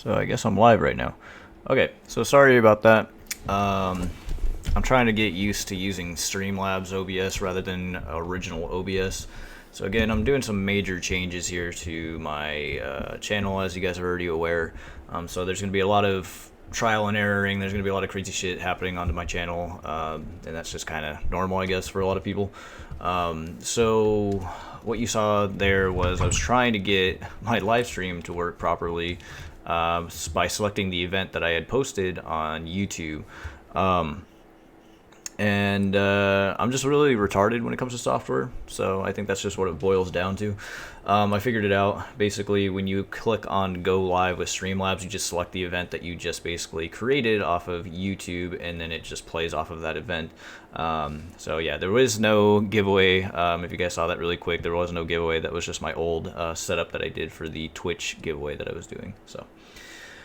So I guess I'm live right now. Okay, so sorry about that. I'm trying to get used to using Streamlabs OBS rather than original OBS. So again, I'm doing some major changes here to my channel, as you guys are already aware. So there's going to be a lot of trial and erroring. There's going to be a lot of crazy shit happening onto my channel, and that's just kind of normal, I guess, for a lot of people. So what you saw there was I was trying to get my live stream to work properly by selecting the event that I had posted on YouTube. I'm just really retarded when it comes to software, so I think that's just what it boils down to. I figured it out. Basically, when you click on Go Live with Streamlabs, you just select the event that you just basically created off of YouTube, and then it just plays off of that event. So yeah, there was no giveaway. If you guys saw that really quick, there was no giveaway. That was just my old setup that I did for the Twitch giveaway that I was doing. So.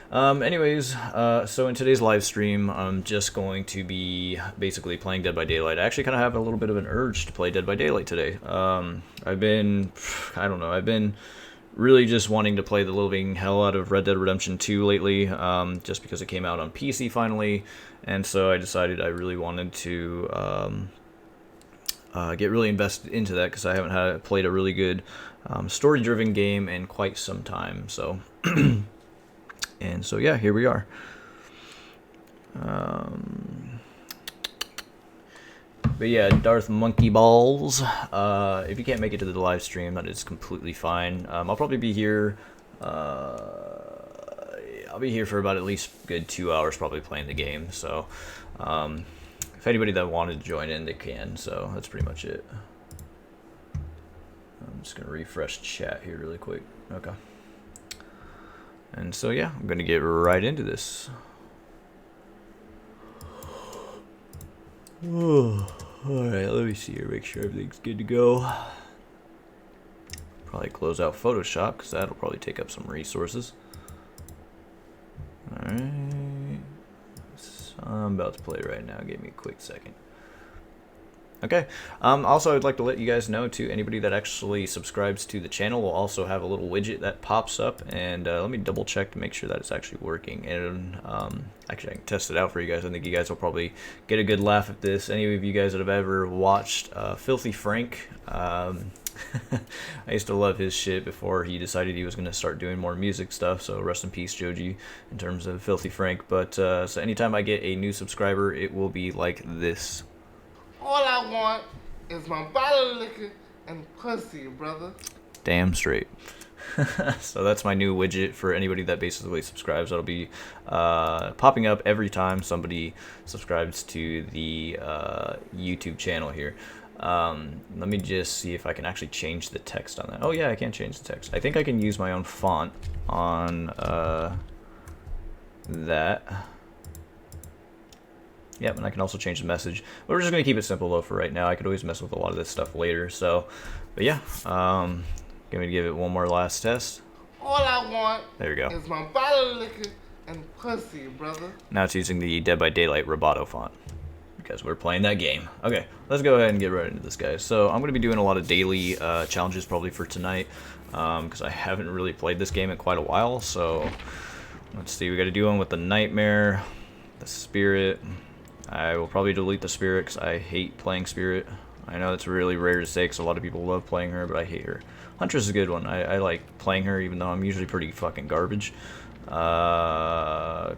So in today's live stream, I'm just going to be basically playing Dead by Daylight. I actually kind of have a little bit of an urge to play Dead by Daylight today. I've been really just wanting to play the living hell out of Red Dead Redemption 2 lately, just because it came out on PC finally, and so I decided I really wanted to get really invested into that, because I haven't played a really good story-driven game in quite some time, so... And so yeah, here we are. But yeah, Darth Monkey Balls. If you can't make it to the live stream, that is completely fine. I'll probably be here. I'll be here for about at least a good 2 hours, probably playing the game. So, if anybody that wanted to join in, they can. So that's pretty much it. I'm just gonna refresh chat here really quick. Okay. And so yeah, I'm gonna get right into this. Oh, alright, let me see here, make sure everything's good to go. Probably close out Photoshop, because that'll probably take up some resources. Alright. So I'm about to play right now, give me a quick second. Okay. Also, I'd like to let you guys know, too, anybody that actually subscribes to the channel will also have a little widget that pops up, and let me double check to make sure that it's actually working. And actually, I can test it out for you guys. I think you guys will probably get a good laugh at this. Any of you guys that have ever watched Filthy Frank, I used to love his shit before he decided he was going to start doing more music stuff, so rest in peace, Joji, in terms of Filthy Frank. But so anytime I get a new subscriber, it will be like this. All I want is my bottle of liquor and pussy, brother. Damn straight. So that's my new widget for anybody that basically subscribes. That'll be popping up every time somebody subscribes to the YouTube channel here. Let me just see if I can actually change the text on that. Oh yeah, I can change the text. I think I can use my own font on that. Yep, and I can also change the message. But we're just going to keep it simple, though, for right now. I could always mess with a lot of this stuff later. So, but yeah, going to give it one more last test. All I want there we go. Is my bottle of liquor and pussy, brother. Now it's using the Dead by Daylight Roboto font, because we're playing that game. Okay, let's go ahead and get right into this, guys. So I'm going to be doing a lot of daily challenges probably for tonight, because I haven't really played this game in quite a while. So let's see, we got to do one with the Nightmare, the Spirit. I will probably delete the Spirit because I hate playing Spirit. I know it's really rare to say because a lot of people love playing her, but I hate her. Huntress is a good one. I like playing her even though I'm usually pretty fucking garbage.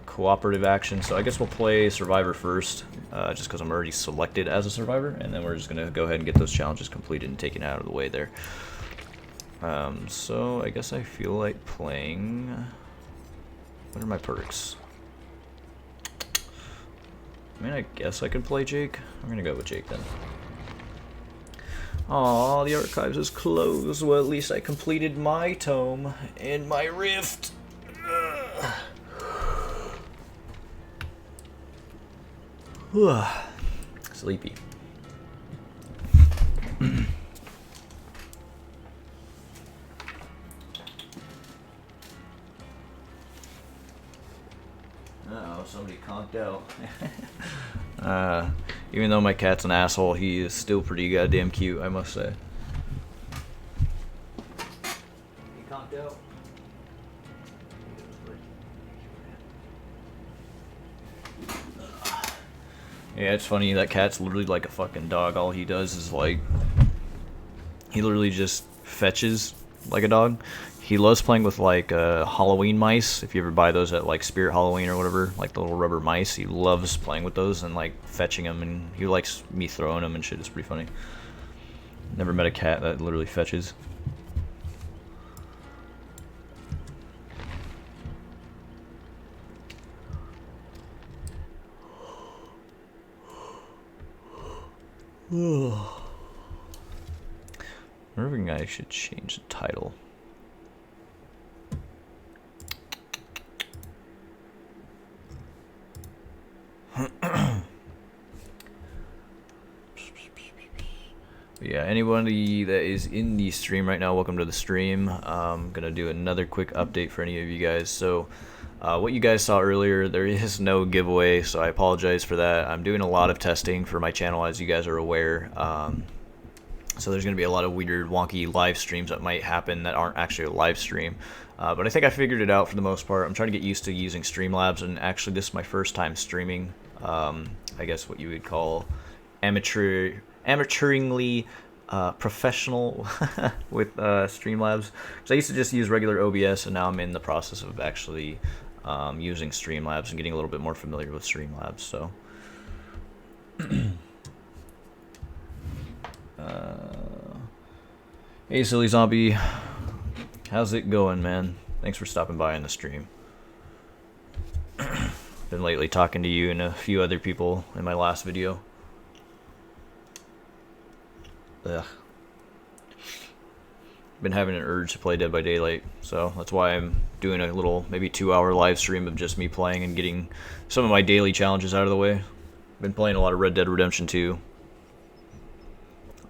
Cooperative action. So I guess we'll play Survivor first, just because I'm already selected as a Survivor, and then we're just going to go ahead and get those challenges completed and taken out of the way there. So I guess I feel like playing... What are my perks? I mean, I guess I could play Jake. I'm gonna go with Jake then. Aw, the archives is closed. Well, at least I completed my tome and my rift. Sleepy. Uh-oh, somebody conked out. Even though my cat's an asshole, he is still pretty goddamn cute, I must say. He conked out. Yeah, it's funny, that cat's literally like a fucking dog. All he does is like, he literally just fetches like a dog. He loves playing with like Halloween mice. If you ever buy those at like Spirit Halloween or whatever, like the little rubber mice, he loves playing with those and like fetching them, and he likes me throwing them and shit. It's pretty funny. Never met a cat that literally fetches. I wonder if I should change the title. Yeah, anybody that is in the stream right now, welcome to the stream. I'm gonna do another quick update for any of you guys. So what you guys saw earlier, there is no giveaway, so I apologize for that. I'm doing a lot of testing for my channel, as you guys are aware. So there's going to be a lot of weird, wonky live streams that might happen that aren't actually a live stream. But I think I figured it out for the most part. I'm trying to get used to using Streamlabs, and actually this is my first time streaming. I guess what you would call amateuringly professional with Streamlabs. So I used to just use regular OBS, and now I'm in the process of actually using Streamlabs and getting a little bit more familiar with Streamlabs. So. Hey Silly Zombie, how's it going, man? Thanks for stopping by on the stream. Been lately talking to you and a few other people in my last video. Ugh. Been having an urge to play Dead by Daylight, so that's why I'm doing a little, maybe 2-hour live stream of just me playing and getting some of my daily challenges out of the way. Been playing a lot of Red Dead Redemption 2.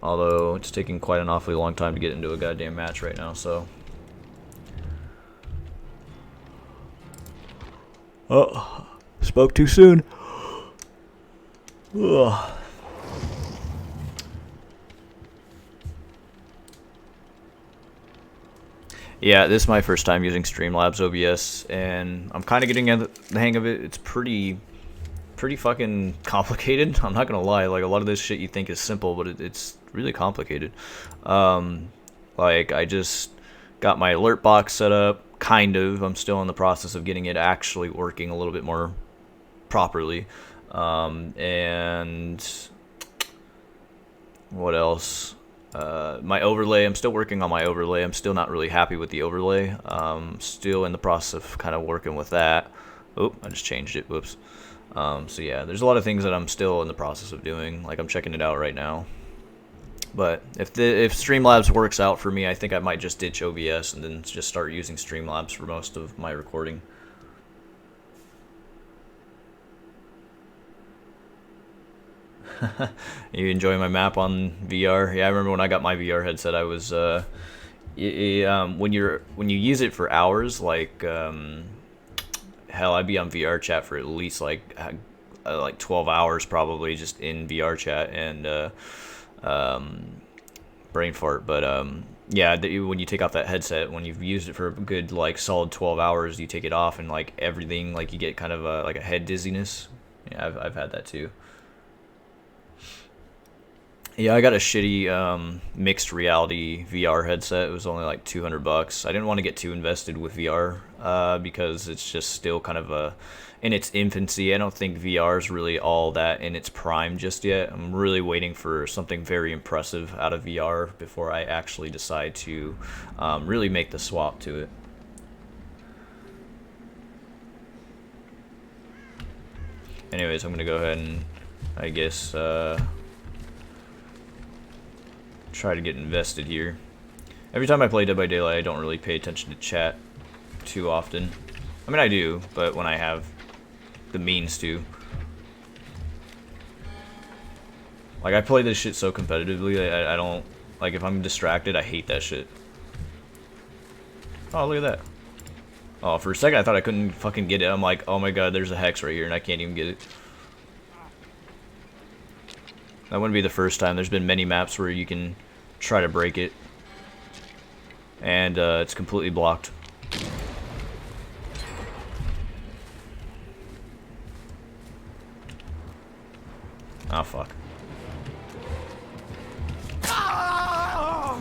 Although it's taking quite an awfully long time to get into a goddamn match right now, so. Oh, spoke too soon. Ugh. Yeah, this is my first time using Streamlabs OBS, and I'm kind of getting the hang of it. It's pretty fucking complicated. I'm not gonna lie. Like, a lot of this shit you think is simple, but it's really complicated. Like, I just got my alert box set up, kind of. I'm still in the process of getting it actually working a little bit more properly. And what else? My overlay, I'm still working on my overlay. I'm still not really happy with the overlay. Still in the process of kind of working with that. Oh, I just changed it. Whoops. So yeah, there's a lot of things that I'm still in the process of doing. Like, I'm checking it out right now. But if Streamlabs works out for me, I think I might just ditch OBS and then just start using Streamlabs for most of my recording. You enjoy my map on VR? Yeah, I remember when I got my VR headset, I was when you use it for hours, like hell, I'd be on VR chat for at least like 12 hours probably, just in VR chat, and brain fart. But yeah, when you take off that headset, when you've used it for a good like solid 12 hours, you take it off and like everything, like you get kind of like a head dizziness. Yeah, I've had that too. Yeah, I got a shitty mixed reality VR headset. It was only like $200. I didn't want to get too invested with VR because it's just still kind of in its infancy. I don't think VR is really all that in its prime just yet. I'm really waiting for something very impressive out of VR before I actually decide to really make the swap to it. Anyways, I'm going to go ahead and, I guess, try to get invested here. Every time I play Dead by Daylight, I don't really pay attention to chat too often. I mean, I do, but when I have the means to. Like, I play this shit so competitively, I don't, like, if I'm distracted, I hate that shit. Oh, look at that. Oh, for a second I thought I couldn't fucking get it. I'm like, oh my god, there's a hex right here and I can't even get it. That wouldn't be the first time. There's been many maps where you can try to break it, and it's completely blocked. Oh, fuck.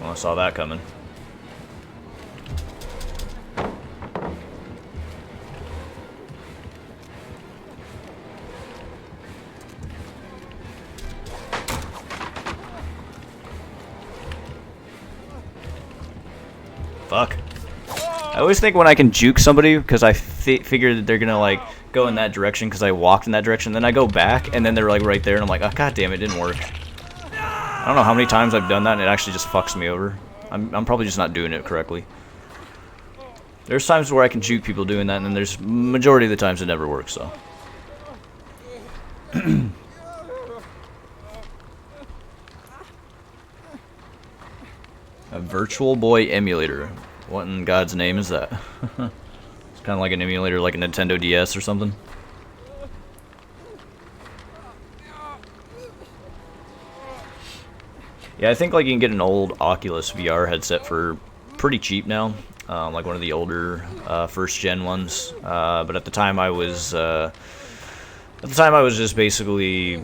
Well, I saw that coming. Fuck. I always think when I can juke somebody, because I figure that they're gonna like go in that direction because I walked in that direction, then I go back and then they're like right there and I'm like, oh, god damn it, didn't work. I don't know how many times I've done that and it actually just fucks me over. I'm probably just not doing it correctly. There's times where I can juke people doing that, and then there's majority of the times it never works, so. A Virtual Boy emulator. What in God's name is that? It's kind of like an emulator, like a Nintendo DS or something. Yeah, I think like you can get an old Oculus VR headset for pretty cheap now, like one of the older first gen ones. But at the time I was just basically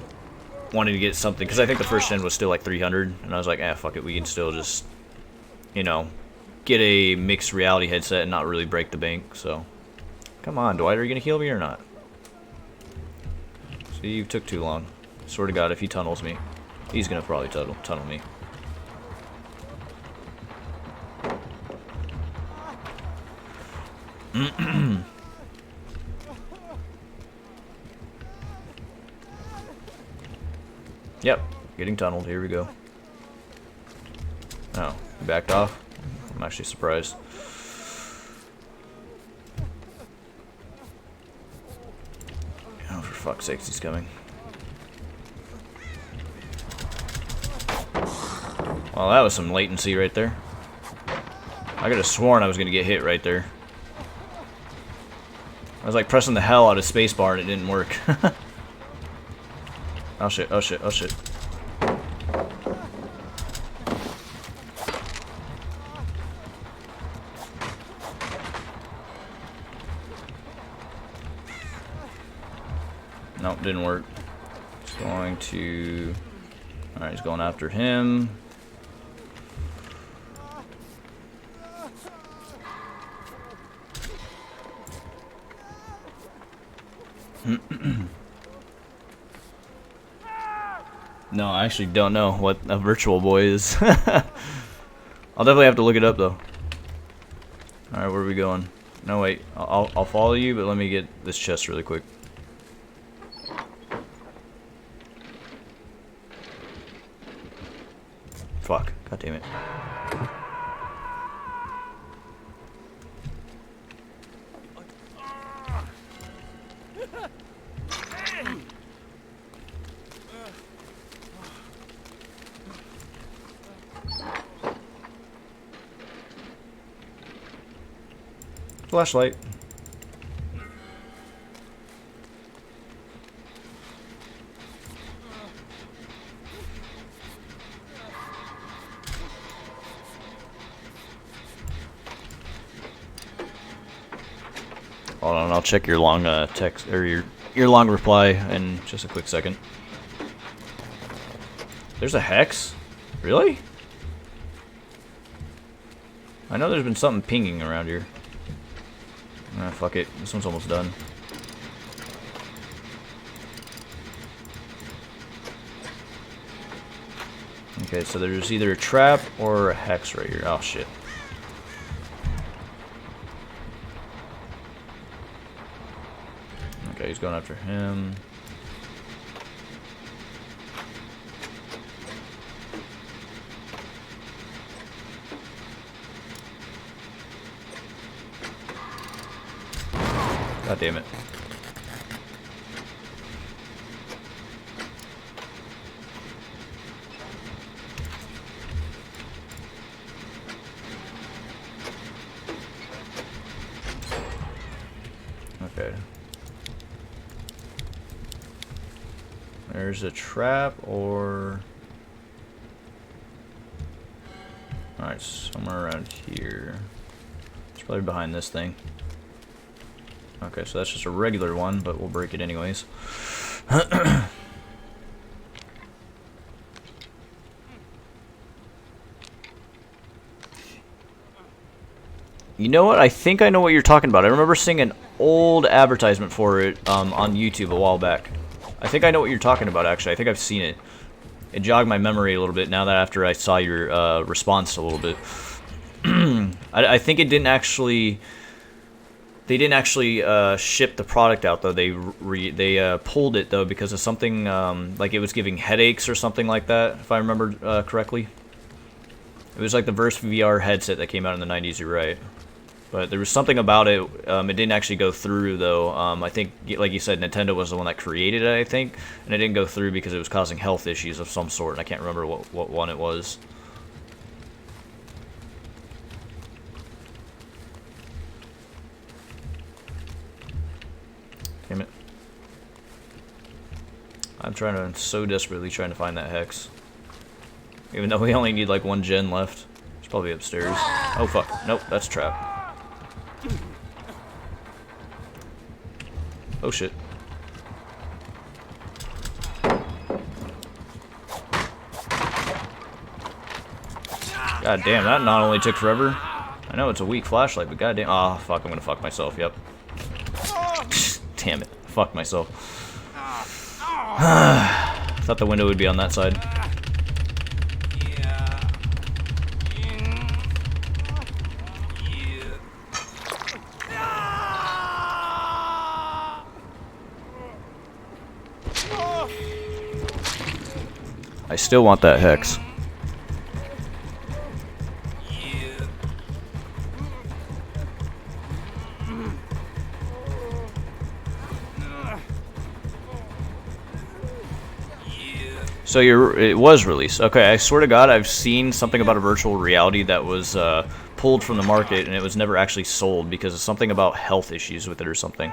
wanting to get something because I think the first gen was still like 300, and I was like, fuck it, we can still just, you know, get a mixed reality headset and not really break the bank. So, come on, Dwight, are you gonna heal me or not? See, you took too long. Swear to God, if he tunnels me, he's gonna probably tunnel me. Yep, getting tunneled. Here we go. Oh, he backed off? I'm actually surprised. Oh, for fuck's sake, he's coming. Well, that was some latency right there. I could have sworn I was going to get hit right there. I was like pressing the hell out of spacebar and it didn't work. Oh shit, oh shit, oh shit. Nope, didn't work. He's going to... Alright, he's going after him. No, I actually don't know what a Virtual Boy is. I'll definitely have to look it up though. Alright, where are we going? No, wait. I'll follow you, but let me get this chest really quick. Fuck. God damn it. Flashlight. Hold on, I'll check your long text or your long reply in just a quick second. There's a hex? Really? I know there's been something pinging around here. Ah, fuck it. This one's almost done. Okay, so there's either a trap or a hex right here. Oh, shit. Okay, he's going after him. God damn it. Okay. There's a trap or... Alright, somewhere around here. It's probably behind this thing. Okay, so that's just a regular one, but we'll break it anyways. You know what? I think I know what you're talking about. I remember seeing an old advertisement for it on YouTube a while back. I think I know what you're talking about, actually. I think I've seen it. It jogged my memory a little bit now that after I saw your response a little bit. I think it didn't actually... They didn't actually ship the product out, though. They pulled it, though, because of something, like it was giving headaches or something like that, if I remember correctly. It was like the Verse VR headset that came out in the 90s, you're right. But there was something about it, it didn't actually go through, though. I think, like you said, Nintendo was the one that created it, I think. And it didn't go through because it was causing health issues of some sort, and I can't remember what one it was. Damn it. I'm so desperately trying to find that hex. Even though we only need like one gen left. It's probably upstairs. Oh fuck. Nope, that's a trap. Oh shit. God damn, that not only took forever. I know it's a weak flashlight, but goddamn. Oh fuck, I'm gonna fuck myself, yep. Damn it. Fuck myself. Thought the window would be on that side. I still want that hex. So it was released. Okay, I swear to God, I've seen something about a virtual reality that was pulled from the market, and it was never actually sold because of something about health issues with it or something.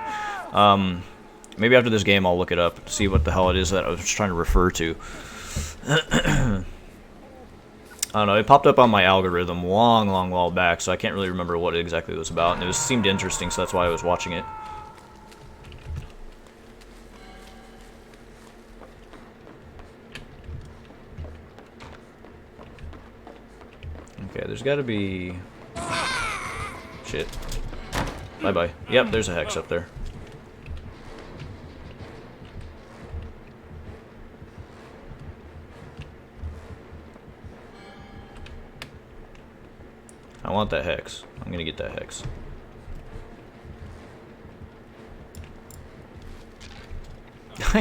Maybe after this game I'll look it up, see what the hell it is that I was trying to refer to. I don't know, it popped up on my algorithm long while back, so I can't really remember what exactly it was about, and it seemed interesting, so that's why I was watching it. Okay, there's gotta be... Shit. Bye-bye. Yep, there's a hex up there. I want that hex. I'm gonna get that hex.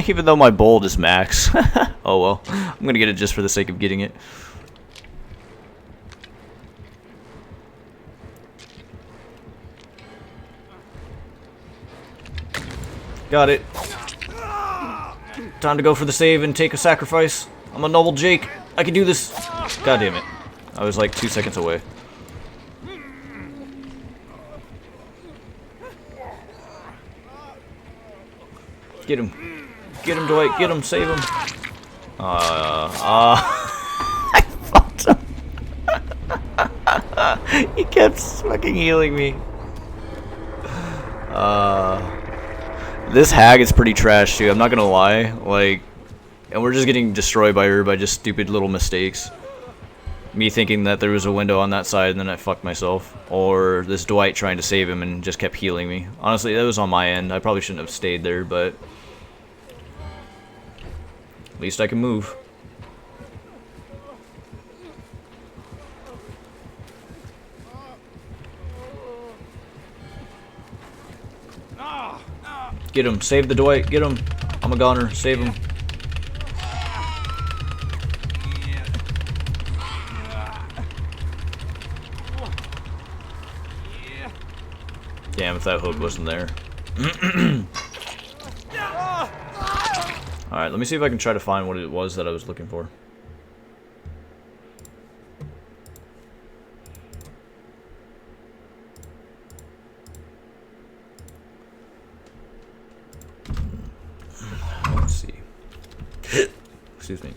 Even though my bold is max. Oh well. I'm gonna get it just for the sake of getting it. Got it. Time to go for the save and take a sacrifice. I'm a noble Jake. I can do this. God damn it. I was like 2 seconds away. Get him. Get him, Dwight. Get him. Save him. I fucked him. He kept fucking healing me. This hag is pretty trash too, I'm not gonna lie. Like, and we're just getting destroyed by her by just stupid little mistakes. Me thinking that there was a window on that side and then I fucked myself. Or this Dwight trying to save him and just kept healing me. Honestly, that was on my end. I probably shouldn't have stayed there, but at least I can move. Get him. Save the Dwight. Get him. I'm a goner. Save him. Damn, if that hook wasn't there. Alright, let me see if I can try to find what it was that I was looking for. Let's see. Excuse me.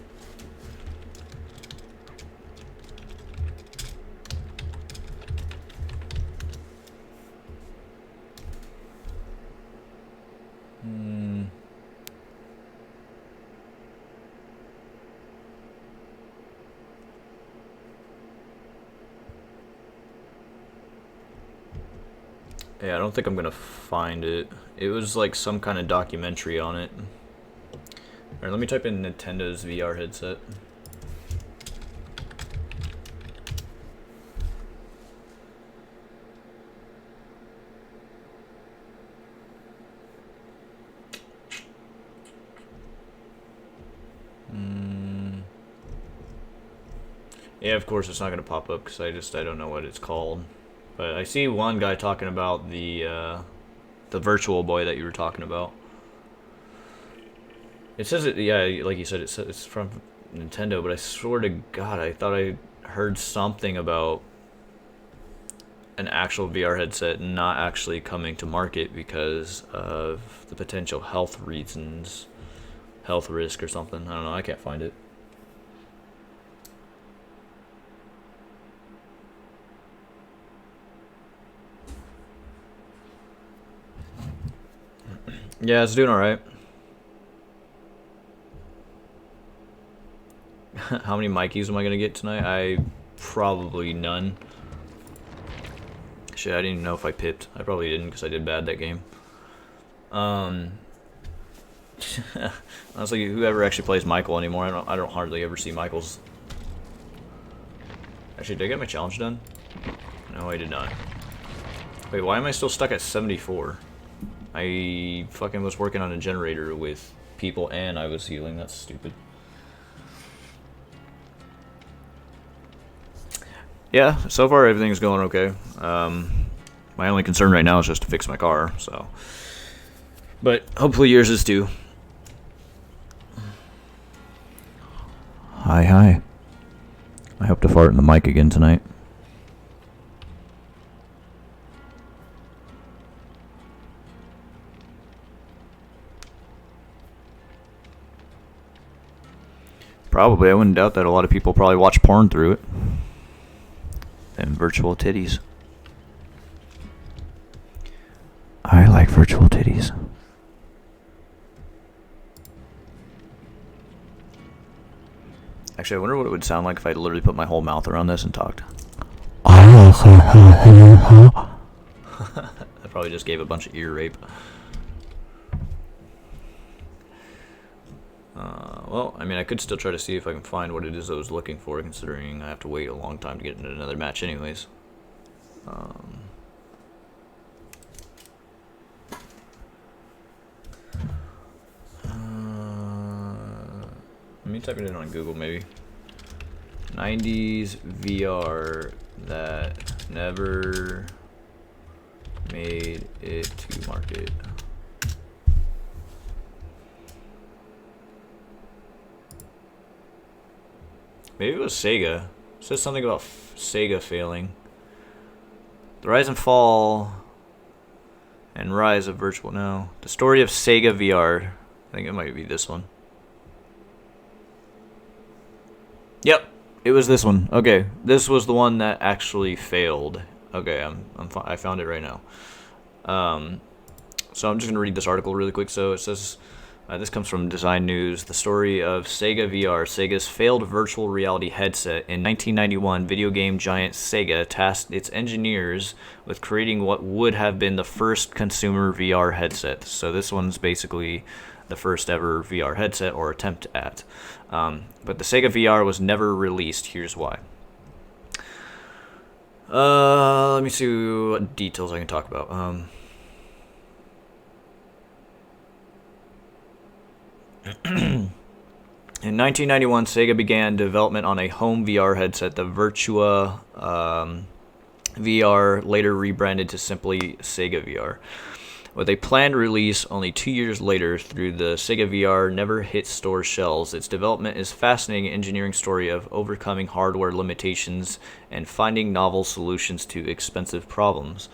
Yeah, I don't think I'm gonna find it. It was like some kind of documentary on it. Alright, let me type in Nintendo's VR headset. Yeah, of course it's not gonna pop up because I don't know what it's called. But I see one guy talking about the Virtual Boy that you were talking about. It says it, yeah, like you said, it's from Nintendo, but I swear to God, I thought I heard something about an actual VR headset not actually coming to market because of the potential health reasons, health risk or something. I don't know, I can't find it. Yeah, it's doing alright. How many Mikeys am I gonna get tonight? Probably none. Shit, I didn't even know if I pipped. I probably didn't because I did bad that game. Honestly, whoever actually plays Michael anymore, I don't hardly ever see Michaels. Actually, did I get my challenge done? No, I did not. Wait, why am I still stuck at 74? I fucking was working on a generator with people and I was healing. That's stupid. Yeah, so far everything's going okay. My only concern right now is just to fix my car, so. But hopefully yours is too. Hi. I hope to fart in the mic again tonight. Probably. I wouldn't doubt that a lot of people probably watch porn through it. And virtual titties. I like virtual titties. Actually, I wonder what it would sound like if I literally put my whole mouth around this and talked. I probably just gave a bunch of ear rape. Well, I mean, I could still try to see if I can find what it is I was looking for, considering I have to wait a long time to get into another match anyways. Let me type it in on Google, maybe. 90s VR that never made it to market. Maybe it was Sega. It says something about Sega failing. The Rise and Fall and Rise of Virtual. No. The Story of Sega VR. I think it might be this one. Yep. It was this one. Okay. This was the one that actually failed. Okay, I found it right now. So I'm just going to read this article really quick. So it says... this comes from Design News. The story of Sega VR, Sega's failed virtual reality headset. In 1991, video game giant Sega tasked its engineers with creating what would have been the first consumer VR headset. So this one's basically the first ever VR headset, or attempt at. But the Sega VR was never released. Here's why. Let me see what details I can talk about. In 1991, Sega began development on a home VR headset, the Virtua VR, later rebranded to simply Sega VR. With a planned release only 2 years later through the Sega VR never hit store shelves. Its development is a fascinating engineering story of overcoming hardware limitations and finding novel solutions to expensive problems.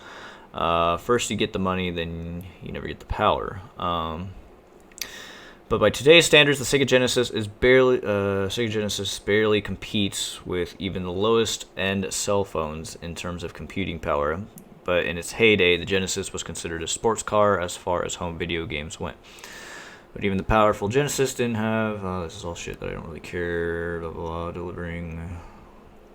First you get the money, then you never get the power. But by today's standards, the Sega Genesis barely competes with even the lowest end cell phones in terms of computing power. But in its heyday, the Genesis was considered a sports car as far as home video games went. But even the powerful Genesis didn't have... this is all shit that I don't really care. Blah, blah, blah, delivering...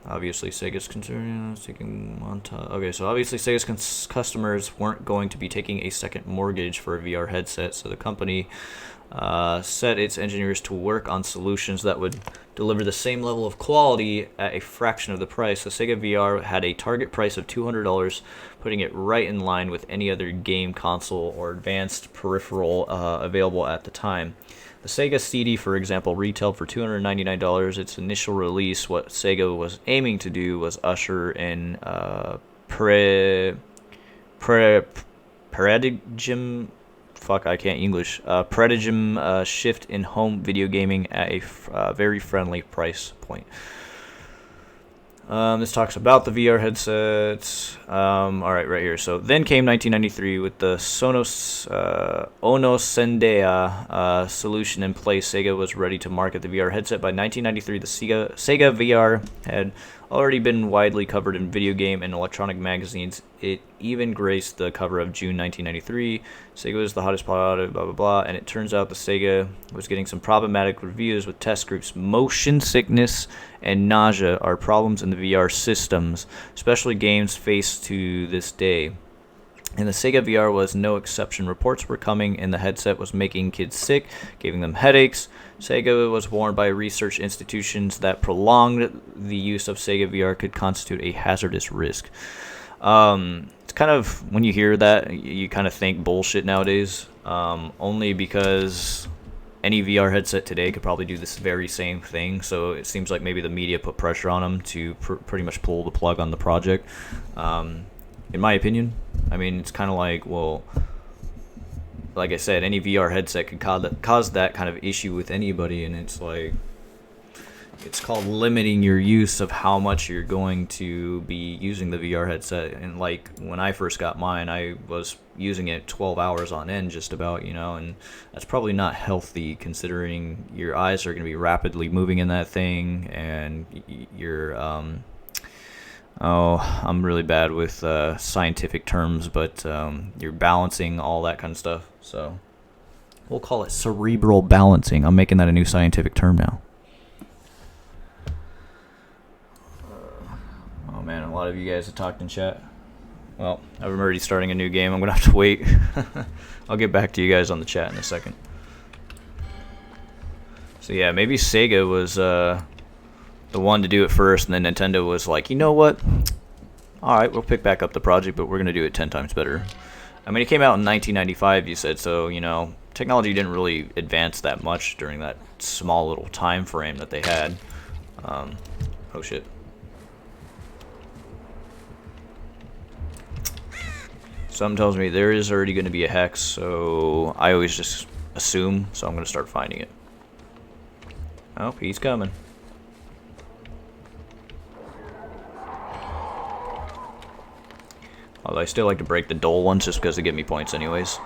Obviously, Sega's concerned taking montage. Okay, so obviously Sega's customers weren't going to be taking a second mortgage for a VR headset, so the company set its engineers to work on solutions that would deliver the same level of quality at a fraction of the price. The Sega VR had a target price of $200, putting it right in line with any other game console or advanced peripheral available at the time. The Sega CD, for example, retailed for $299. Its initial release, what Sega was aiming to do was usher in paradigm. Fuck, I can't English. Paradigm shift in home video gaming at a very friendly price point. This talks about the VR headsets. Alright, right here. So then came 1993 with the Sonos Onosendea solution in place. Sega was ready to market the VR headset. By 1993, the Sega VR had already been widely covered in video game and electronic magazines. It even graced the cover of June 1993. Sega was the hottest product, blah, blah, blah. And it turns out the Sega was getting some problematic reviews with test groups. Motion sickness and nausea are problems in the VR systems, especially games faced to this day. And the Sega VR was no exception. Reports were coming, and the headset was making kids sick, giving them headaches. Sega was warned by research institutions that prolonged the use of Sega VR could constitute a hazardous risk. It's kind of, when you hear that, you kind of think bullshit nowadays, only because any VR headset today could probably do this very same thing. So it seems like maybe the media put pressure on them to pretty much pull the plug on the project. In my opinion, I mean, it's kind of like, well, like I said, any VR headset could cause that kind of issue with anybody, and it's like, it's called limiting your use of how much you're going to be using the VR headset. And like when I first got mine, I was using it 12 hours on end just about, and that's probably not healthy considering your eyes are going to be rapidly moving in that thing, and you're I'm really bad with scientific terms, but you're balancing all that kind of stuff. So we'll call it cerebral balancing. I'm making that a new scientific term now. Oh man, a lot of you guys have talked in chat. Well, I'm already starting a new game. I'm going to have to wait. I'll get back to you guys on the chat in a second. So yeah, maybe Sega was the one to do it first, and then Nintendo was like, you know what? Alright, we'll pick back up the project, but we're going to do it 10 times better. I mean, it came out in 1995, you said, so, technology didn't really advance that much during that small little time frame that they had. Oh shit. Something tells me there is already going to be a hex, so I always just assume, so I'm going to start finding it. Oh, he's coming. Although I still like to break the dull ones just because they give me points anyways.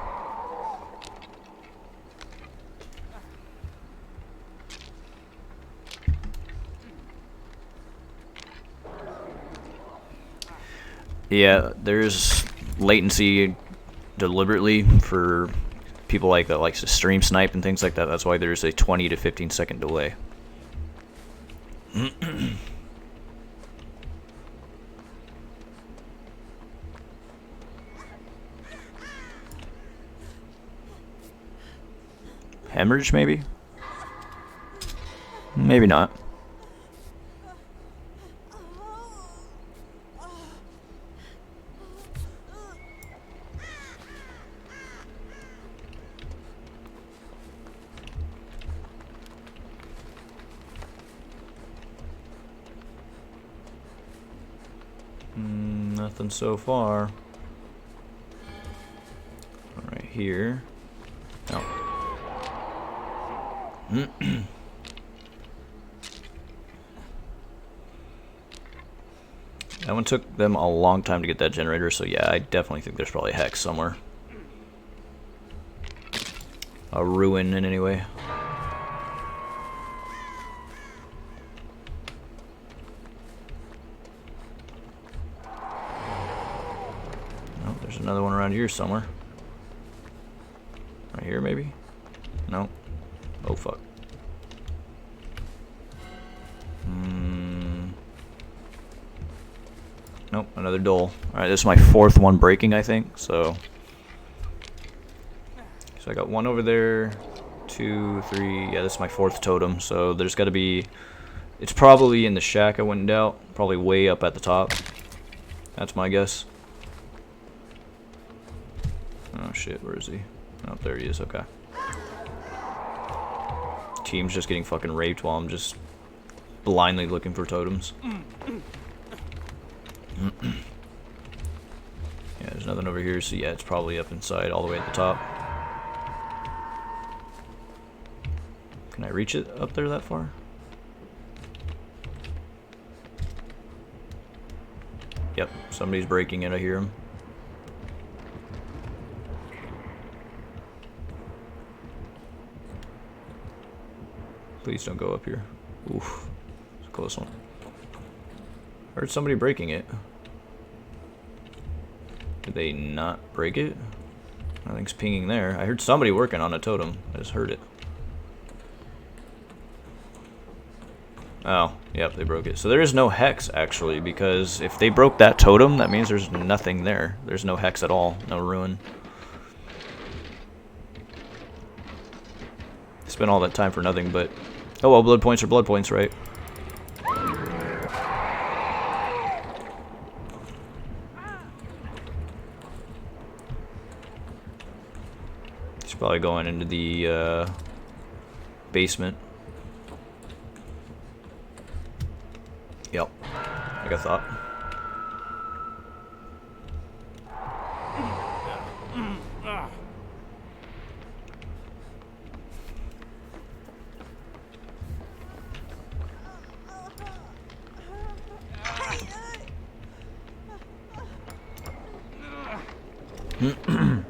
Yeah, there's latency deliberately for people like that likes to stream snipe and things like that. That's why there's a 20 to 15 second delay. Hemorrhage, maybe? Maybe not. Nothing so far. Right here. Oh. That one took them a long time to get that generator, so yeah, I definitely think there's probably a hex somewhere. A ruin in any way. Oh, there's another one around here somewhere. Right here, maybe? No. Oh, fuck. Nope, another dole. Alright, this is my 4th one breaking, I think. So I got 1 over there, 2, 3. Yeah, this is my 4th totem. So there's got to be... It's probably in the shack, I wouldn't doubt. Probably way up at the top. That's my guess. Oh shit, where is he? Oh, there he is, okay. Team's just getting fucking raped while I'm just blindly looking for totems. Yeah, there's nothing over here, so yeah, it's probably up inside all the way at the top. Can I reach it up there that far? Yep, somebody's breaking it, I hear him. Please don't go up here. Oof, it's a close one. Heard somebody breaking it. Did they not break it? Nothing's pinging there. I heard somebody working on a totem. I just heard it. Oh, yep, they broke it. So there is no hex, actually, because if they broke that totem, that means there's nothing there. There's no hex at all. No ruin. Spent all that time for nothing, but... Oh well, blood points are blood points, right? He's probably going into the basement. Yep, like I thought. I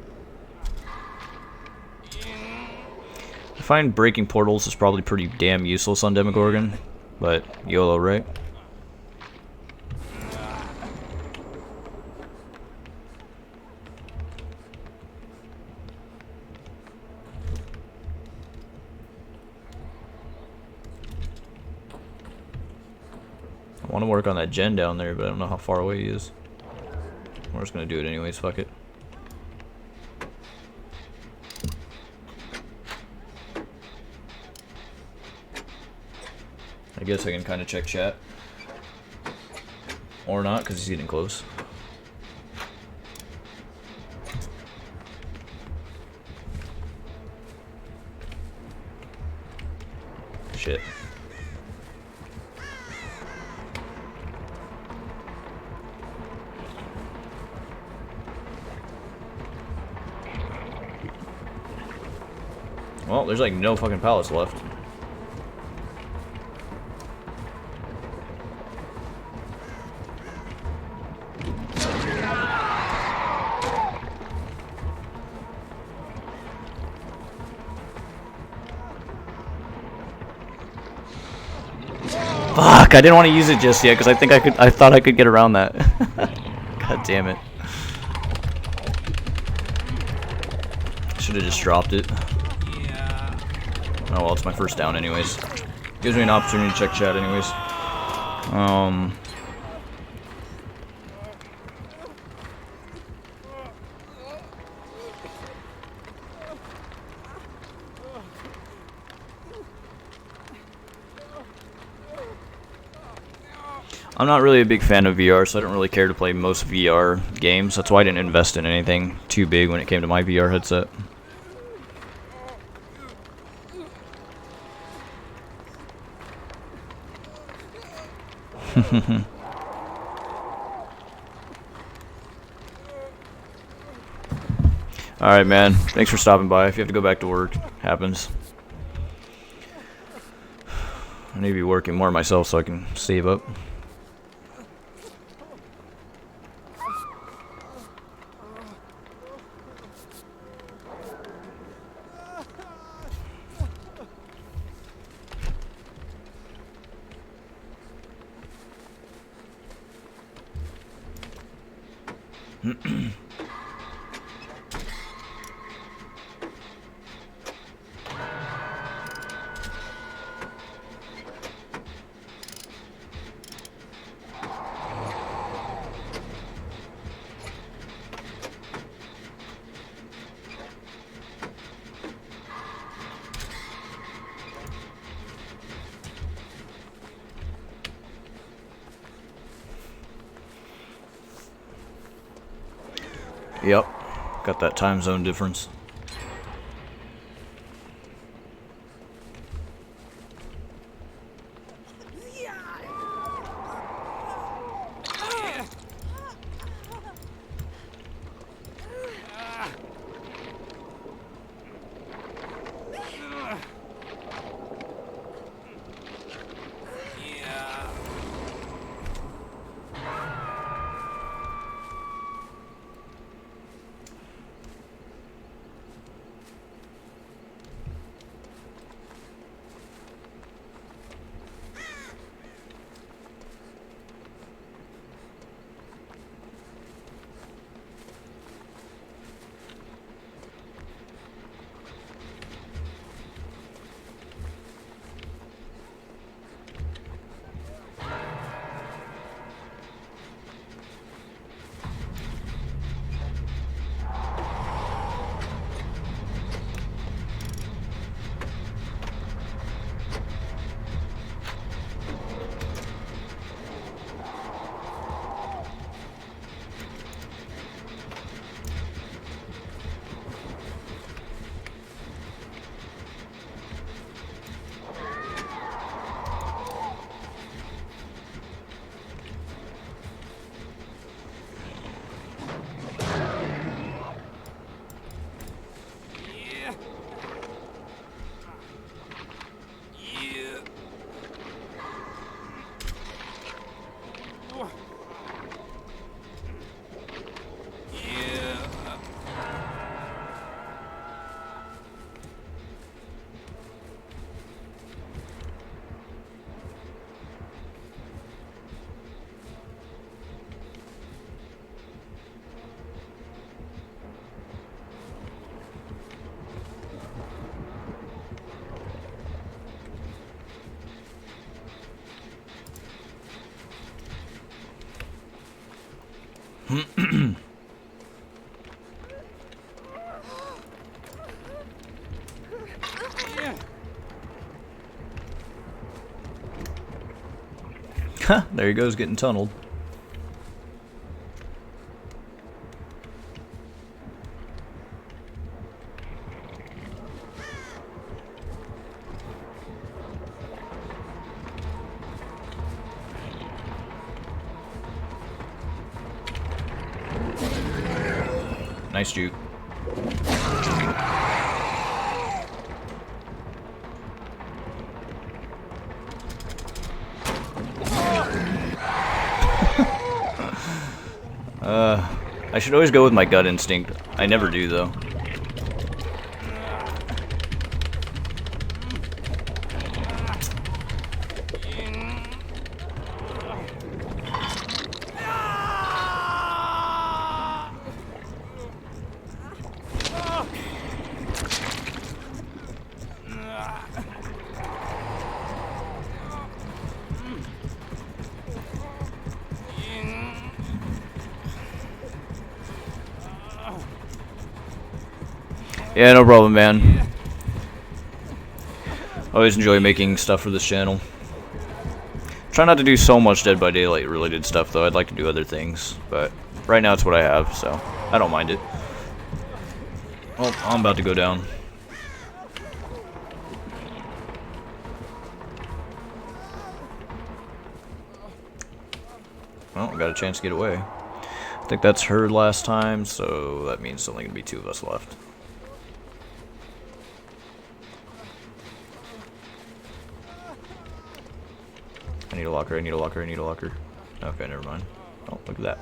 find breaking portals is probably pretty damn useless on Demogorgon, but YOLO, right? I want to work on that gen down there, but I don't know how far away he is. We're just gonna do it anyways, fuck it. I guess I can kind of check chat. Or not, because he's getting close. Shit. Well, there's like no fucking pallets left. Fuck, I didn't want to use it just yet because I thought I could get around that. God damn it. Should have just dropped it. Oh well, it's my first down anyways. Gives me an opportunity to check chat anyways. I'm not really a big fan of VR, so I don't really care to play most VR games. That's why I didn't invest in anything too big when it came to my VR headset. Alright, man. Thanks for stopping by. If you have to go back to work, happens. I need to be working more myself so I can save up. Yep. Got that time zone difference. There he goes, getting tunneled. Nice juke. I should always go with my gut instinct. I never do, though. Yeah, no problem, man. Always enjoy making stuff for this channel. Try not to do so much Dead by Daylight related stuff, though. I'd like to do other things, but right now it's what I have, so I don't mind it. Well, I'm about to go down. Well, I got a chance to get away. I think that's her last time, so that means there's only going to be 2 of us left. I need a locker, I need a locker, I need a locker. Okay, never mind. Oh, look at that.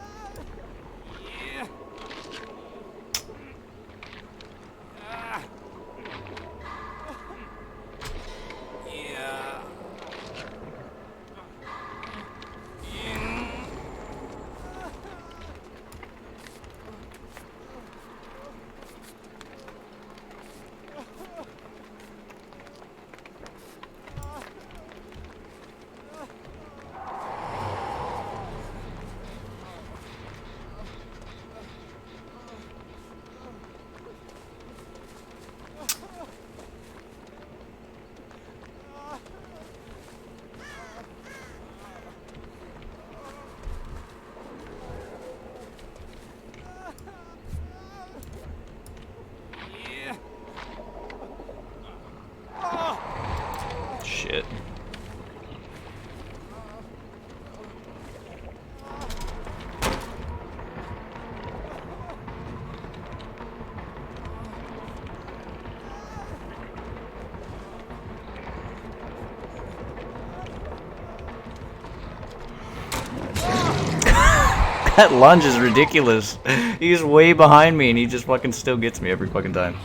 That lunge is ridiculous. He's way behind me and he just fucking still gets me every fucking time.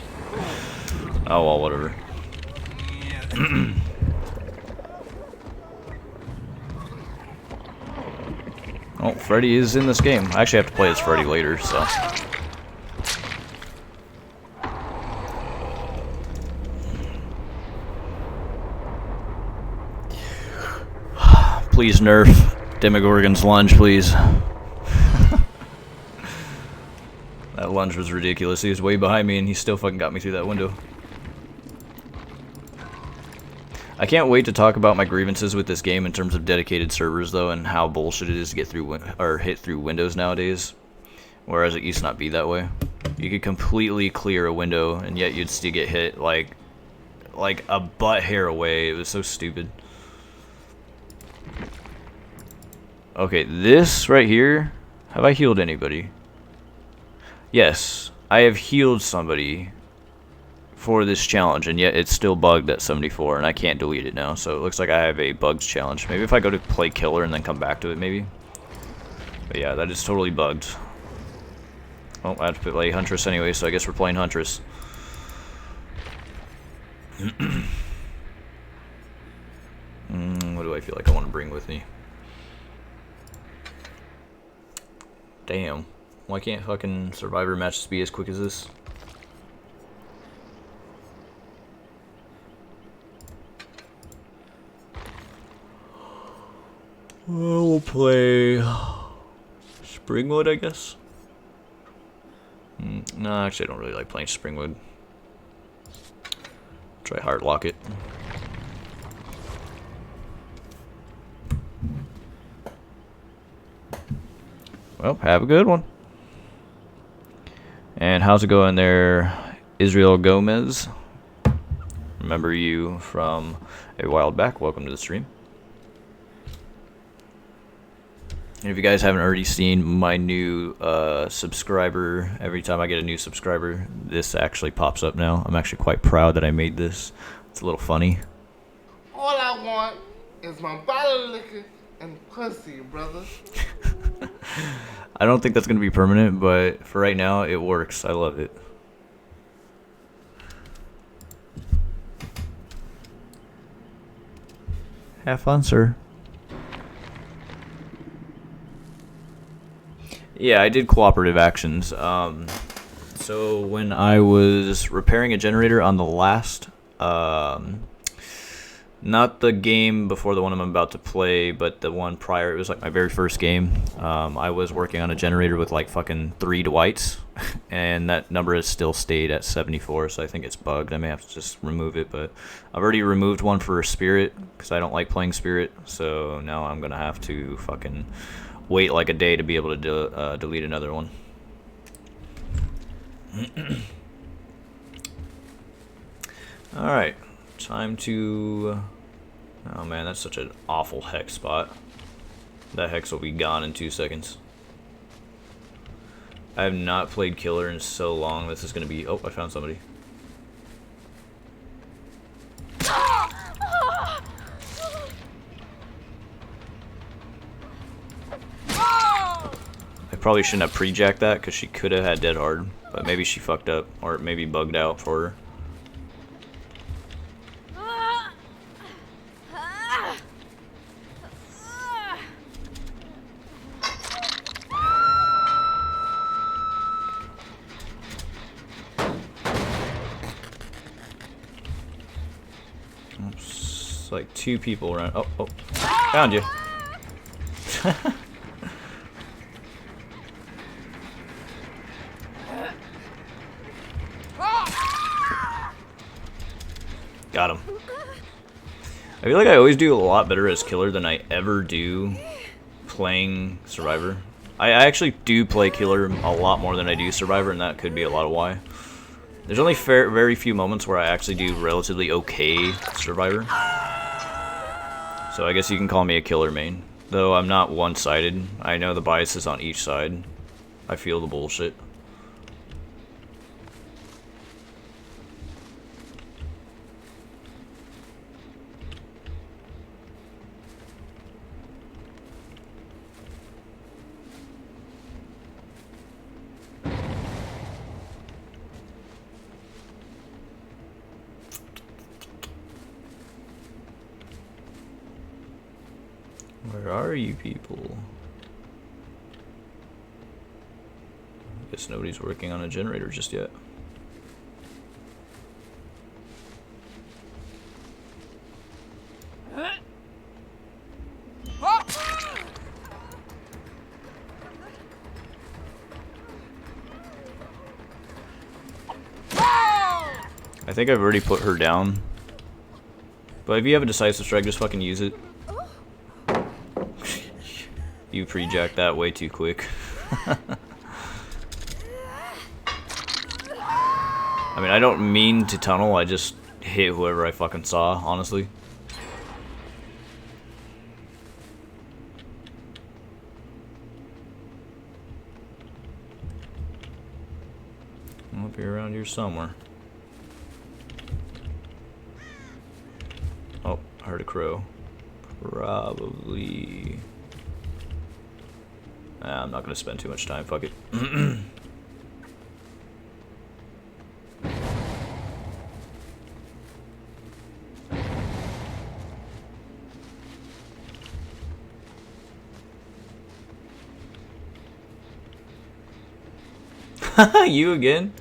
Oh well, whatever. Oh, Freddy is in this game. I actually have to play as Freddy later, so. Please nerf Demogorgon's lunge, please. That lunge was ridiculous. He was way behind me and he still fucking got me through that window. I can't wait to talk about my grievances with this game in terms of dedicated servers, though, and how bullshit it is to get through or hit through windows nowadays. Whereas it used to not be that way. You could completely clear a window, and yet you'd still get hit like a butt hair away. It was so stupid. Okay, this right here. Have I healed anybody? Yes, I have healed somebody for this challenge, and yet it's still bugged at 74, and I can't delete it now, so it looks like I have a bugs challenge. Maybe if I go to play killer and then come back to it, maybe. But yeah, that is totally bugged. Oh, I have to play Huntress anyway, so I guess we're playing Huntress. What do I feel like I want to bring with me? Damn. Why can't fucking Survivor matches be as quick as this? Well, we'll play Springwood, I guess. No, actually, I don't really like playing Springwood. Try Heart Locket. Well, have a good one. And how's it going there, Israel Gomez? Remember you from a while back. Welcome to the stream. And if you guys haven't already seen my new subscriber, every time I get a new subscriber, this actually pops up now. I'm actually quite proud that I made this. It's a little funny. All I want is my bottle of liquor and pussy, brother. I don't think that's going to be permanent, but for right now, it works. I love it. Have fun, sir. Yeah, I did cooperative actions. So when I was repairing a generator on the last, not the game before the one I'm about to play, but the one prior, it was like my very first game. I was working on a generator with like fucking 3 Dwights, and that number has still stayed at 74, so I think it's bugged. I may have to just remove it, but I've already removed one for Spirit, because I don't like playing Spirit, so now I'm going to have to fucking wait like a day to be able to delete another one. Alright, time to... Oh man, that's such an awful hex spot. That hex will be gone in 2 seconds. I have not played killer in so long. This is going to be... Oh, I found somebody. I probably shouldn't have pre-jacked that because she could have had dead hard, but maybe she fucked up, or maybe bugged out for her. Oops, like 2 people around. Oh, oh, found you. Got him. I feel like I always do a lot better as killer than I ever do playing Survivor. I actually do play killer a lot more than I do Survivor, and that could be a lot of why. There's only very few moments where I actually do relatively okay Survivor. So I guess you can call me a killer main. Though I'm not one-sided. I know the bias is on each side. I feel the bullshit. are you people? Guess nobody's working on a generator just yet. I think I've already put her down. But if you have a decisive strike, just fucking use it. You pre-jacked that way too quick. I mean, I don't mean to tunnel, I just hit whoever I fucking saw, honestly. I'll be around here somewhere. Oh, I heard a crow. Probably... I'm not gonna spend too much time, fuck it. You again?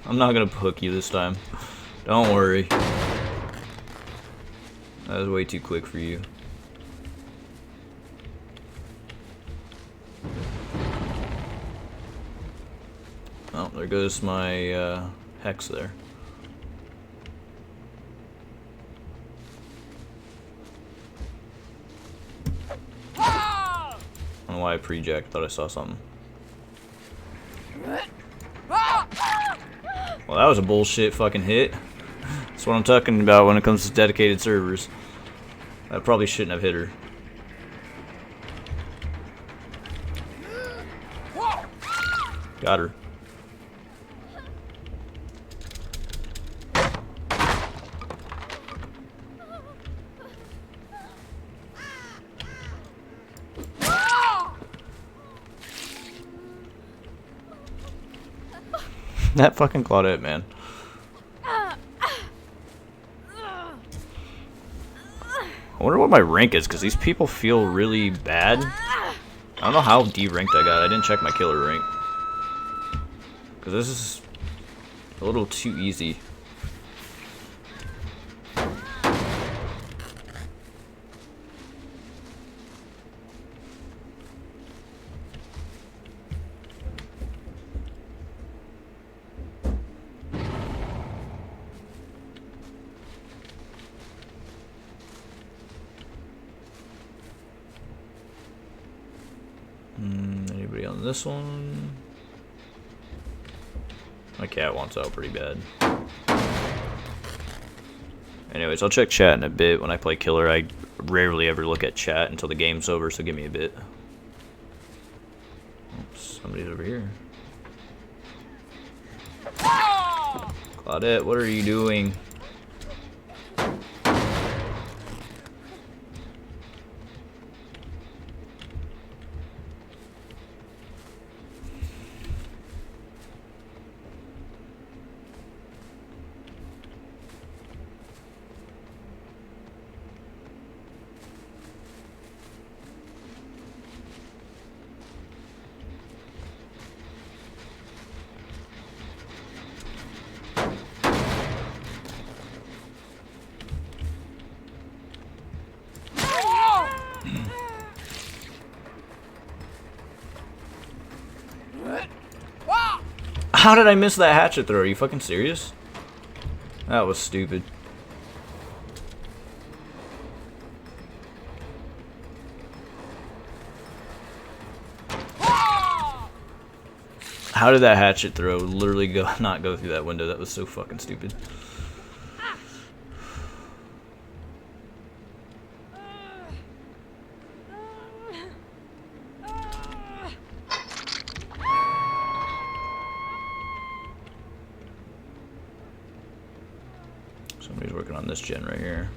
I'm not gonna hook you this time. Don't worry. That was way too quick for you. Oh, there goes my hex there. I don't know why I pre-jacked, thought I saw something. Well, that was a bullshit fucking hit. That's what I'm talking about when it comes to dedicated servers. I probably shouldn't have hit her. Got her. That fucking Claudette, man. I wonder what my rank is, because these people feel really bad. I don't know how D-ranked I got. I didn't check my killer rank. Because this is a little too easy. Anybody on this one? My cat wants out pretty bad. Anyways, I'll check chat in a bit. When I play killer, I rarely ever look at chat until the game's over, so give me a bit. Oops, somebody's over here. Claudette, what are you doing? How did I miss that hatchet throw? Are you fucking serious? That was stupid. How did that hatchet throw literally not go through that window? That was so fucking stupid. Somebody's working on this gen right here.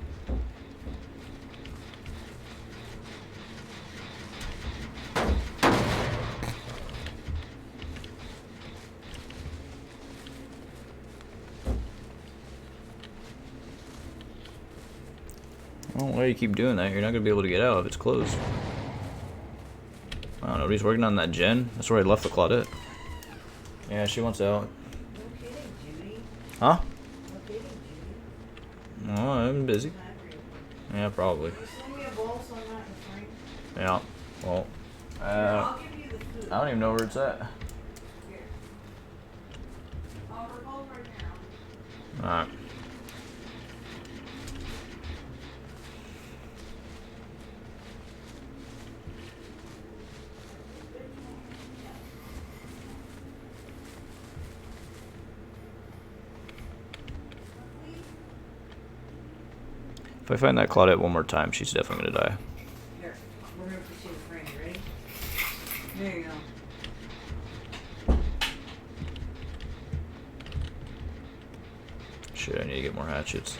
Oh wait. you keep doing that. You're not gonna be able to get out if it's closed. I don't know, nobody's working on that gen. That's where I left the Claudette. Yeah, she wants out. No kidding, Judy. Huh? No kidding, Judy. Oh, I'm busy. Yeah, probably. Send me a bowl so I'm not in frame. Yeah. Well, I'll give you the food. I don't even know where it's at. Here. Oh, we're both right now. Alright. If I find that Claudette one more time, she's definitely gonna die. Here. We're gonna put you in frame. You ready? There you go. Shit, I need to get more hatchets.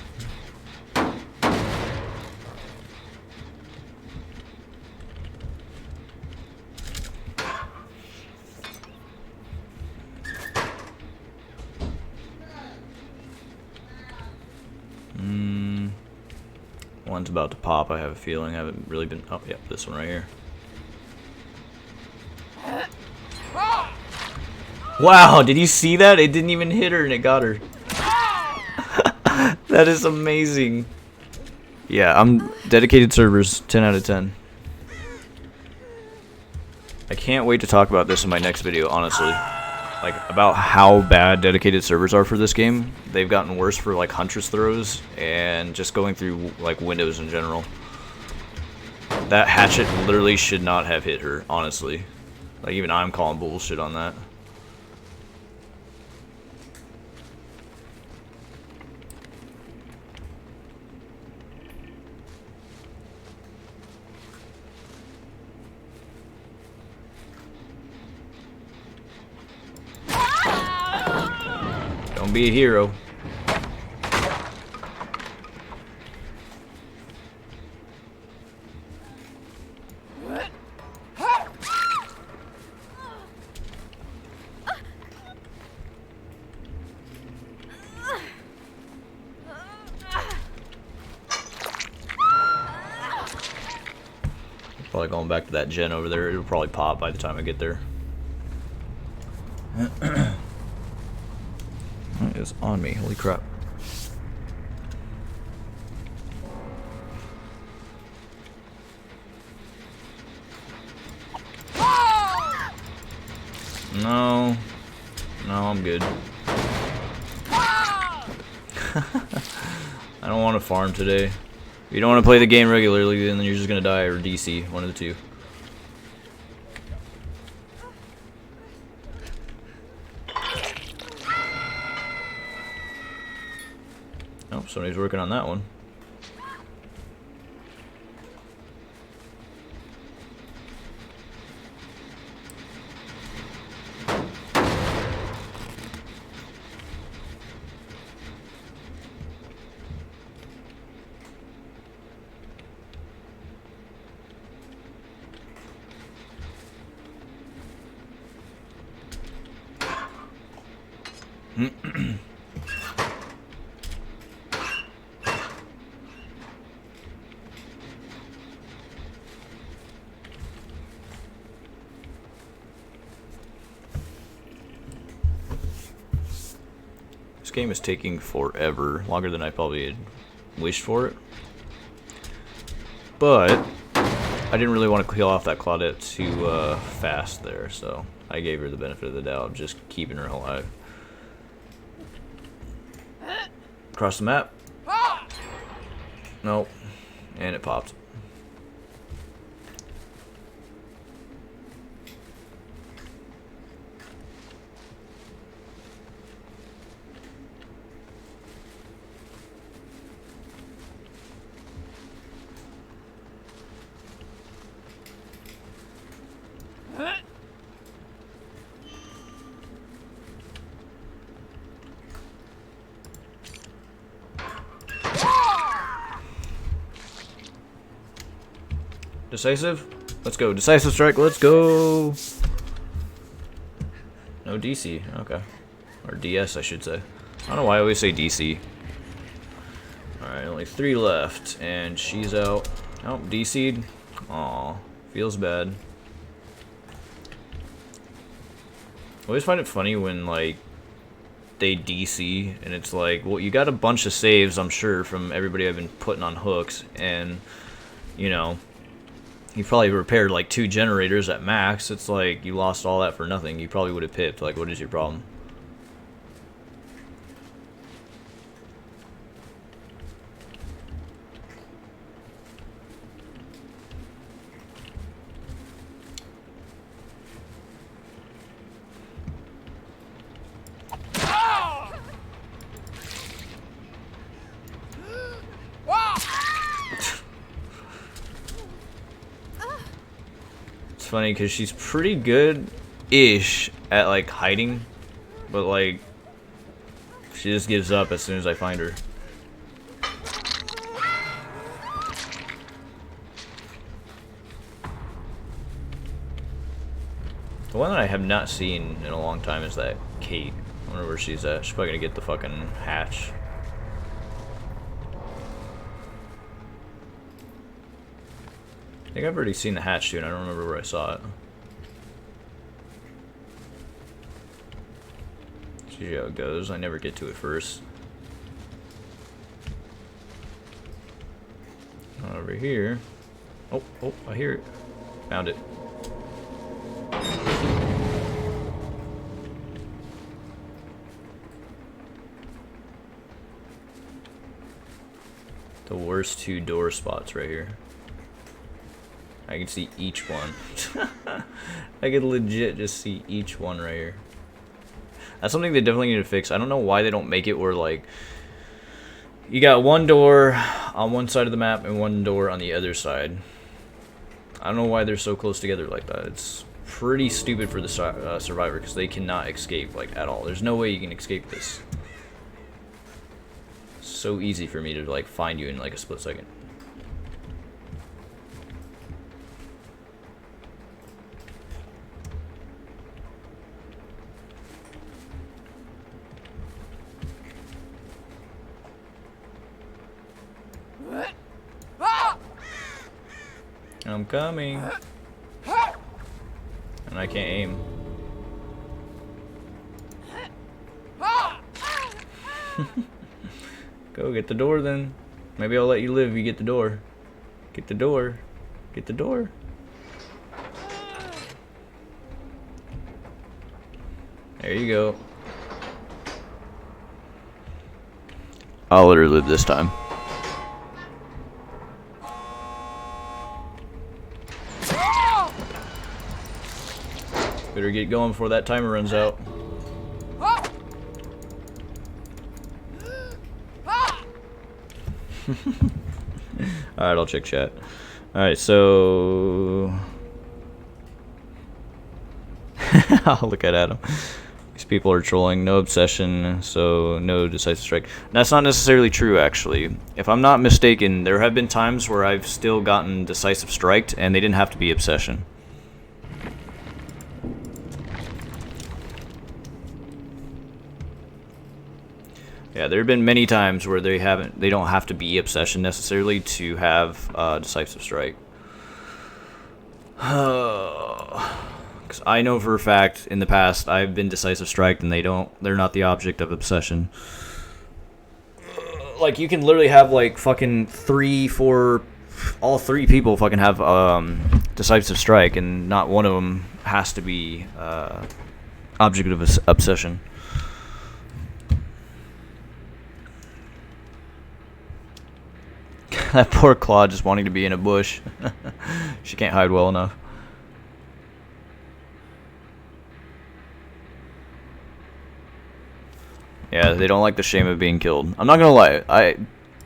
One's about to pop, I have a feeling. I haven't really been... Oh, yeah, this one right here. Wow, did you see that? It didn't even hit her and it got her. That is amazing. Yeah, I'm dedicated servers, 10 out of 10. I can't wait to talk about this in my next video, honestly. Like, about how bad dedicated servers are for this game. They've gotten worse for, like, Huntress throws, and just going through, like, windows in general. That hatchet literally should not have hit her, honestly. Like, even I'm calling bullshit on that. Don't be a hero. Probably going back to that gen over there. It'll probably pop by the time I get there. What is on me? Holy crap. No. No, I'm good. I don't want to farm today. If you don't want to play the game regularly, then you're just going to die or DC. One of the two. Oh, somebody's working on that one. This game is taking forever, longer than I probably had wished for it. But I didn't really want to kill off that Claudette too fast there, so I gave her the benefit of the doubt, just keeping her alive. Across the map. Nope. And it popped. Decisive? Let's go. Decisive strike, let's go! No DC, okay. Or DS, I should say. I don't know why I always say DC. Alright. Alright, only 3 left, and she's out. Oh, DC'd. Aw, feels bad. I always find it funny when, like, they DC, and it's like, well, you got a bunch of saves, I'm sure, from everybody I've been putting on hooks, and, you know, you probably repaired, like, 2 generators at max. It's like, you lost all that for nothing. You probably would have pipped. Like, what is your problem? It's funny because she's pretty good-ish at, like, hiding, but, like, she just gives up as soon as I find her. The one that I have not seen in a long time is that Kate. I wonder where she's at. She's probably gonna get the fucking hatch. I think I've already seen the hatch too, and I don't remember where I saw it. See how it goes. I never get to it first. Over here. Oh, I hear it. Found it. The worst 2 door spots right here. I can see each one. I could legit just see each one right here. That's something they definitely need to fix. I don't know why they don't make it where, like, you got 1 door on one side of the map and 1 door on the other side. I don't know why they're so close together like that. It's pretty stupid for the survivor, because they cannot escape, like, at all. There's no way you can escape this. It's so easy for me to, like, find you in, like, a split second. I'm coming. And I can't aim. Go get the door then. Maybe I'll let you live if you get the door. Get the door. Get the door. There you go. I'll let her live this time. Better get going before that timer runs out. Alright, I'll check chat. Alright, so... I'll look at Adam. These people are trolling. No obsession, so no decisive strike. That's not necessarily true, actually. If I'm not mistaken, there have been times where I've still gotten decisive striked, and they didn't have to be obsession. Yeah, there have been many times where they don't have to be obsession necessarily to have decisive strike. Because I know for a fact in the past I've been decisive striked and they're not the object of obsession. Like, you can literally have like fucking 3, 4, all 3 people fucking have decisive strike, and not one of them has to be object of obsession. That poor Claude just wanting to be in a bush. She can't hide well enough. Yeah, they don't like the shame of being killed. I'm not gonna lie,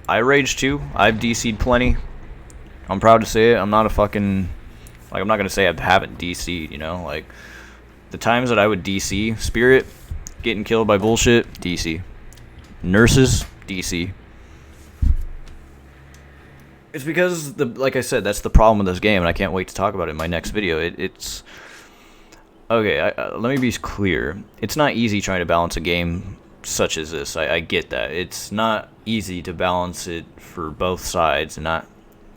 I rage too. I've DC'd plenty. I'm proud to say it. I'm not a fucking, like, I'm not gonna say I haven't DC'd, you know? Like, the times that I would DC, Spirit, getting killed by bullshit, DC. Nurses, DC. It's because, like I said, that's the problem with this game, and I can't wait to talk about it in my next video. It's... Okay, let me be clear. It's not easy trying to balance a game such as this. I get that. It's not easy to balance it for both sides and not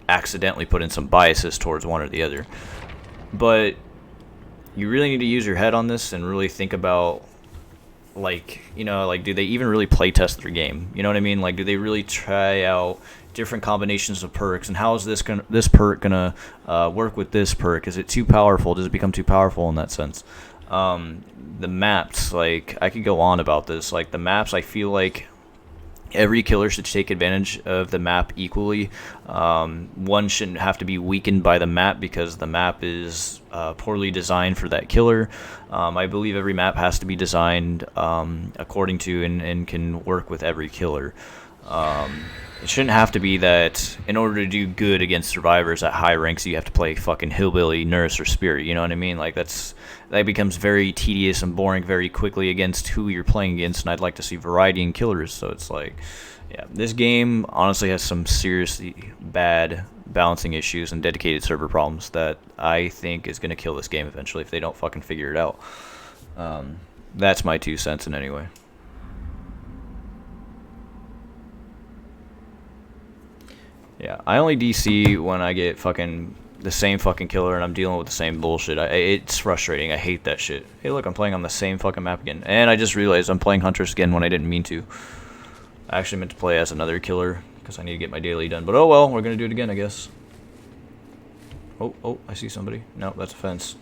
accidentally put in some biases towards one or the other. But you really need to use your head on this and really think about, like, you know, like, do they even really play test their game? You know what I mean? Like, do they really try out different combinations of perks, and how is this perk gonna work with this perk? Is it too powerful? Does it become too powerful in that sense? The maps, like, I could go on about this. Like, the maps, I feel like every killer should take advantage of the map equally. One shouldn't have to be weakened by the map because the map is poorly designed for that killer. I believe every map has to be designed according to and can work with every killer. It shouldn't have to be that in order to do good against survivors at high ranks, you have to play fucking hillbilly, nurse, or spirit. You know what I mean? Like, that becomes very tedious and boring very quickly against who you're playing against, and I'd like to see variety in killers. So it's like, yeah, this game honestly has some seriously bad balancing issues and dedicated server problems that I think is going to kill this game eventually if they don't fucking figure it out. That's my 2 cents in any way. Yeah, I only DC when I get fucking the same fucking killer and I'm dealing with the same bullshit. It's frustrating. I hate that shit. Hey, look, I'm playing on the same fucking map again. And I just realized I'm playing Huntress again when I didn't mean to. I actually meant to play as another killer because I need to get my daily done. But oh well, we're going to do it again, I guess. Oh, I see somebody. No, that's a fence.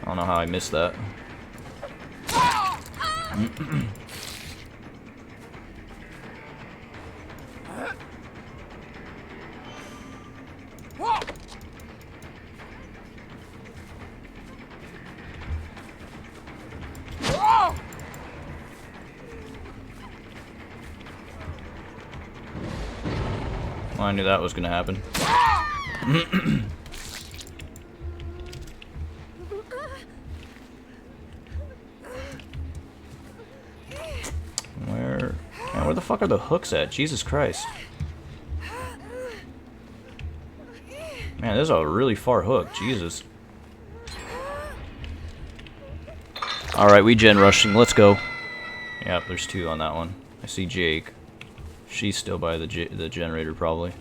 I don't know how I missed that. Well, I knew that was gonna happen. Where the fuck are the hooks at? Jesus Christ. Man, this is a really far hook. Jesus. Alright, we gen rushing. Let's go. Yep, there's 2 on that one. I see Jake. She's still by the generator, probably.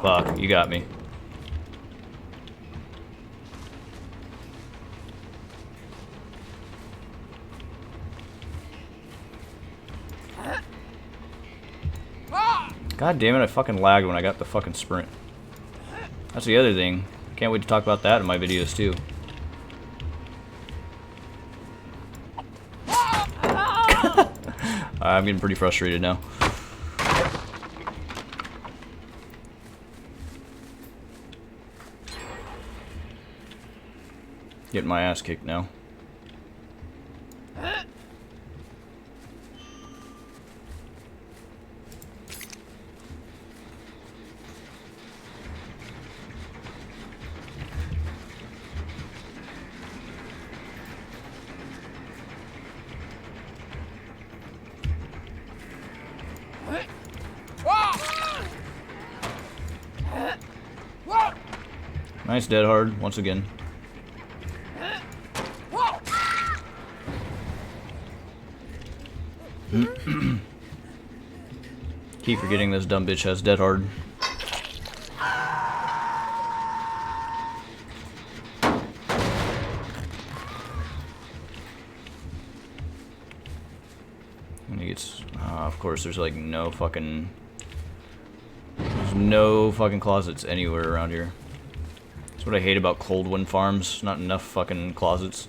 Fuck, you got me. God damn it, I fucking lagged when I got the fucking sprint. That's the other thing. Can't wait to talk about that in my videos too. I'm getting pretty frustrated now. Getting my ass kicked now. Nice dead hard once again. Keep forgetting this dumb bitch has dead hard. And he gets, of course, there's like no fucking closets anywhere around here. That's what I hate about cold wind farms. Not enough fucking closets.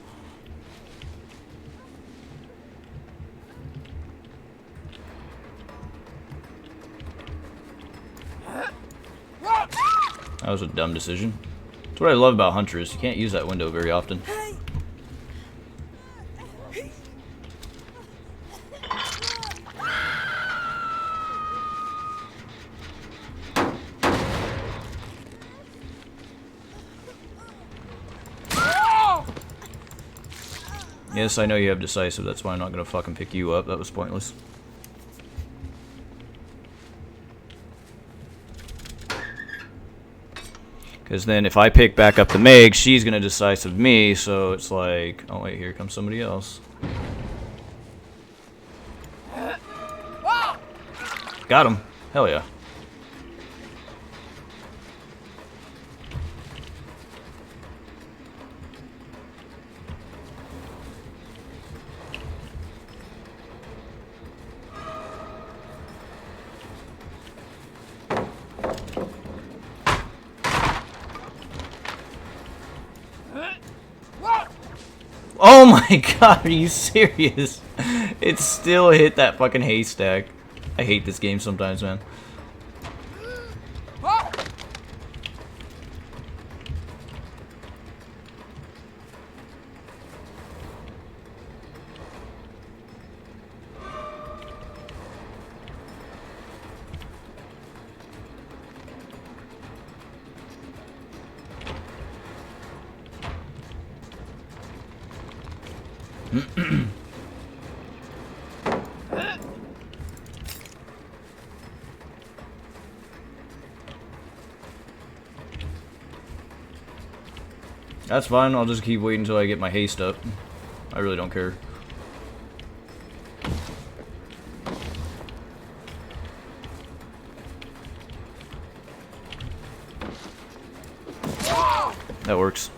That was a dumb decision. That's what I love about Huntress. You can't use that window very often. Yes, I know you have decisive. That's why I'm not gonna fucking pick you up. That was pointless. Because then if I pick back up the Meg, she's going to decisive me, so it's like, oh wait, here comes somebody else. Got him. Hell yeah. Oh my god, are you serious? It still hit that fucking haystack. I hate this game sometimes, man. That's fine, I'll just keep waiting until I get my haste up. I really don't care. That works.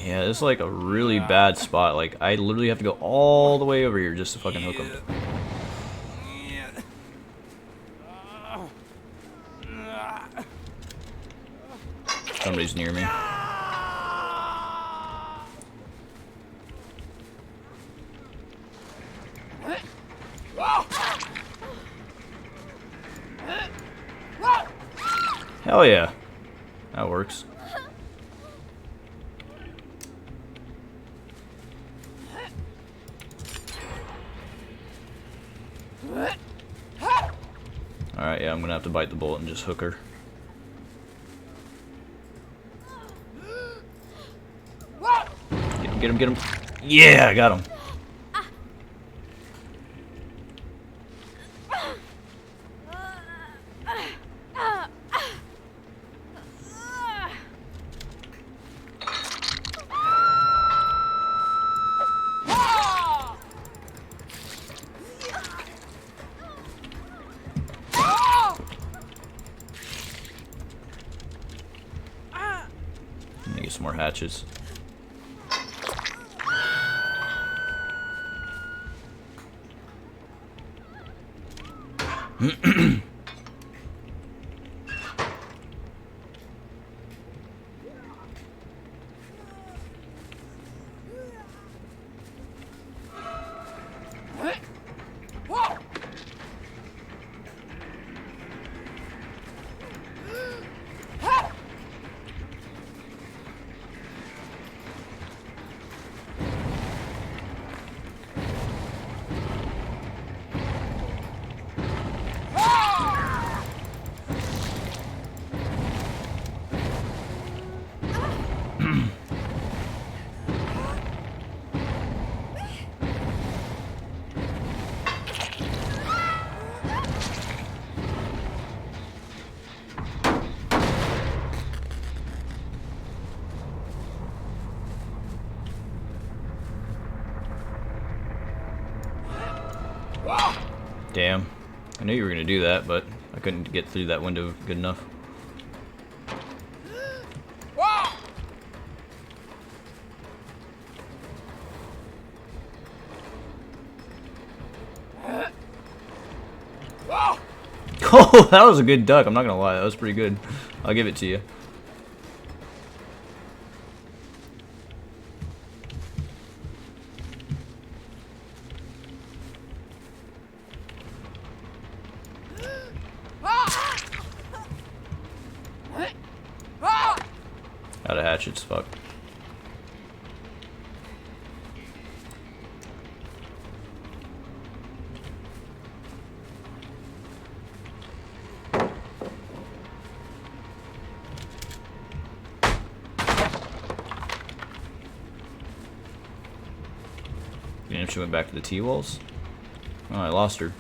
Yeah, it's like a really bad spot. Like, I literally have to go all the way over here just to fucking hook him. Somebody's near me. Hell yeah. That works. Alright, yeah, I'm gonna have to bite the bullet and just hook her. Get him, get him. Yeah, I got him. Let me get some more hatches. Damn. I knew you were gonna do that, but I couldn't get through that window good enough. Oh, that was a good duck. I'm not gonna lie, that was pretty good. I'll give it to you. Out of hatchets, fuck. Even if she went back to the T-walls? Oh, I lost her.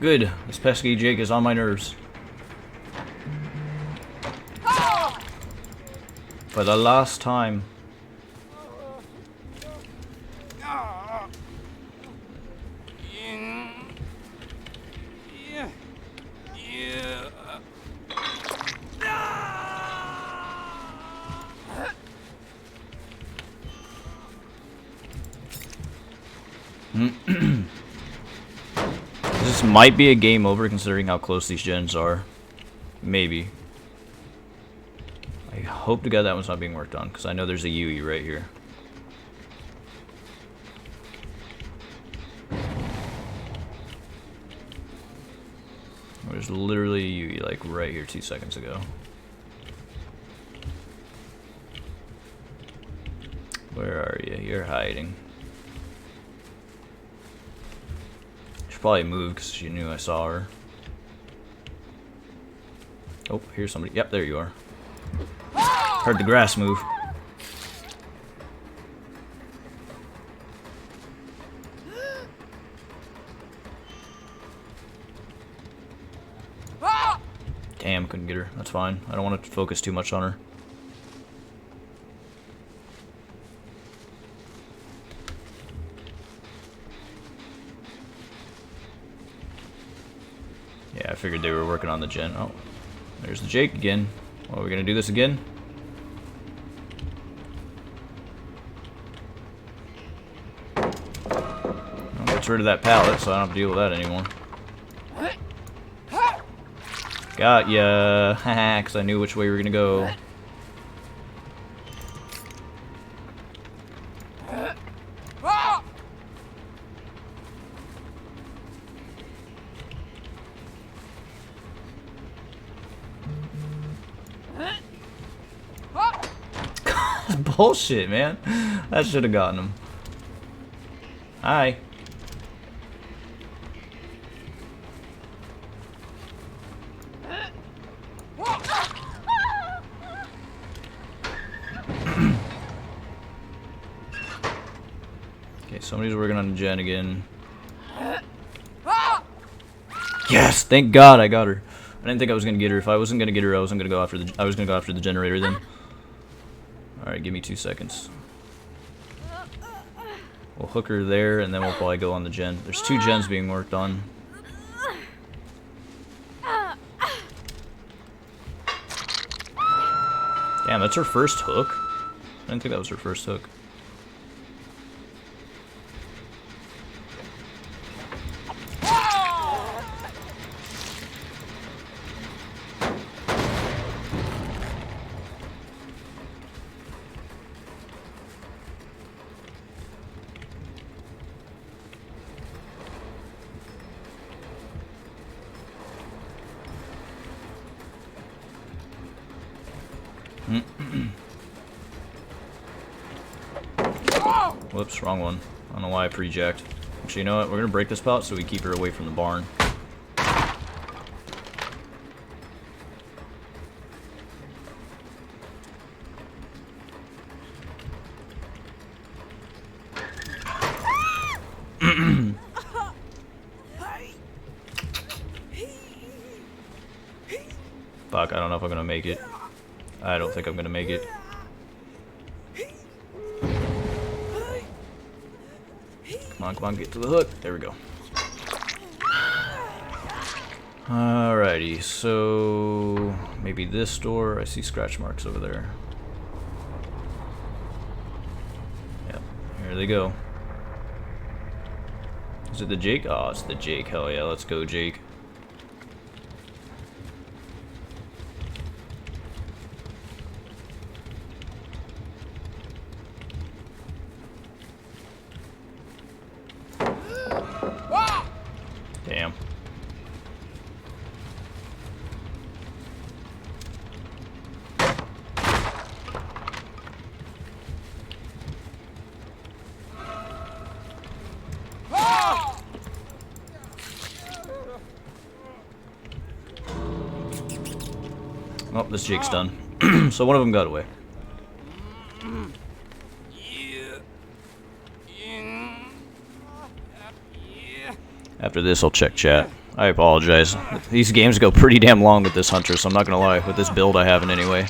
Good. This pesky Jake is on my nerves. For the last time. This might be a game over considering how close these gens are. Maybe. I hope to God that one's not being worked on, because I know there's a Yui right here. There's literally a Yui, like, right here 2 seconds ago. Where are you? You're hiding. She probably moved because she knew I saw her. Oh, here's somebody. Yep, there you are. Heard the grass move. Damn, couldn't get her. That's fine. I don't want to focus too much on her. Yeah, I figured they were working on the gen. Oh, there's the Jake again. Well, are we gonna do this again? Well, gets rid of that pallet, so I don't have to deal with that anymore. Got ya, haha, because I knew which way we were gonna go. Bullshit, man. That should have gotten him. Hi. Okay, somebody's working on the gen again. Yes, thank God I got her. I didn't think I was gonna get her. If I wasn't gonna get her, I was gonna go after the generator then. All right, give me 2 seconds. We'll hook her there, and then we'll probably go on the gen. There's 2 gens being worked on. Damn, that's her first hook? I didn't think that was her first hook. Whoops, wrong one. I don't know why I pre-jacked. Actually, you know what? We're gonna break this pallet so we keep her away from the barn. fuck, I don't know if I'm gonna make it. I don't think I'm gonna make it. Come on, get to the hook. There we go. Alrighty, so maybe this door. I see scratch marks over there. Yep, here they go. Is it the Jake? Oh, it's the Jake. Hell yeah, let's go, Jake. Damn. Oh, this Jake's done. So one of them got away. After this, I'll check chat. I apologize. These games go pretty damn long with this hunter, so I'm not gonna lie. With this build, I have it anyway.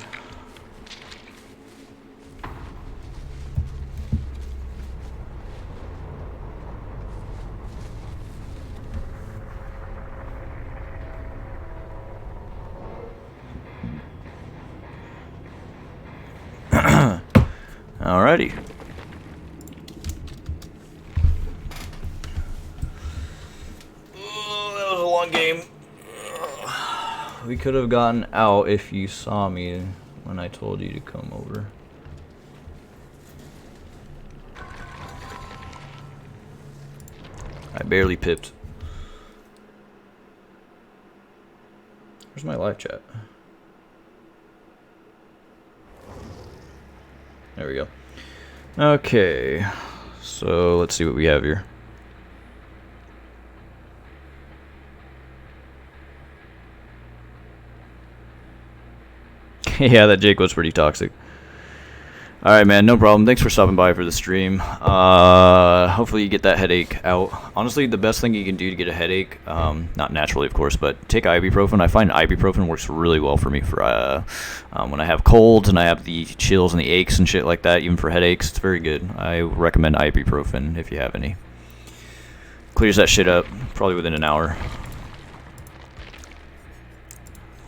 Alrighty. Oh, that was a long game. We could have gotten out if you saw me when I told you to come over. I barely pipped. Where's my live chat? There we go. Okay, so let's see what we have here. Yeah, that Jake was pretty toxic. Alright, man, no problem. Thanks for stopping by for the stream. Hopefully you get that headache out. Honestly, the best thing you can do to get a headache, not naturally, of course, but take ibuprofen. I find ibuprofen works really well for me for when I have colds and I have the chills and the aches and shit like that, even for headaches. It's very good. I recommend ibuprofen if you have any. Clears that shit up, probably within an hour.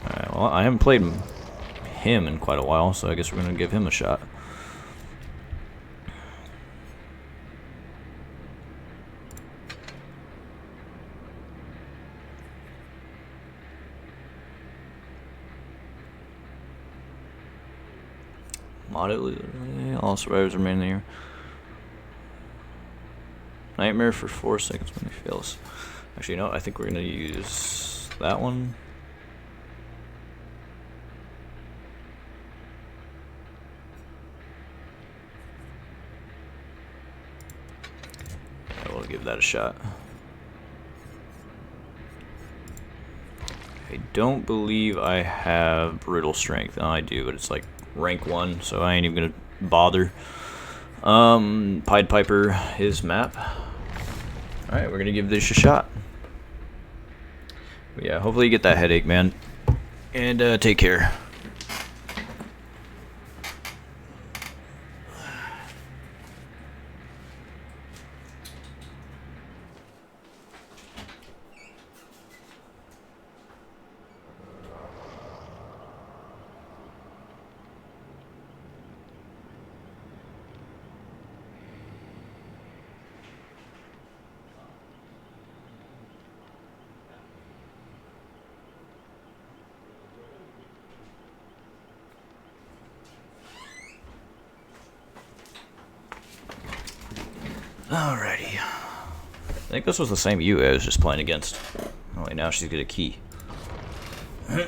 Alright, well, I haven't played him in quite a while, so I guess we're going to give him a shot. Moderately, all survivors remain there. Nightmare for 4 seconds when he fails. Actually, no, I think we're going to use that one. I will give that a shot. I don't believe I have Brutal Strength. No, I do, but it's like rank 1, so I ain't even gonna bother. Pied Piper, his map. Alright, we're gonna give this a shot. But yeah, hopefully you get that headache, man. And take care. Alrighty. I think this was the same you I was just playing against. Only now she's got a key. No,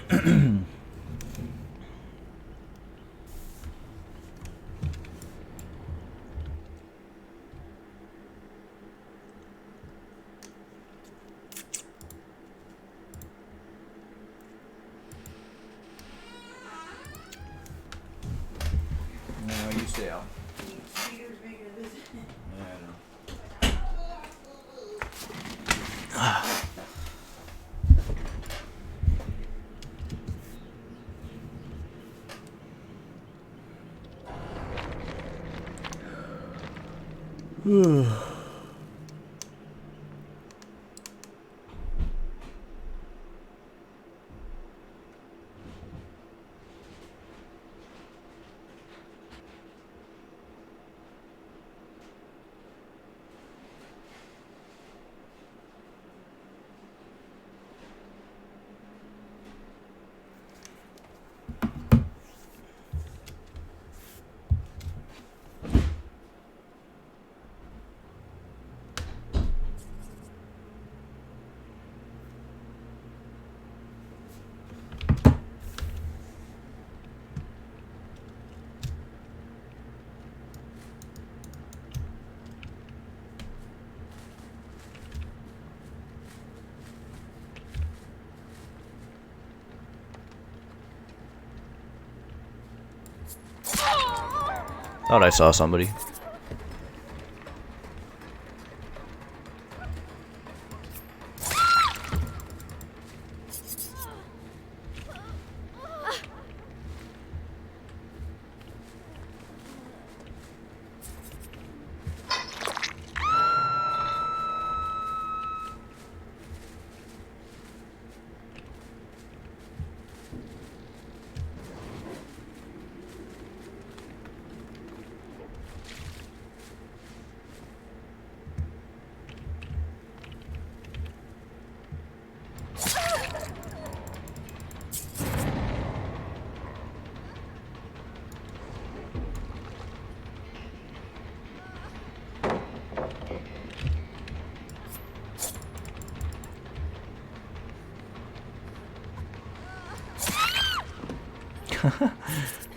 you stay out. Thought I saw somebody.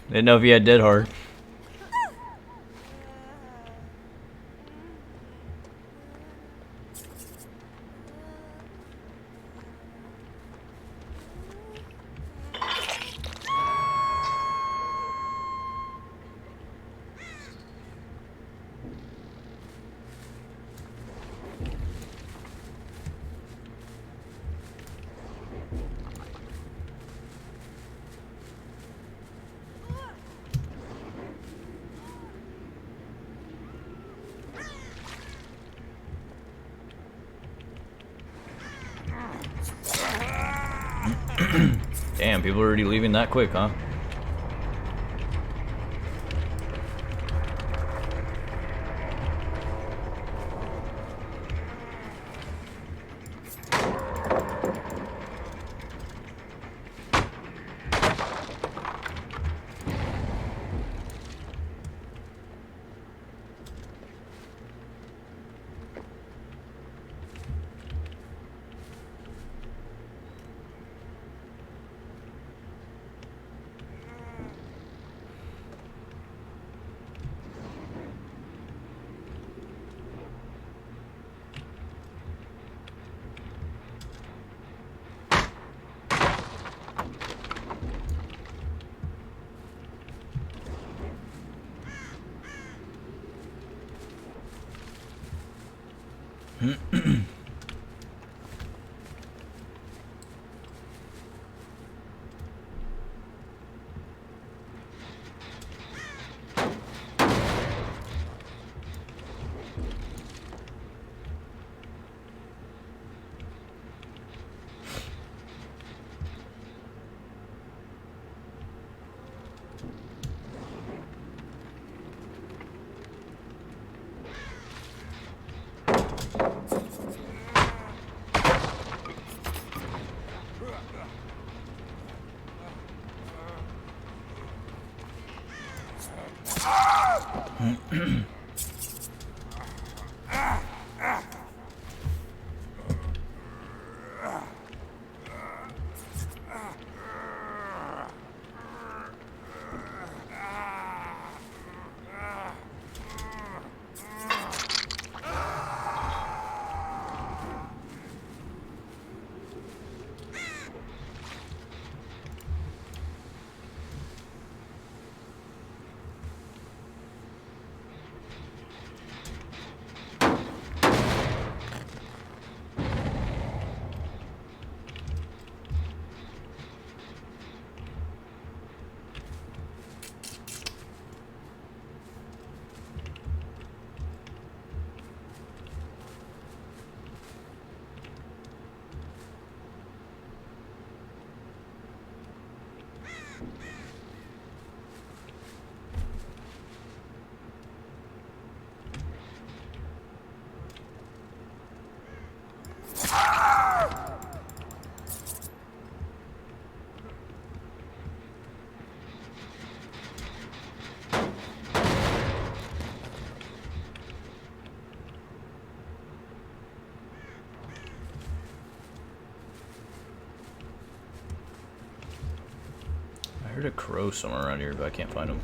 Didn't know if he had dead hard. Damn, people are already leaving that quick, huh? heard a crow somewhere around here, but I can't find him.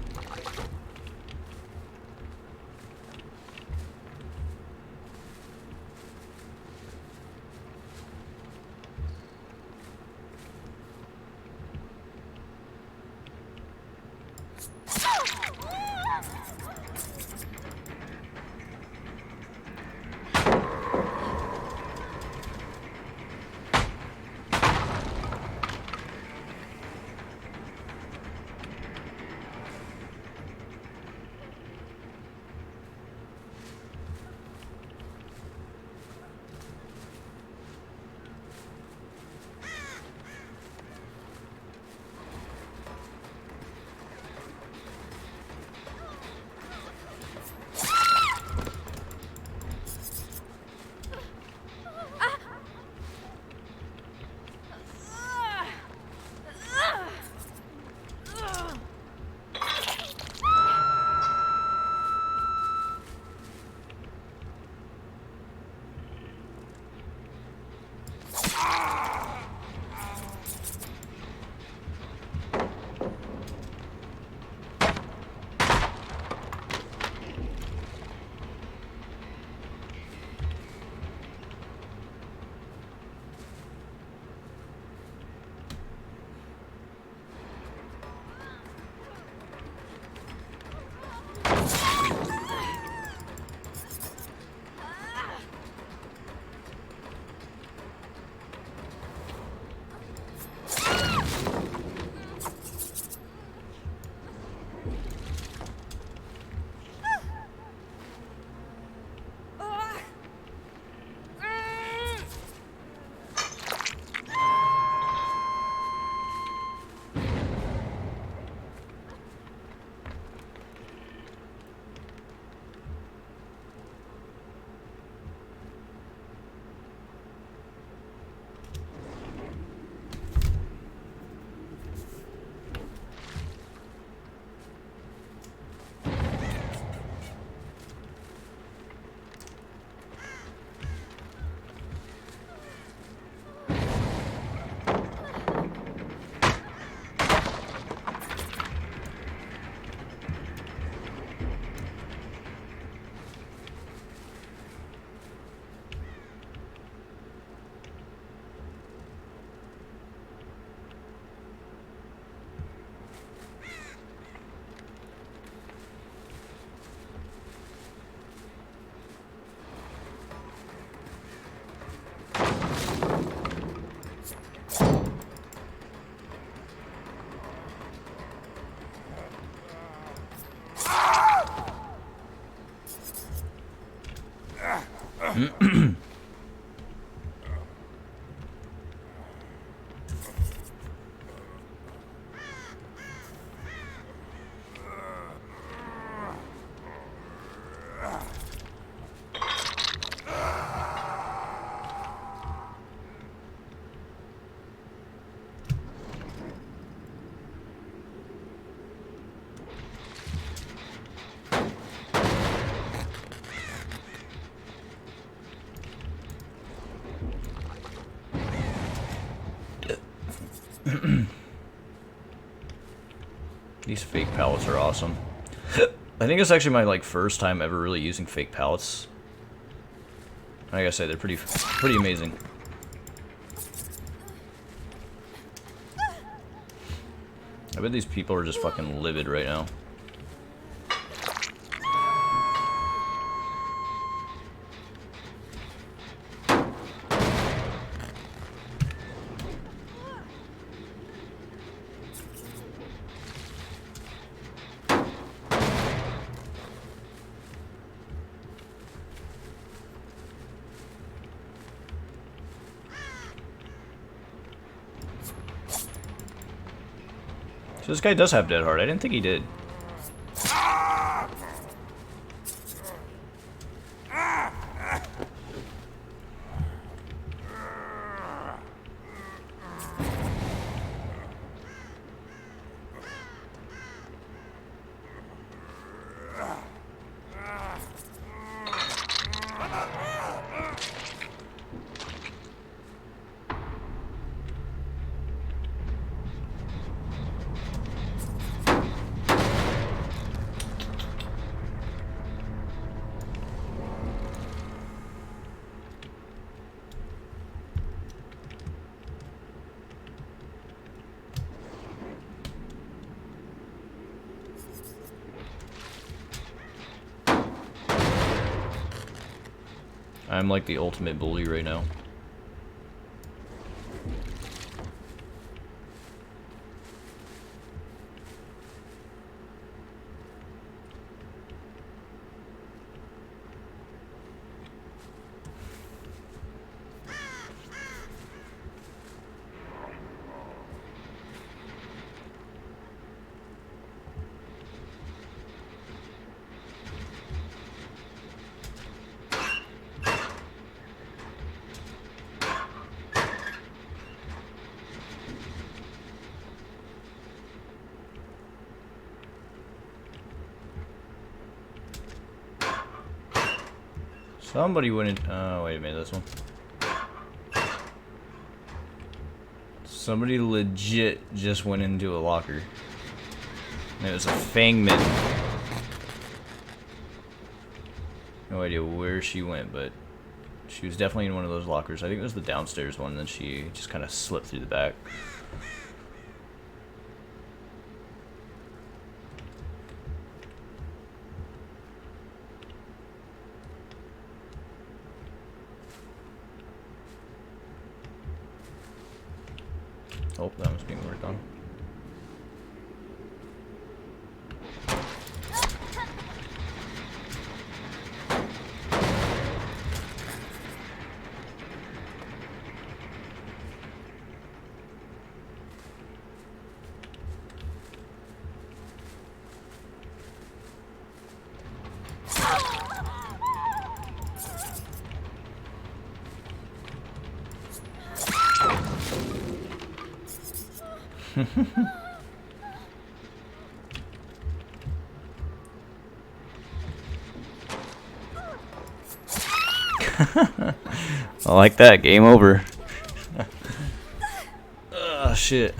These fake pallets are awesome. I think it's actually my first time ever really using fake pallets. Like I said, they're pretty amazing. I bet these people are just fucking livid right now. So this guy does have Dead Heart. I didn't think he did. I'm like the ultimate bully right now. Somebody went in. Oh, wait a minute, this one. Somebody legit just went into a locker. And it was a Fangman. No idea where she went, but she was definitely in one of those lockers. I think it was the downstairs one, and then she just kind of slipped through the back. Oh, that was being worked on. I like that. Game over. Oh, shit.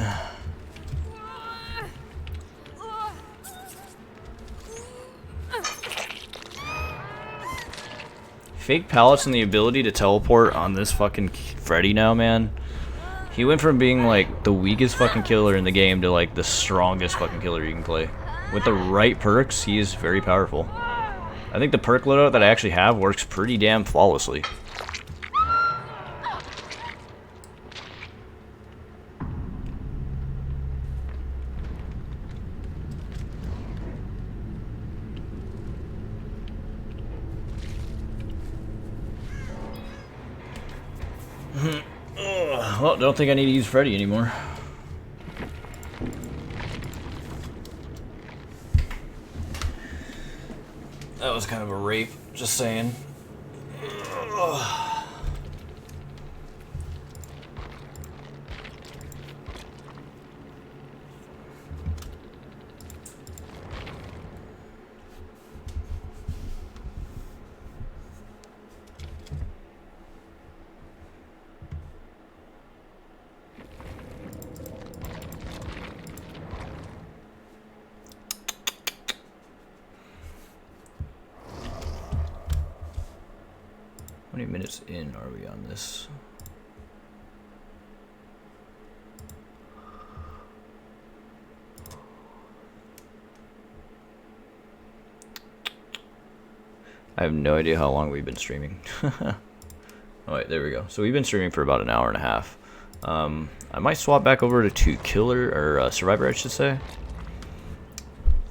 Fake pallets and the ability to teleport on this fucking Freddy now, man. He went from being like the weakest fucking killer in the game to like the strongest fucking killer you can play. With the right perks, he is very powerful. I think the perk loadout that I actually have works pretty damn flawlessly. Well, don't think I need to use Freddy anymore. That was kind of a rape, just saying. How many minutes in are we on this? I have no idea how long we've been streaming. Oh wait, there we go. So we've been streaming for about an hour and a half. I might swap back over to Killer, or Survivor I should say. I'm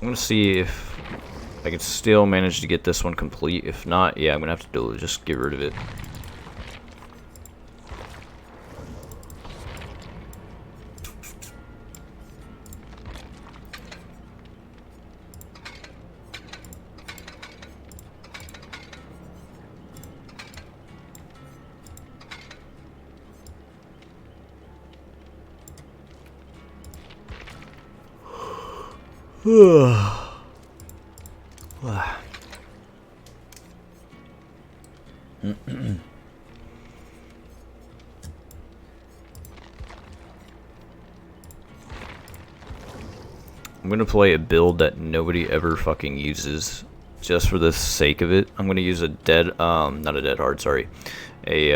gonna see if I can still manage to get this one complete. If not, yeah, I'm gonna have to just get rid of it. I'm gonna play a build that nobody ever fucking uses, just for the sake of it. I'm gonna use a not a dead hard, sorry, a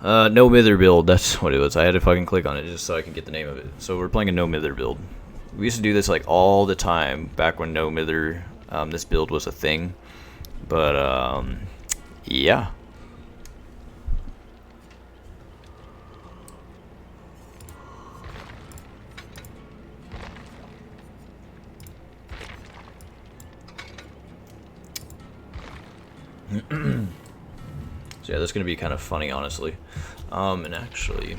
no mither build. That's what it was. I had to fucking click on it just so I can get the name of it. So we're playing a no mither build. We used to do this like all the time back when no mither, this build was a thing. But yeah. So yeah, that's gonna be kind of funny, honestly. And actually,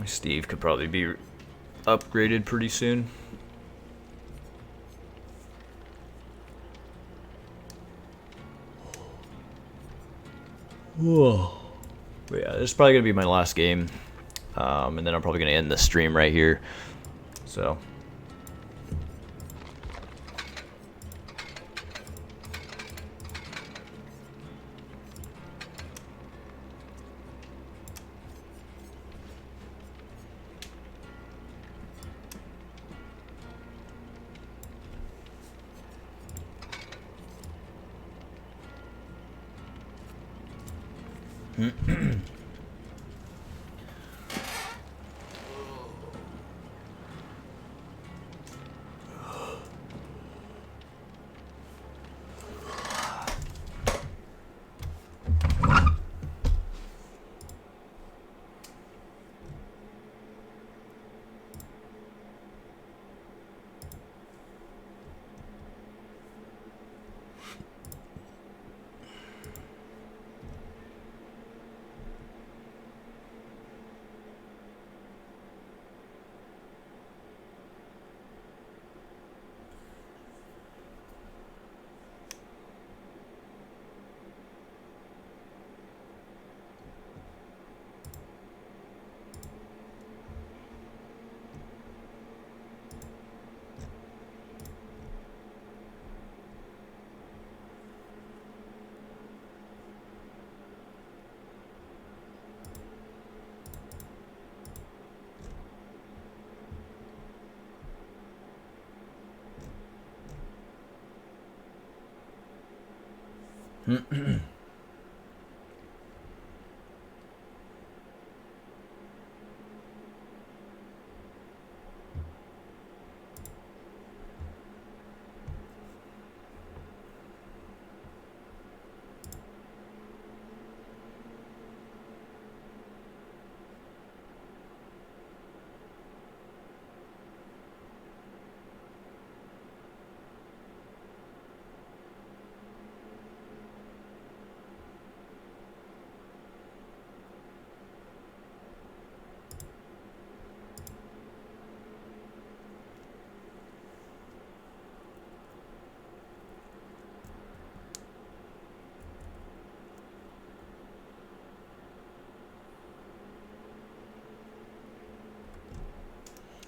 Steve could probably be upgraded pretty soon. Whoa. But yeah, this is probably gonna be my last game, and then I'm probably gonna end the stream right here. So.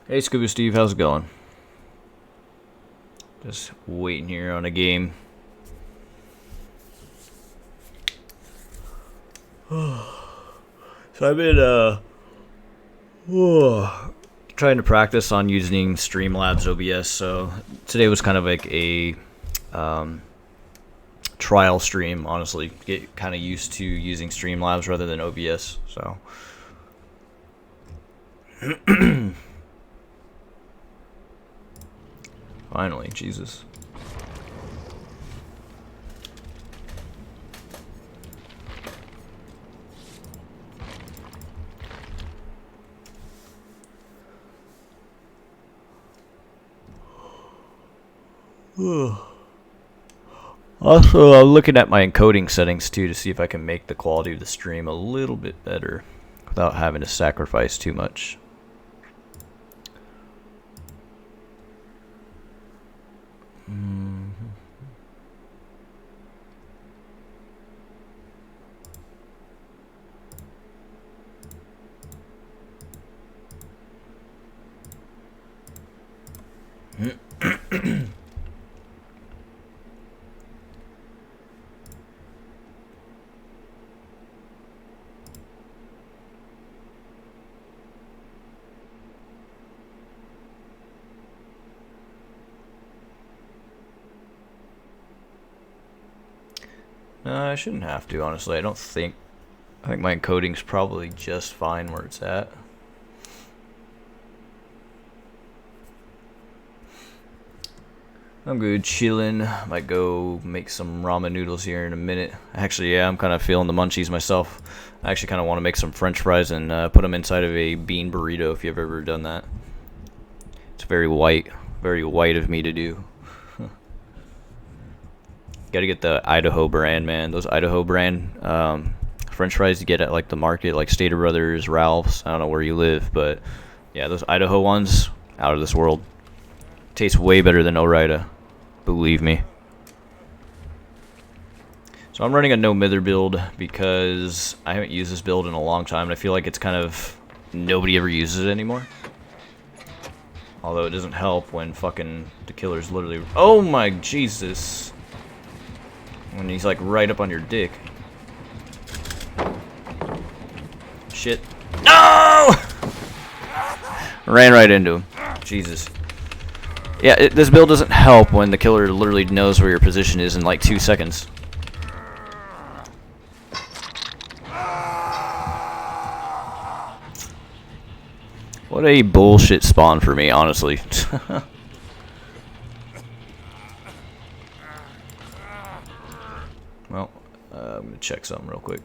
Hey, Scuba Steve, how's it going? Just waiting here on a game. So I've been trying to practice on using Streamlabs OBS. So today was kind of like a trial stream, honestly. Get kind of used to using Streamlabs rather than OBS. So. Finally, Jesus. Also, I'm looking at my encoding settings too to see if I can make the quality of the stream a little bit better without having to sacrifice too much. I shouldn't have to, honestly. I think my encoding's probably just fine where it's at. I'm good, chilling. Might go make some ramen noodles here in a minute. Actually, yeah, I'm kind of feeling the munchies myself. I actually kind of want to make some French fries and put them inside of a bean burrito. If you've ever done that, it's very white of me to do. Got to get the Idaho brand, man. Those Idaho brand French fries you get at like the market, like Stater Brothers, Ralph's. I don't know where you live, but yeah, those Idaho ones, out of this world. Tastes way better than Orida, believe me. So I'm running a no mither build because I haven't used this build in a long time, and I feel like it's kind of nobody ever uses it anymore. Although it doesn't help when fucking the killer's literally, oh my Jesus, when he's like right up on your dick. Shit. No! Ran right into him. Jesus. Yeah, this build doesn't help when the killer literally knows where your position is in like 2 seconds. What a bullshit spawn for me, honestly. Well, I'm gonna check something real quick.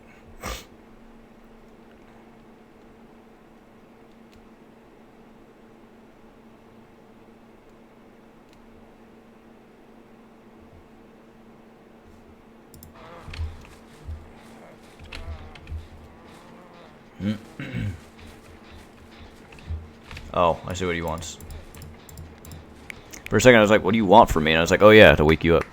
Oh, I see what he wants. For a second I was like, what do you want from me? And I was like, oh yeah, to wake you up.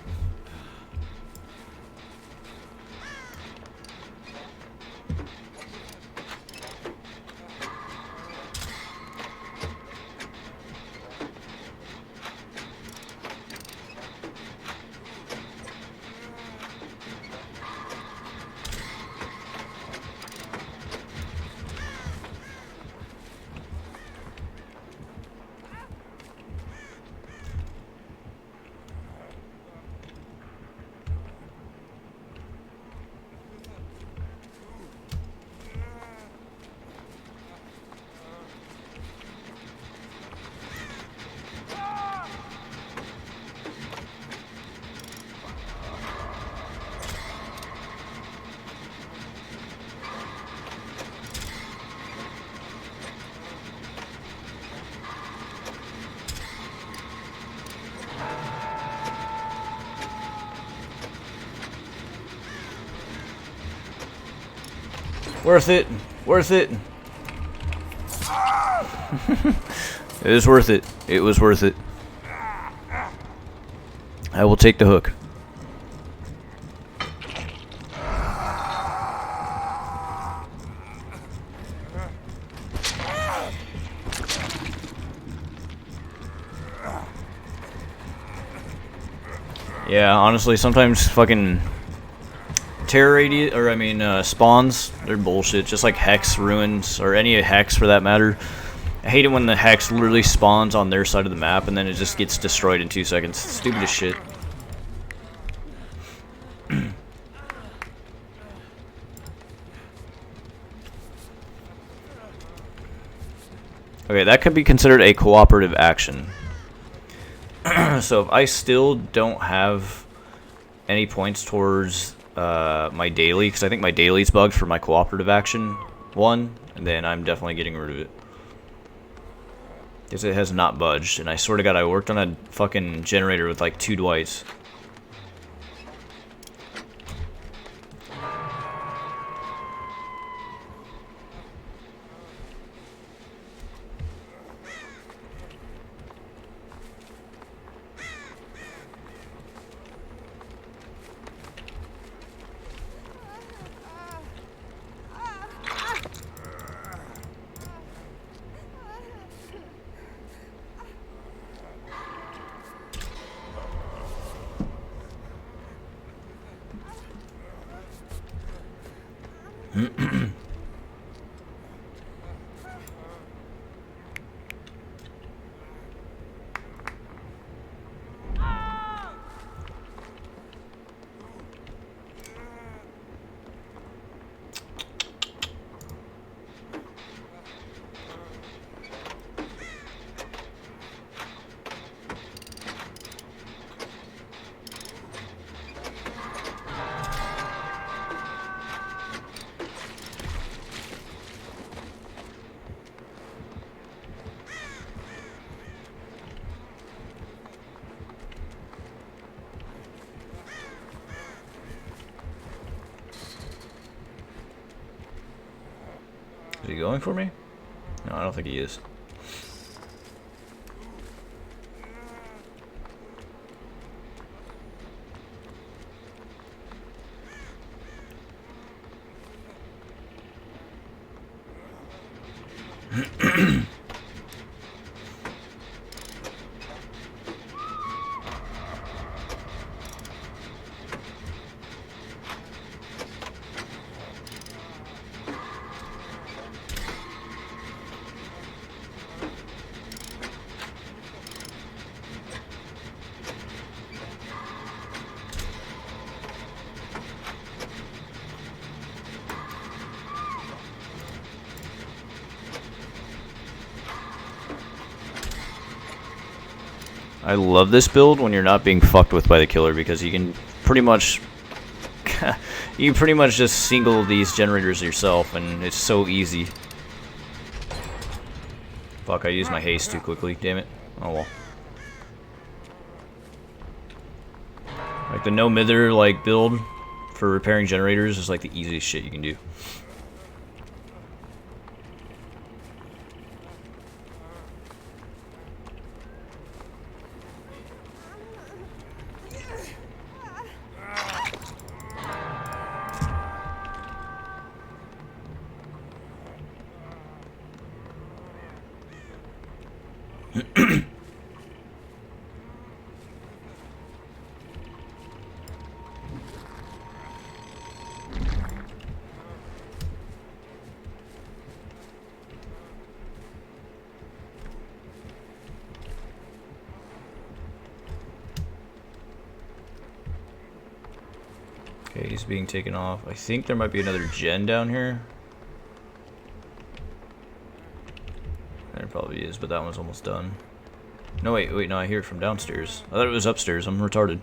Worth it. Worth it. It was worth it. It was worth it. I will take the hook. Yeah, honestly, sometimes fucking terror radius, or I mean spawns, they're bullshit. Just like Hex ruins, or any Hex for that matter. I hate it when the Hex literally spawns on their side of the map and then it just gets destroyed in 2 seconds. Stupid as shit. Okay, that could be considered a cooperative action. So if I still don't have any points towards my daily, because I think my daily's bugged for my cooperative action one, and then I'm definitely getting rid of it. Because it has not budged, and I swear to God, I worked on a fucking generator with like 2 Dwights. Is he going for me? No, I don't think he is. I love this build when you're not being fucked with by the killer, because you can pretty much just single these generators yourself, and it's so easy. Fuck, I used my haste too quickly, damn it. Oh well. Like the no mither like build for repairing generators is like the easiest shit you can do. Okay, he's being taken off. I think there might be another gen down here. There probably is, but that one's almost done. No, wait, no, I hear it from downstairs. I thought it was upstairs. I'm retarded.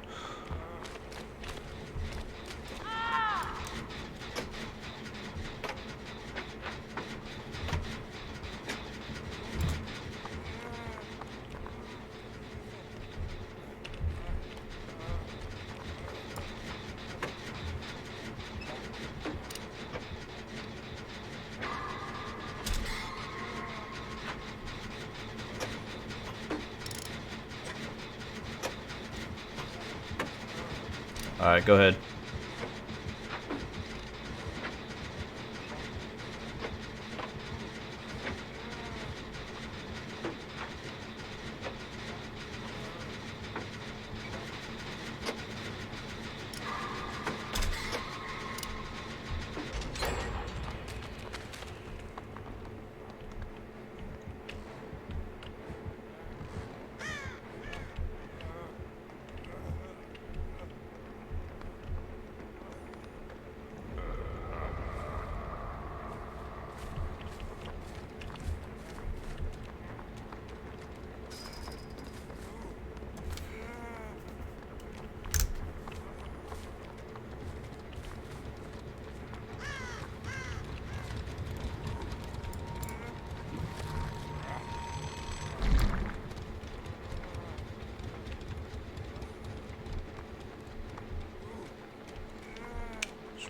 Alright, go ahead.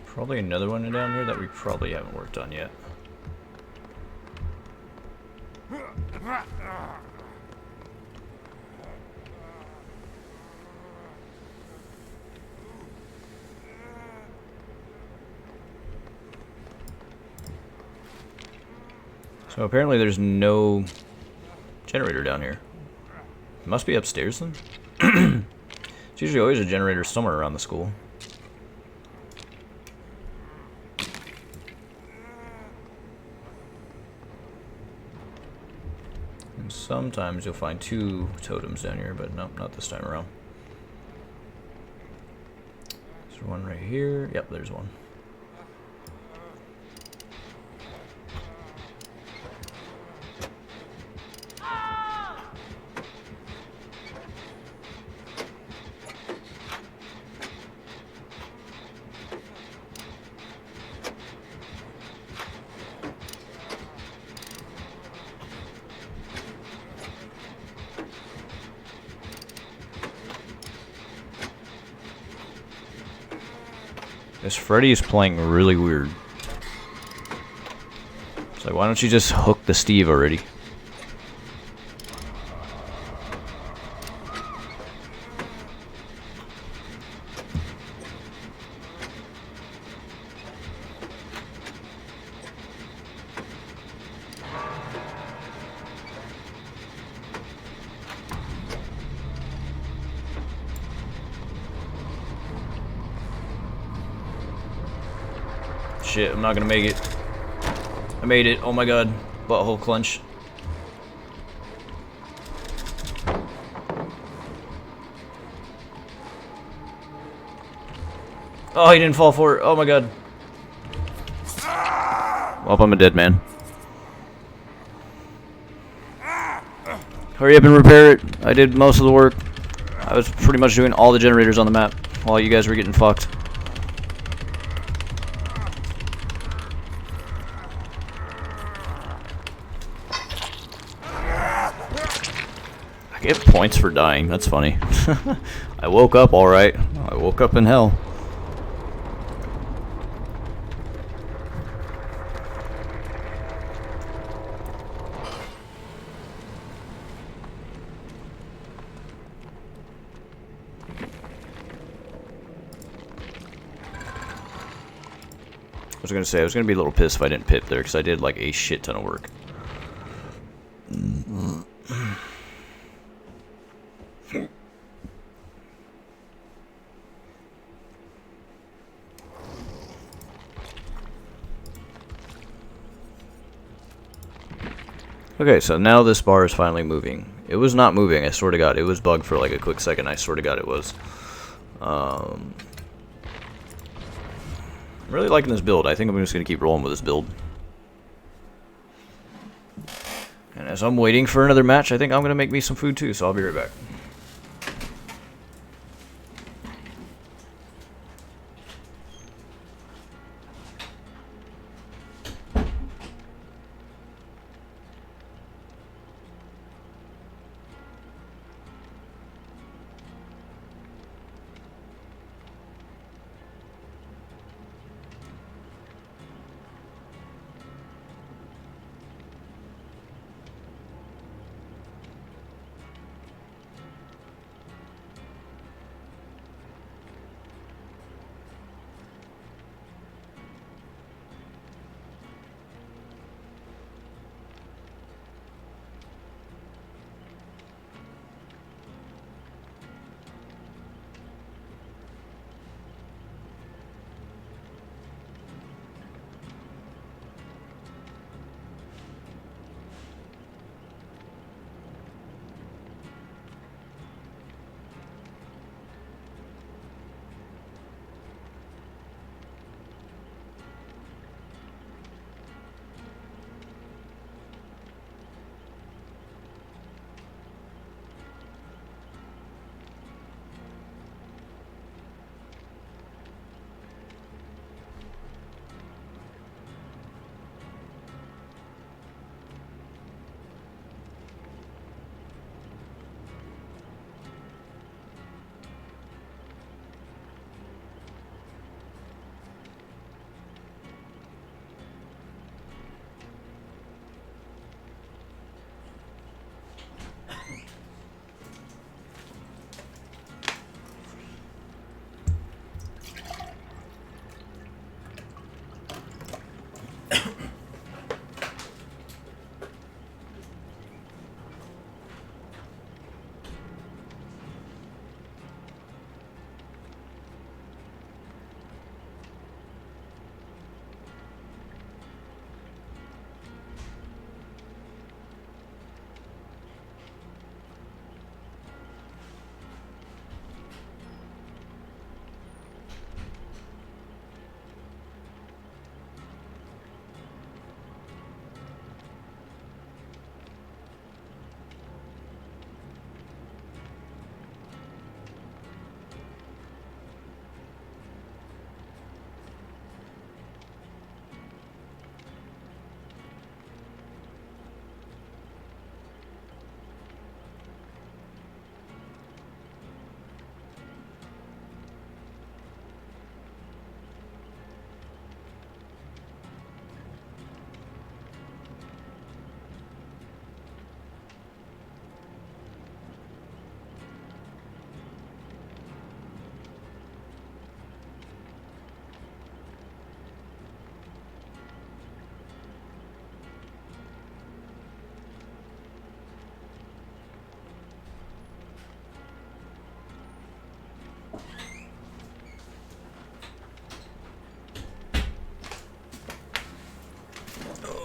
Probably another one down here that we probably haven't worked on yet. So apparently there's no generator down here. It must be upstairs then? It's usually always a generator somewhere around the school. And sometimes you'll find two totems down here, but nope, not this time around. Is there one right here? Yep, there's one. This Freddy is playing really weird. It's like, why don't you just hook the Steve already? Shit, I'm not gonna make it. I made it. Oh my god. Butthole clench. Oh, he didn't fall for it. Oh my god. Well, I'm a dead man. Hurry up and repair it. I did most of the work. I was pretty much doing all the generators on the map while you guys were getting fucked. I get points for dying. That's funny. I woke up alright. I woke up in hell. I was gonna say, I was gonna be a little pissed if I didn't pip there, because I did like a shit ton of work. Okay, so now this bar is finally moving. It was not moving, I swear to god. It was bugged for like a quick second, I swear to god it was. I'm really liking this build. I think I'm just going to keep rolling with this build. And as I'm waiting for another match, I think I'm going to make me some food too, so I'll be right back.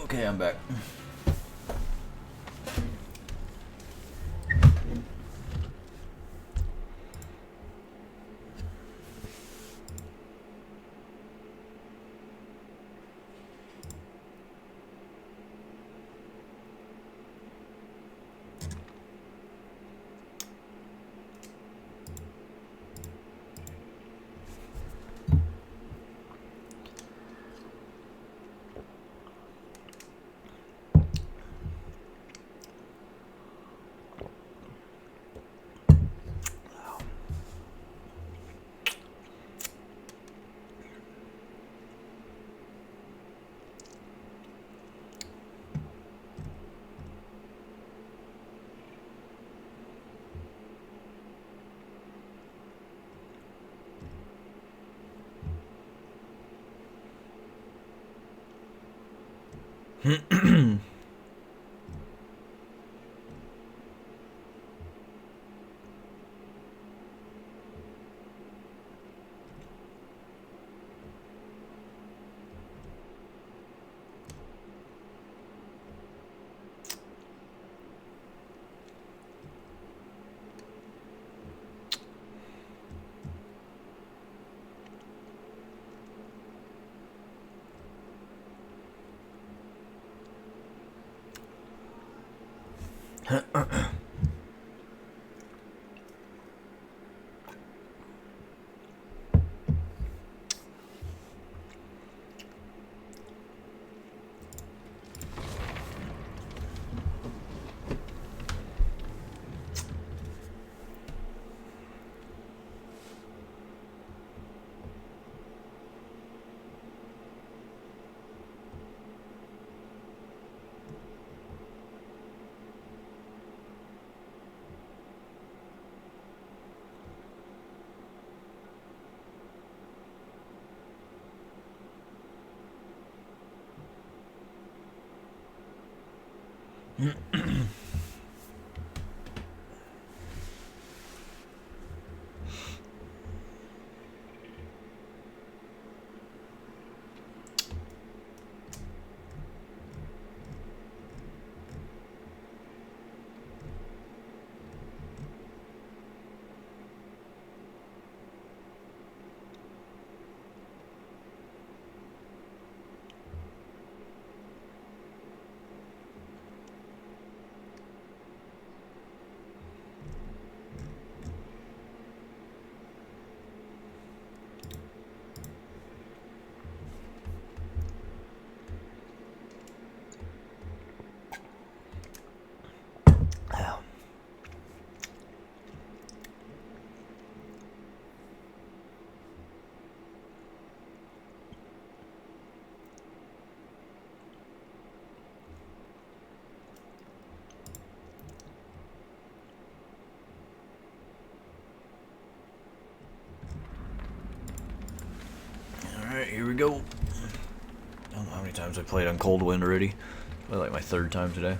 Okay, I'm back. Alright, here we go. I don't know how many times I played on Cold Wind already. Probably like my third time today.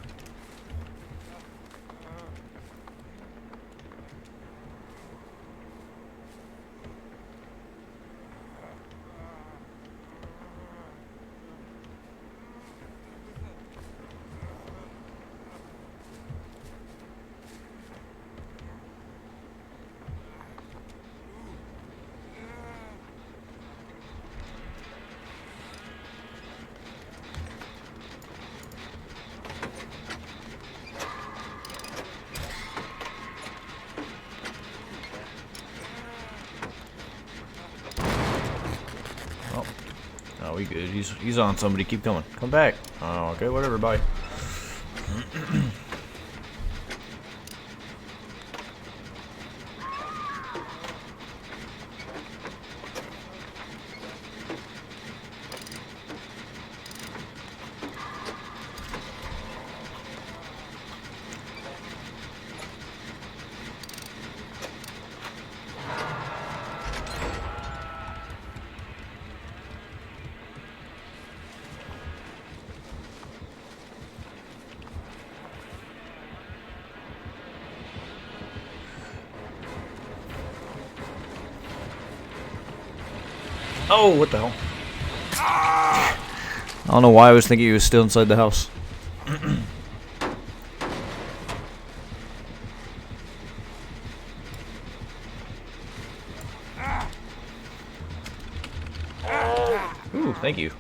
Oh, we good. He's on somebody. Keep coming. Come back. Oh, okay, whatever. Bye. Oh, what the hell? don't know why I was thinking he was still inside the house. Ooh, thank you.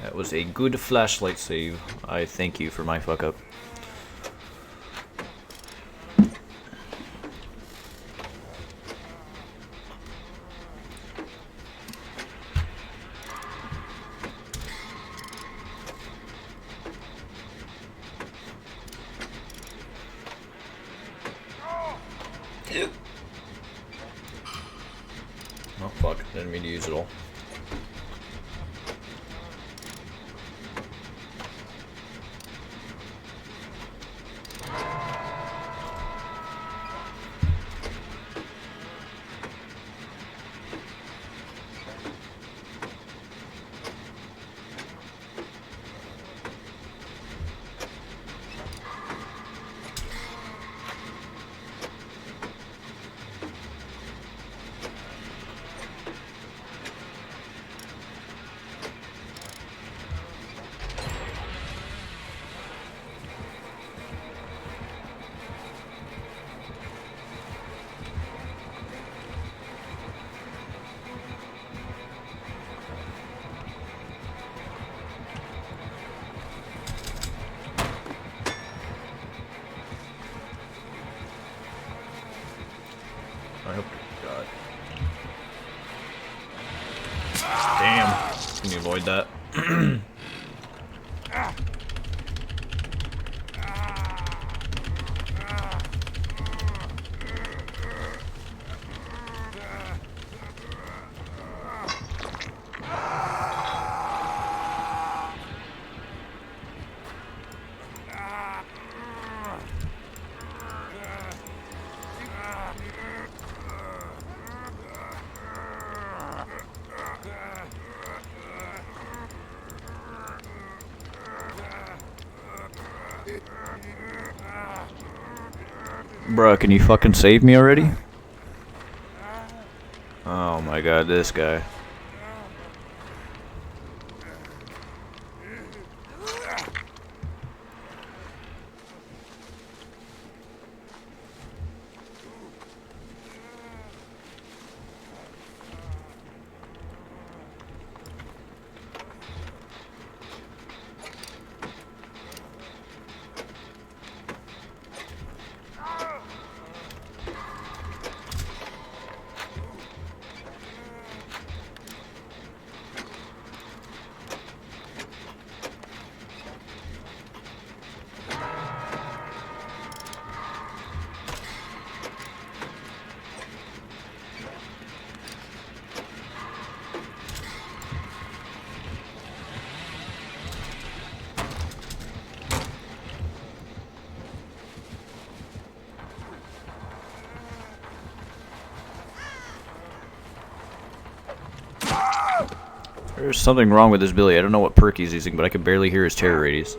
That was a good flashlight save. I thank you for my fuck up. Oh fuck, didn't mean to use it all. I hope to God. Damn. Can you avoid that? Bruh, can you fucking save me already? Oh my god, this guy. There's something wrong with this Billy. I don't know what perk he's using, but I can barely hear his terror radius.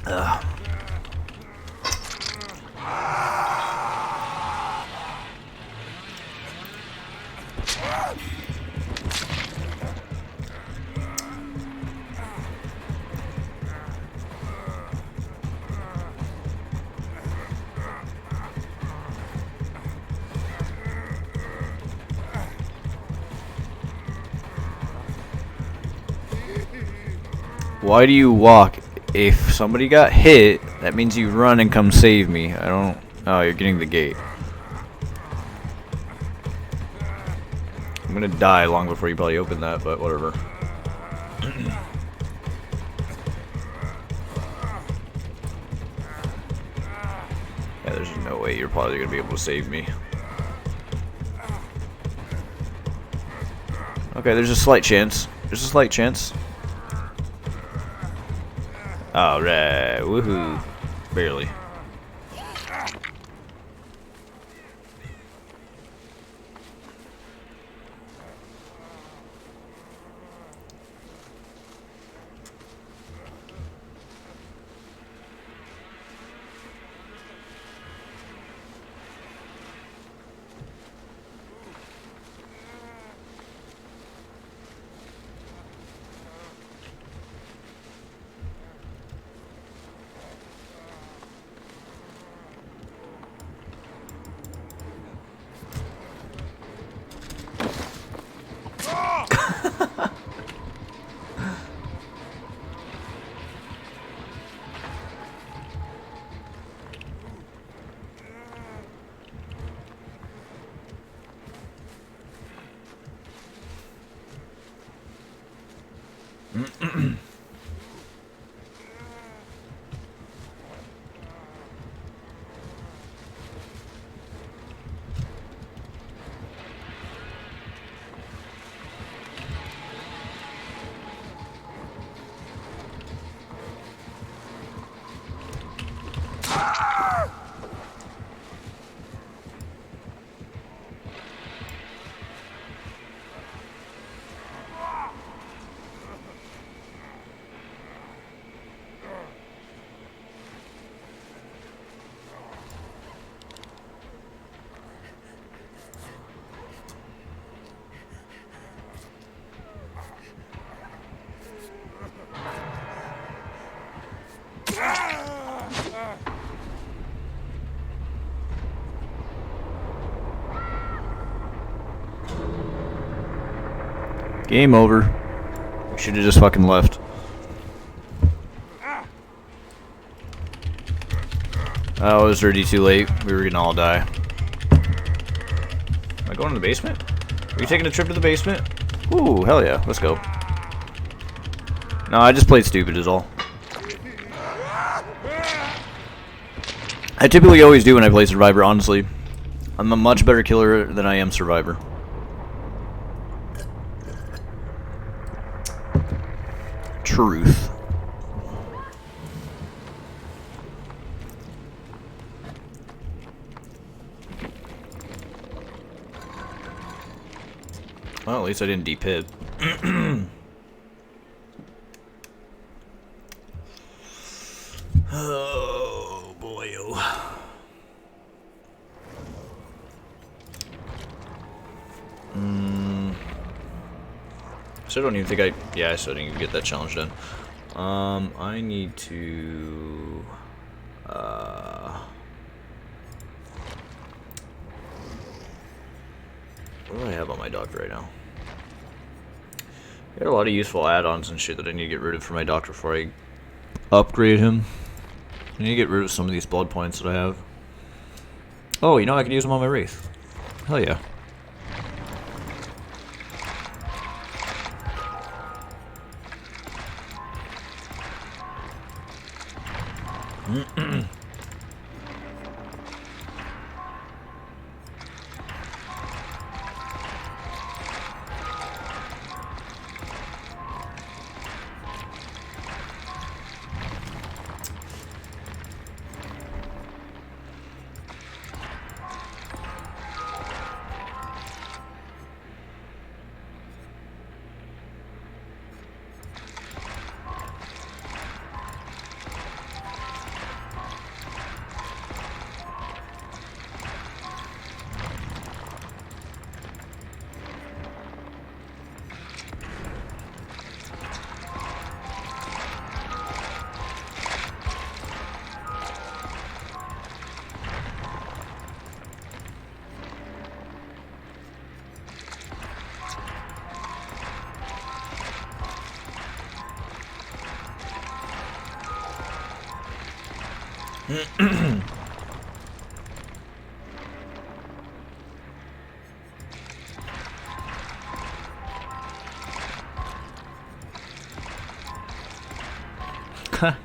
Ugh. Why do you walk? If somebody got hit, that means you run and come save me. I don't... Oh, you're getting the gate. I'm gonna die long before you probably open that, but whatever. Yeah, there's no way you're probably gonna be able to save me. Okay, there's a slight chance. There's a slight chance. Alright, woohoo. Barely. Game over. We should have just fucking left. Oh, it was already too late. We were gonna all die. Am I going to the basement? Are you taking a trip to the basement? Ooh, hell yeah. Let's go. No, I just played stupid is all. I typically always do when I play Survivor, honestly. I'm a much better killer than I am Survivor. Truth. Well, at least I didn't de-pib. Oh boy, oh. So I don't even think I still didn't even get that challenge done. I need to, what do I have on my doctor right now? Got a lot of useful add-ons and shit that I need to get rid of for my doctor before I upgrade him. I need to get rid of some of these blood points that I have. Oh, you know, I can use them on my Wraith. Hell yeah.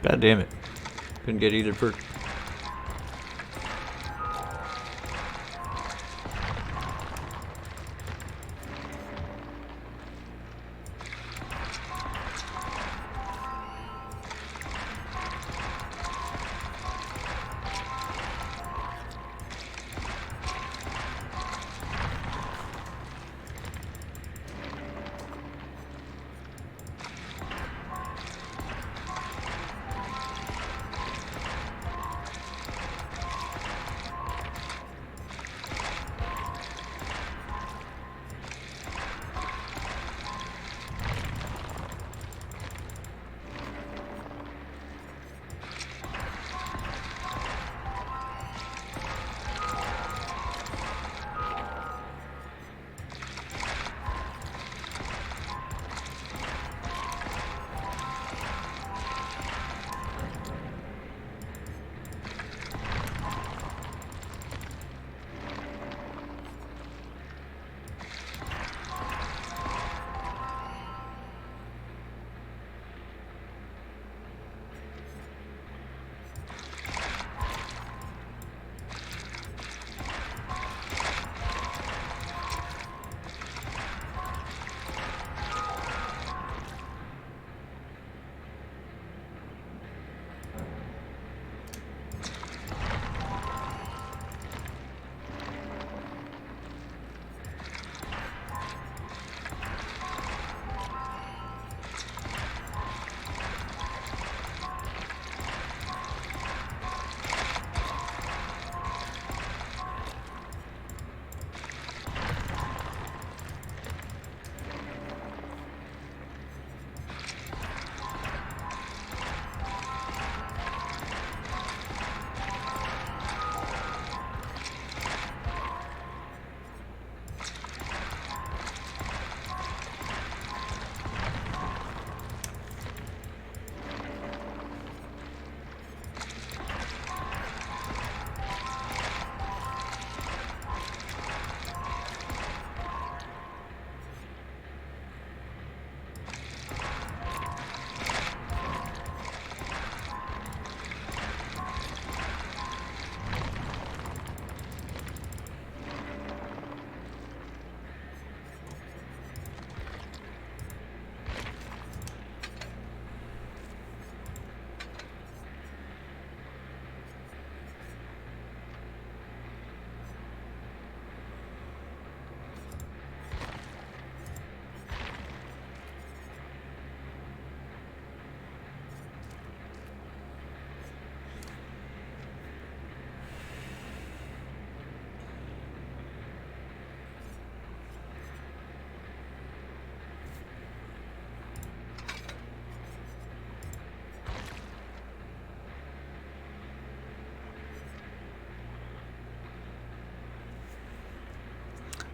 God damn it. Couldn't get either perk.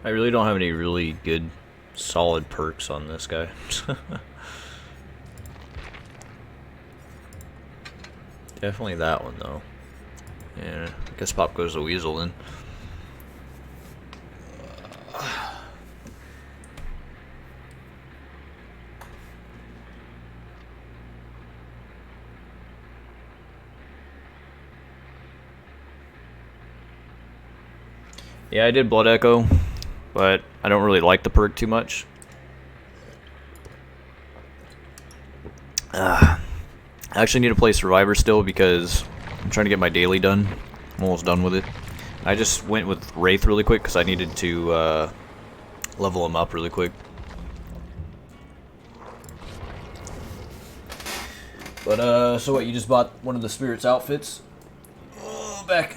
I really don't have any really good, solid perks on this guy. Definitely that one, though. Yeah, I guess Pop goes the Weasel then. Yeah, I did Blood Echo, but I don't really like the perk too much. I actually need to play Survivor still because I'm trying to get my daily done. I'm almost done with it. I just went with Wraith really quick because I needed to level him up really quick. But, so what, you just bought one of the Spirit's outfits? Oh, back.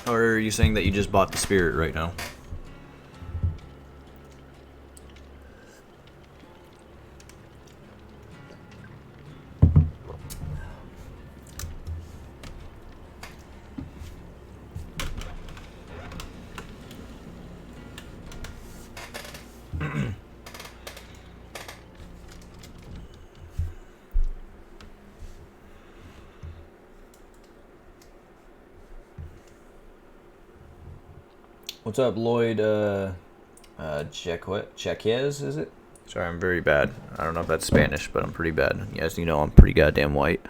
Or are you saying that you just bought the Spirit right now? What's up, Lloyd? Chequez, is it? Sorry, I'm very bad. I don't know if that's Spanish, but I'm pretty bad. Yes, you know I'm pretty goddamn white.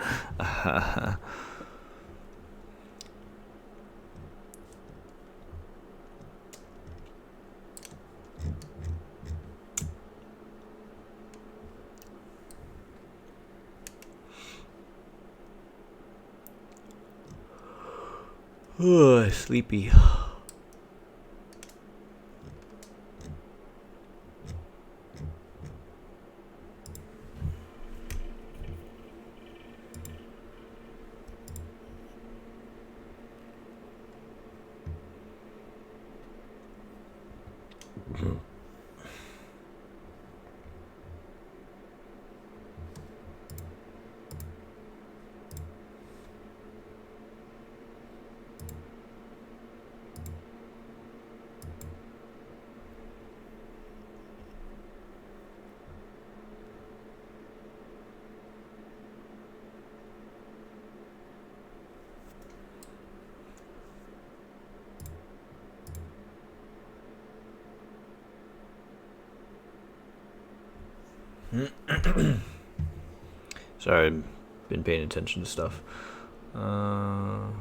Oh, sleepy. Sorry, I've been paying attention to stuff. Oh,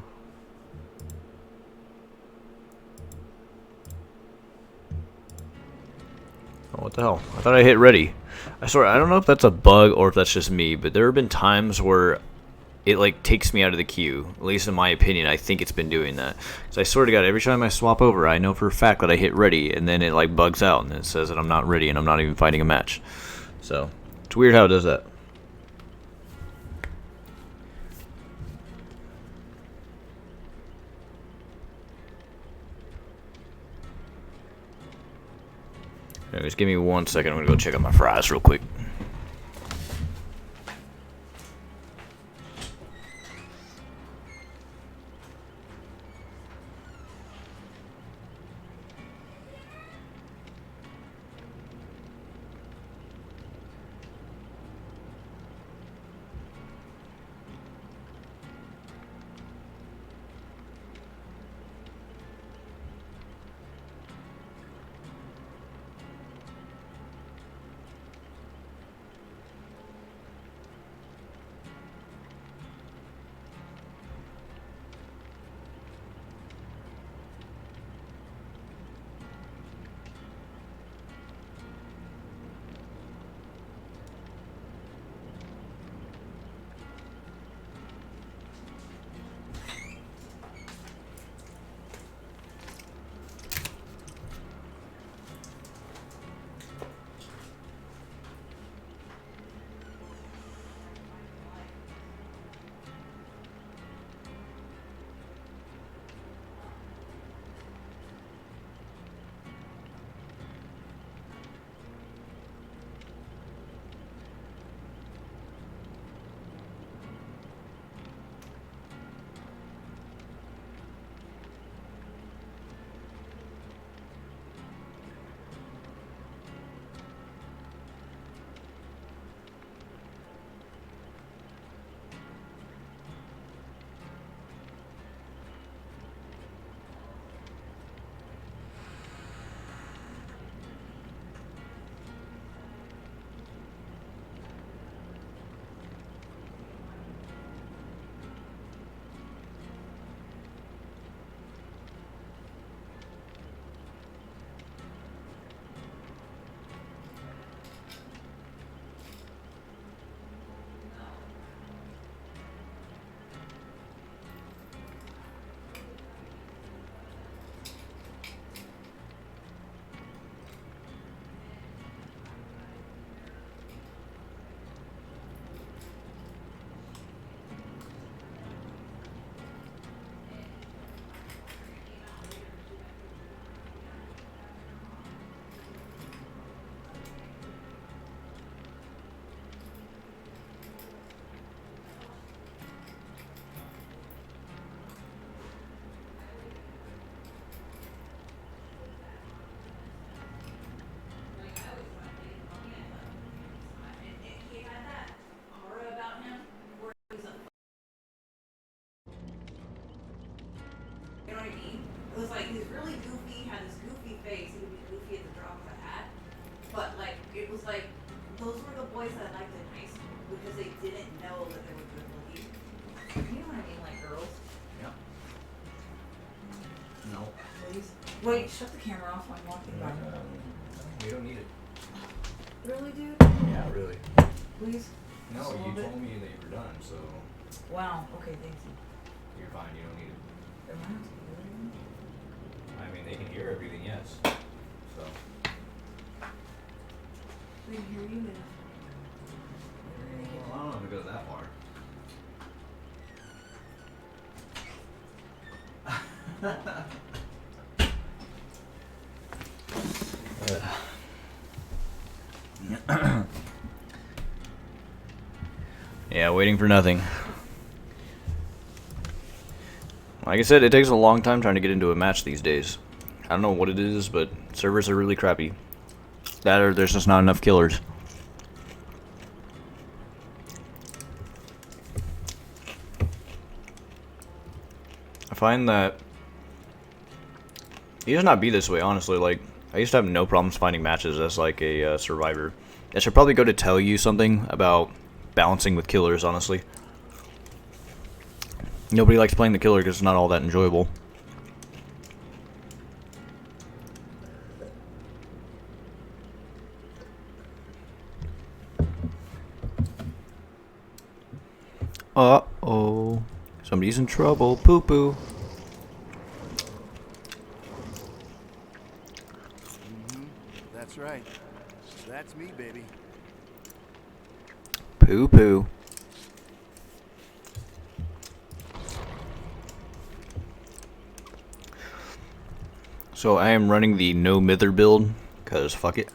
what the hell? I thought I hit ready. I swear, I don't know if that's a bug or if that's just me, but there have been times where it like takes me out of the queue. At least in my opinion, I think it's been doing that. So I swear to God, every time I swap over, I know for a fact that I hit ready, and then it like bugs out and it says that I'm not ready and I'm not even fighting a match. So it's weird how it does that. Anyways, give me 1 second. I'm gonna go check out my fries real quick. like, he's really goofy, had this goofy face, he would be goofy at the drop of a hat. But like, it was like, those were the boys I liked in high school because they didn't know that they were good looking. You know what I mean, like girls. Yeah. No. Please. Wait, shut the camera off while I'm walking by. We don't need it. Really, dude? Yeah, really. Please? No, Just a you little bit? told me that you were done, so Wow, okay, thank you. you're fine. You don't need it. Am I not together? I mean, they can hear everything, yes. So. We can hear you now. Well, I don't know if it goes that far. Yeah, waiting for nothing. Like I said, it takes a long time trying to get into a match these days. I don't know what it is, but servers are really crappy. That or there's just not enough killers. I find that it used to not be this way, honestly. Like, I used to have no problems finding matches as like a survivor. That should probably go to tell you something about balancing with killers, honestly. Nobody likes playing the killer because it's not all that enjoyable. Uh-oh. Somebody's in trouble. Poo-poo. That's right. That's me, baby. Poo-poo. So I am running the no mither build, because fuck it.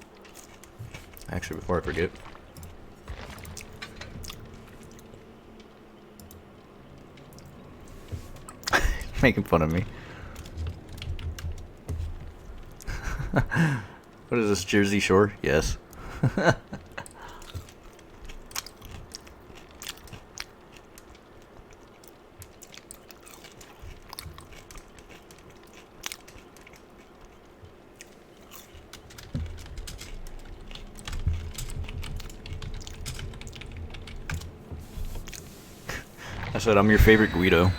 Actually, before I forget. Making fun of me. What is this, Jersey Shore? Yes. I said I'm your favorite Guido.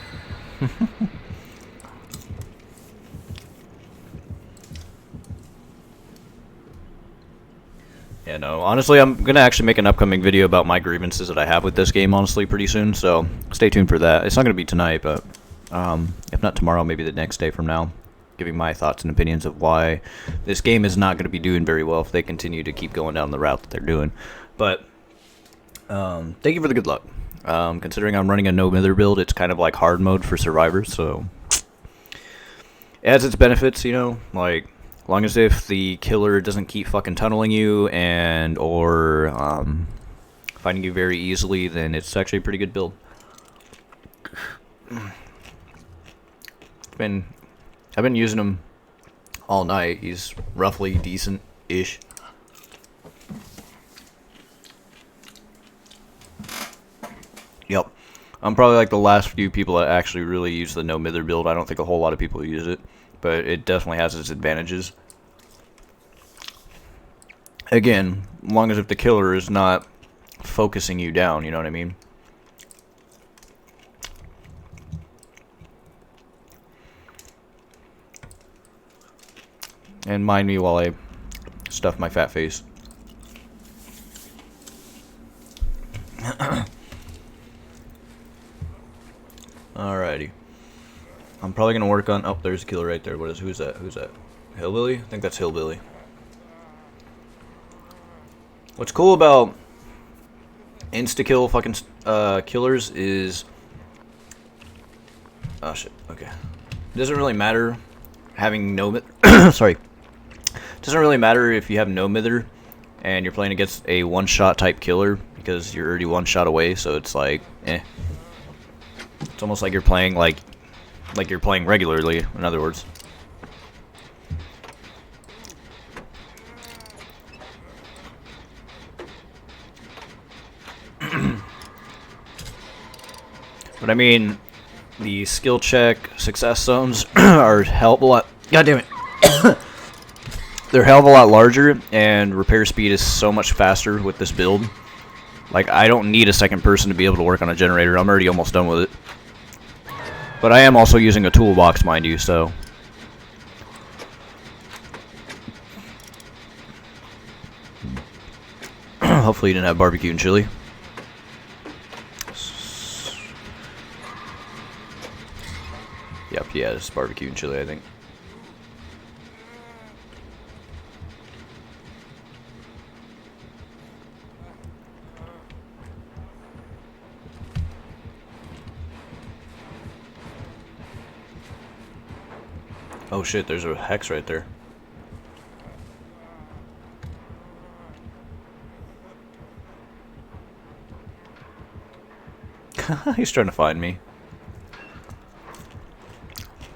Yeah, no, honestly, I'm gonna actually make an upcoming video about my grievances that I have with this game, honestly, pretty soon, so stay tuned for that. It's not gonna be tonight, but if not tomorrow, maybe the next day from now, giving my thoughts and opinions of why this game is not gonna be doing very well if they continue to keep going down the route that they're doing. But thank you for the good luck. Considering I'm running a no mither build, it's kind of like hard mode for survivors, so it has its benefits, you know, like long as if the killer doesn't keep fucking tunneling you and or finding you very easily, then it's actually a pretty good build. I've been using him all night. He's roughly decent-ish. Yep. I'm probably like the last few people that actually really use the no mither build. I don't think a whole lot of people use it, but it definitely has its advantages. Again, as long as if the killer is not focusing you down, you know what I mean? And mind me while I stuff my fat face. Alrighty. I'm probably gonna work on. Oh, there's a killer right there. Who's that? Who's that? Hillbilly? I think that's Hillbilly. What's cool about insta-kill fucking killers is... Oh shit, okay. It doesn't really matter having no sorry. It doesn't really matter if you have no mither and you're playing against a one-shot type killer because you're already one shot away, so it's like, eh. It's almost like you're playing like you're playing regularly, in other words. But I mean, the skill check success zones are a hell of a lot. God damn it. They're a hell of a lot larger, and repair speed is so much faster with this build. Like, I don't need a second person to be able to work on a generator. I'm already almost done with it. But I am also using a toolbox, mind you, so... Hopefully you didn't have barbecue and chili. Yep, yeah, it's barbecue and chili, I think. Oh shit, there's a hex right there. He's trying to find me.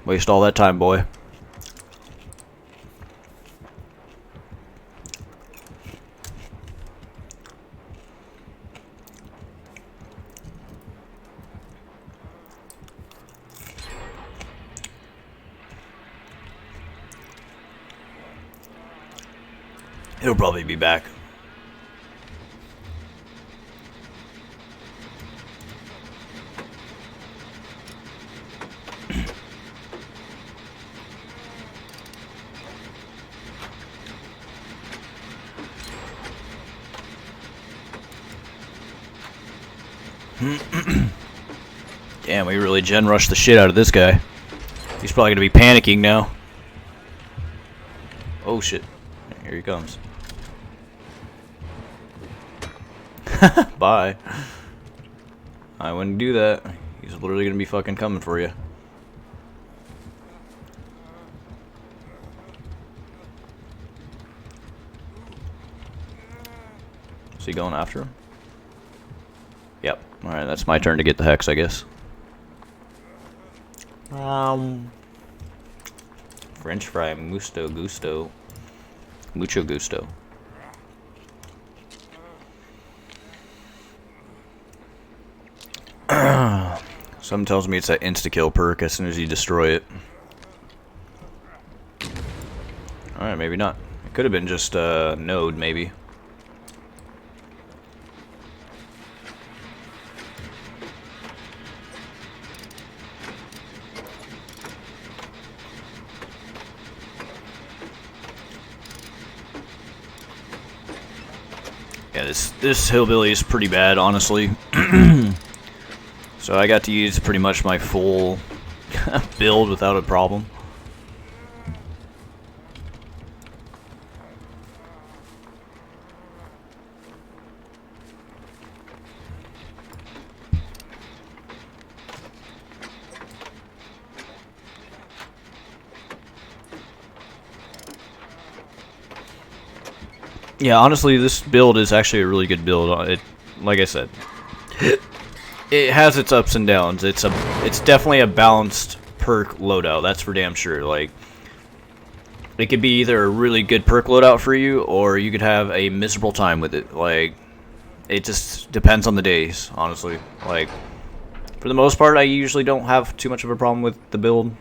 Waste all that time, boy. He'll probably be back. Damn, we really gen rushed the shit out of this guy. He's probably gonna be panicking now. Oh shit. Here he comes. Bye. I wouldn't do that. He's literally gonna be fucking coming for you. Is he going after him? Yep. Alright, that's my turn to get the hex, I guess. French fry, musto gusto. Mucho gusto. Something tells me it's that insta-kill perk as soon as you destroy it. Alright, maybe not. It could have been just a node, maybe. Yeah, this hillbilly is pretty bad, honestly. So I got to use pretty much my full build without a problem. Yeah, honestly, this build is actually a really good build. It, like I said, it has its ups and downs. It's definitely a balanced perk loadout. That's for damn sure. Like, it could be either a really good perk loadout for you, or you could have a miserable time with it. Like, it just depends on the days, honestly. Like, for the most part, I usually don't have too much of a problem with the build.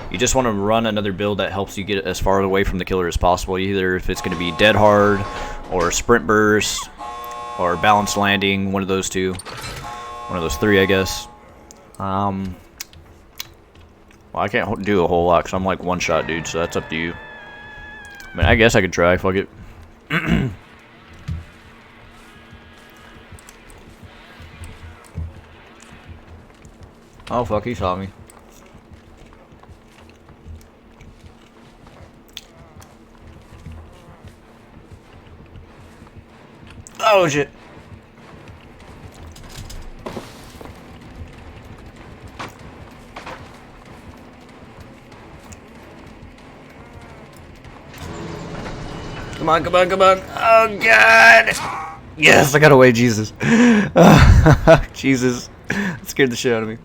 You just want to run another build that helps you get as far away from the killer as possible, either if it's going to be dead hard, or sprint burst, or balanced landing, one of those two. One of those three, I guess. Well, I can't do a whole lot, because I'm like one-shot dude, so that's up to you. I mean, I guess I could try, fuck it. Oh, fuck, he saw me. Oh, shit. Come on, come on, come on. Oh, God. Yes, I got away, Jesus. Jesus. That scared the shit out of me.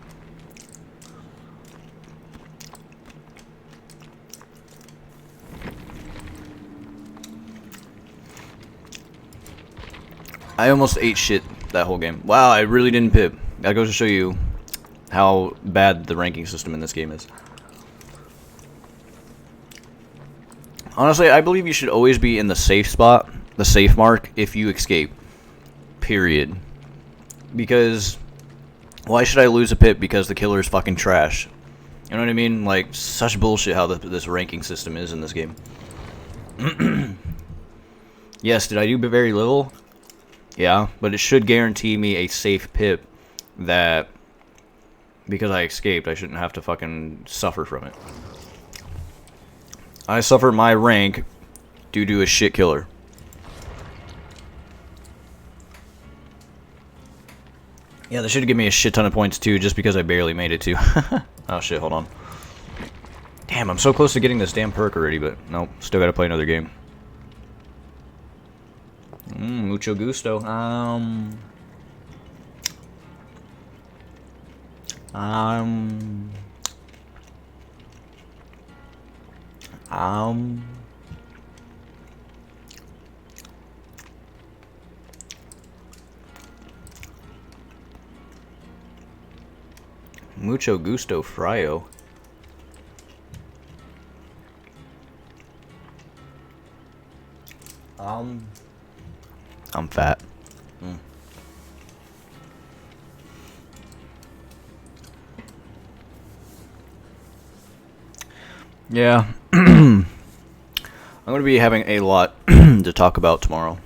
I almost ate shit that whole game. Wow, I really didn't pip. That goes to show you how bad the ranking system in this game is. Honestly, I believe you should always be in the safe spot, the safe mark, if you escape. Period. Because why should I lose a pip because the killer is fucking trash? You know what I mean? Like, such bullshit how this ranking system is in this game. Yes, did I do very little? Yeah, but it should guarantee me a safe pip that, because I escaped, I shouldn't have to fucking suffer from it. I suffer my rank due to a shit killer. Yeah, they should give me a shit ton of points too, just because I barely made it to. Oh shit, hold on. Damn, I'm so close to getting this damn perk already, but nope, still gotta play another game. Mucho gusto. Mucho gusto frio. I'm fat. Yeah. I'm going to be having a lot to talk about tomorrow.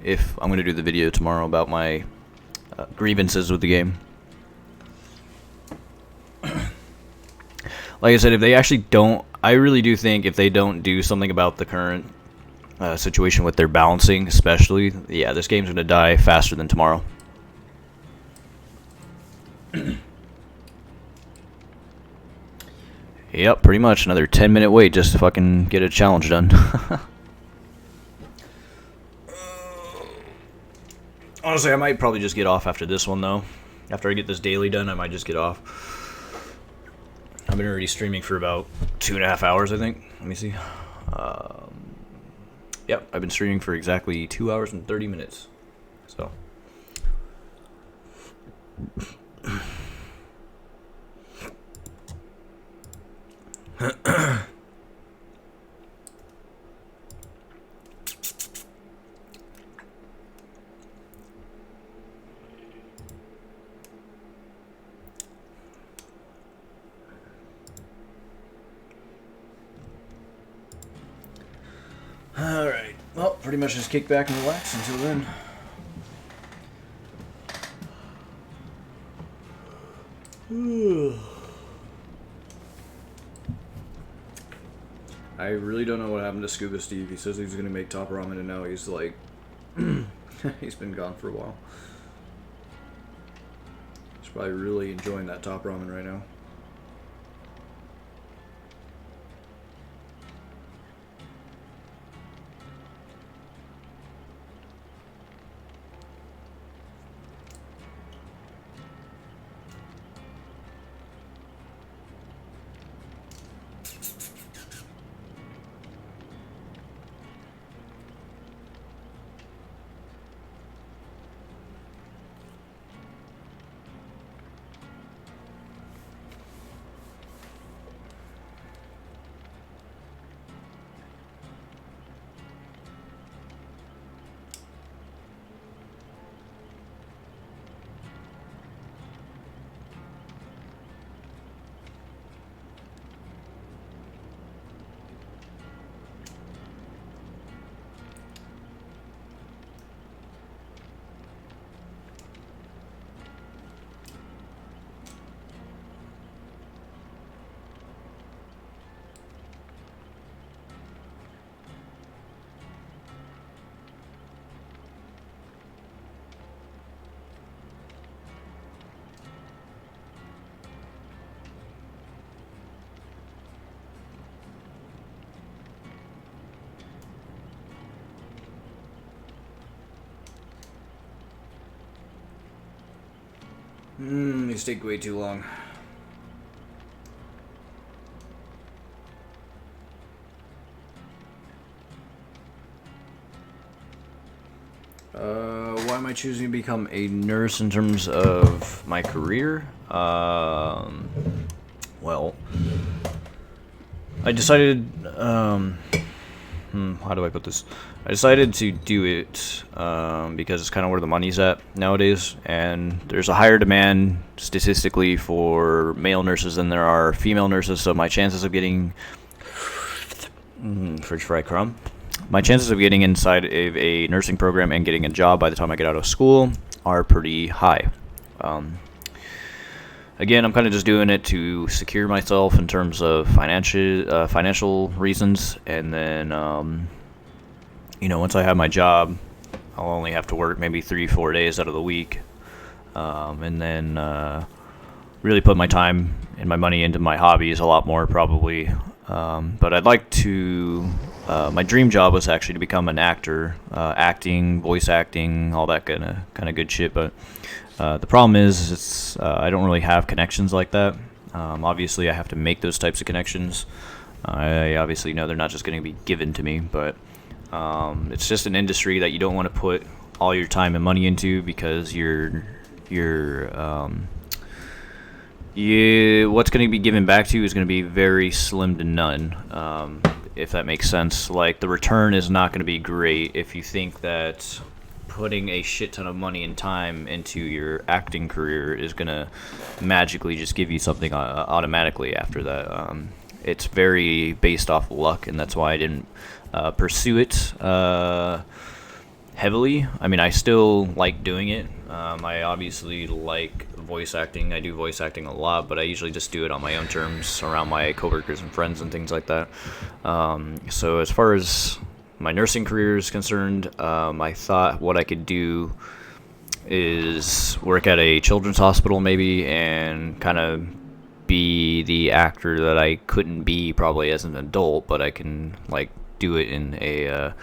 If I'm going to do the video tomorrow about my grievances with the game. Like I said, if they actually don't, I really do think if they don't do something about the current situation with their balancing, especially, yeah, this game's going to die faster than tomorrow. Yep, pretty much. Another 10-minute wait just to fucking get a challenge done. Honestly, I might probably just get off after this one, though. After I get this daily done, I might just get off. I've been already streaming for about 2.5 hours, I think. Let me see. Yep, I've been streaming for exactly 2 hours and 30 minutes. So. Alright, well, pretty much just kick back and relax until then. I really don't know what happened to Scuba Steve. He says he's going to make top ramen and now he's like... he's been gone for a while. He's probably really enjoying that top ramen right now. These take way too long. Why am I choosing to become a nurse in terms of my career? Well, I decided, how do I put this? I decided to do it because it's kind of where the money's at nowadays, and there's a higher demand statistically for male nurses than there are female nurses, so my chances of getting fridge fry crumb. My chances of getting inside of a nursing program and getting a job by the time I get out of school are pretty high. Again, I'm kind of just doing it to secure myself in terms of financial reasons, and then, you know, once I have my job, I'll only have to work maybe 3-4 days out of the week, and then really put my time and my money into my hobbies a lot more, probably. But I'd like to. My dream job was actually to become an actor, acting, voice acting, all that kind of good shit. But the problem is, I don't really have connections like that. Obviously, I have to make those types of connections. I obviously know they're not just going to be given to me, but it's just an industry that you don't want to put all your time and money into because what's going to be given back to you is going to be very slim to none, if that makes sense. Like, the return is not going to be great if you think that putting a shit ton of money and time into your acting career is going to magically just give you something automatically after that. It's very based off luck, and that's why I didn't pursue it heavily. I mean, I still like doing it. I obviously like voice acting. I do voice acting a lot, but I usually just do it on my own terms around my coworkers and friends and things like that. So as far as my nursing career is concerned, I thought what I could do is work at a children's hospital maybe and kind of be the actor that I couldn't be probably as an adult, but I can like do it in a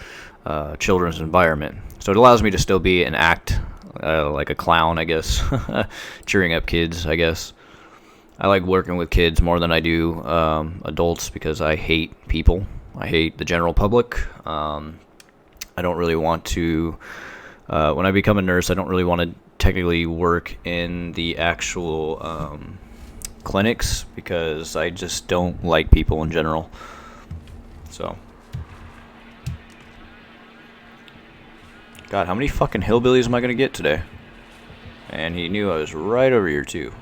children's environment. So it allows me to still be an act, like a clown, I guess, cheering up kids, I guess. I like working with kids more than I do adults because I hate people. I hate the general public. I don't really want to, when I become a nurse, I don't really want to technically work in the actual clinics because I just don't like people in general. So. God, how many fucking hillbillies am I gonna get today? And he knew I was right over here, too.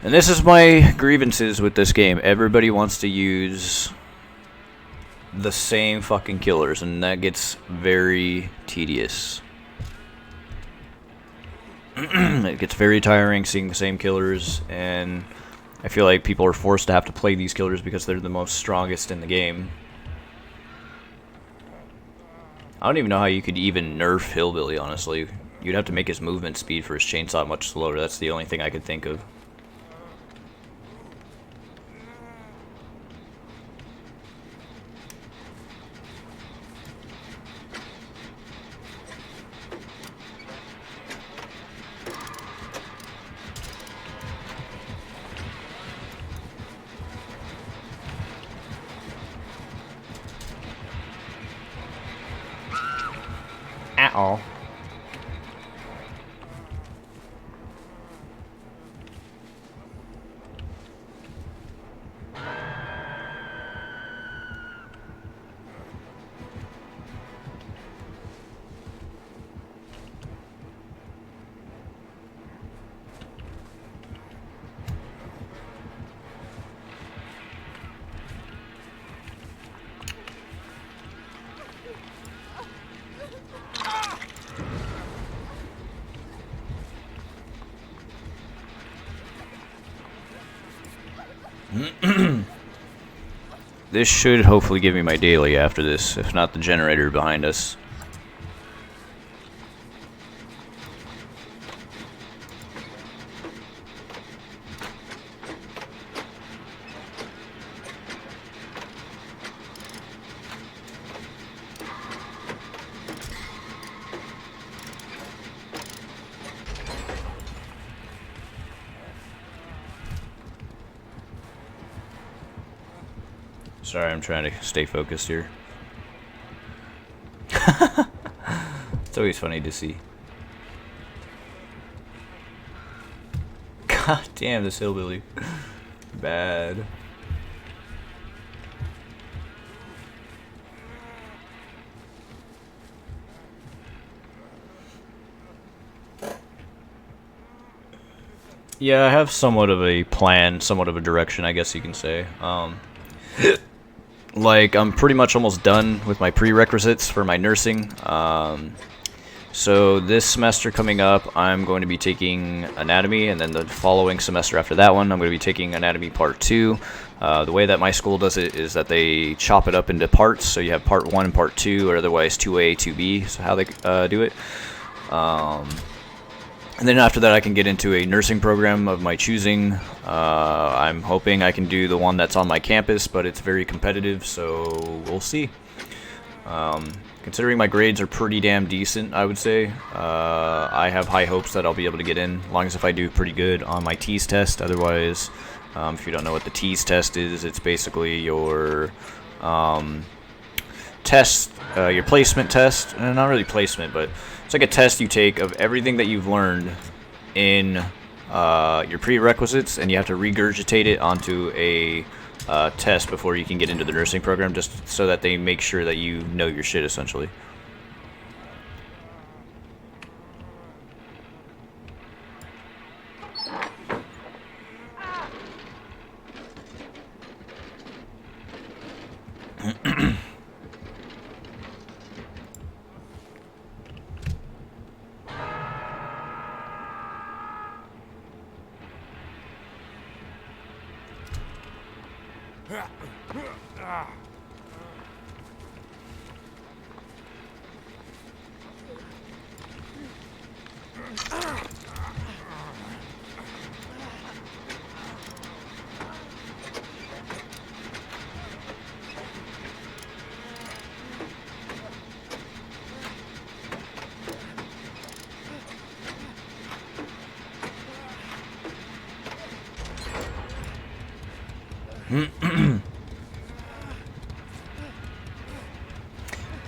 And this is my grievances with this game. Everybody wants to use the same fucking killers, and that gets very tedious. It gets very tiring seeing the same killers, and I feel like people are forced to have to play these killers because they're the most strongest in the game. I don't even know how you could even nerf Hillbilly, honestly. You'd have to make his movement speed for his chainsaw much slower. That's the only thing I could think of. Uh-oh. This should hopefully give me my daily after this, if not the generator behind us. Sorry, I'm trying to stay focused here. It's always funny to see. God damn, this hillbilly. Bad. Yeah, I have somewhat of a plan, somewhat of a direction, I guess you can say. Like, I'm pretty much almost done with my prerequisites for my nursing. So this semester coming up, I'm going to be taking anatomy, and then the following semester after that one, I'm going to be taking anatomy part 2. The way that my school does it is that they chop it up into parts, so you have part 1 and part 2, or otherwise 2A, 2B, so how they do it. And then after that, I can get into a nursing program of my choosing. I'm hoping I can do the one that's on my campus, but it's very competitive, so we'll see. Considering my grades are pretty damn decent, I would say, I have high hopes that I'll be able to get in, as long as if I do pretty good on my TEAS test. Otherwise, if you don't know what the TEAS test is, it's basically your test, your placement test. Not really placement, but it's like a test you take of everything that you've learned in your prerequisites, and you have to regurgitate it onto a test before you can get into the nursing program, just so that they make sure that you know your shit, essentially.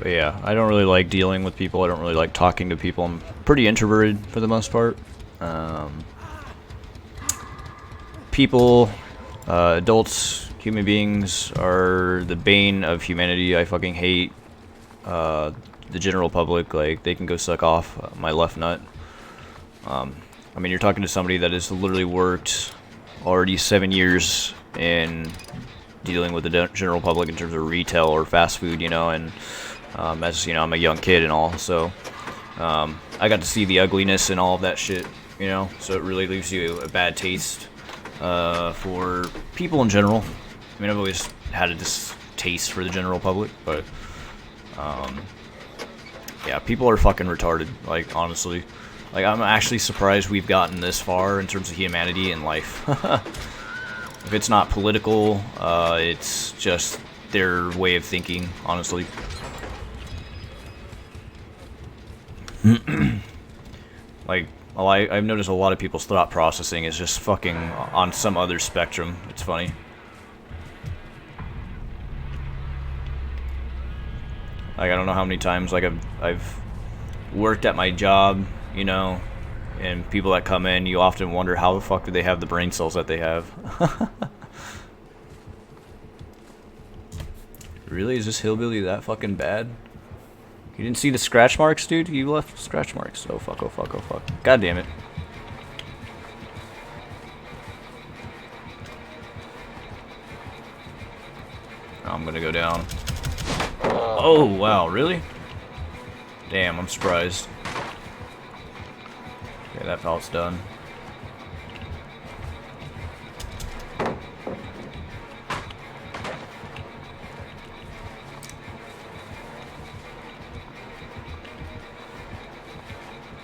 But yeah, I don't really like dealing with people. I don't really like talking to people. I'm pretty introverted for the most part. People, adults, human beings are the bane of humanity. I fucking hate the general public. Like, they can go suck off my left nut. I mean, you're talking to somebody that has literally worked already 7 years in dealing with the general public in terms of retail or fast food, you know, and as you know, I'm a young kid and all, so I got to see the ugliness and all of that shit, you know, so it really leaves you a bad taste for people in general. I mean, I've always had a distaste for the general public, but yeah, people are fucking retarded, like, honestly. Like, I'm actually surprised we've gotten this far in terms of humanity and life. If it's not political, it's just their way of thinking, honestly. Like, well, I've noticed a lot of people's thought processing is just fucking on some other spectrum. It's funny. Like, I don't know how many times, like, I've worked at my job, you know, and people that come in, you often wonder how the fuck do they have the brain cells that they have. Really? Is this hillbilly that fucking bad? You didn't see the scratch marks, dude? You left scratch marks. Oh fuck, oh fuck, oh fuck. God damn it. I'm gonna go down. Oh, wow, really? Damn, I'm surprised. Okay, that felt's done.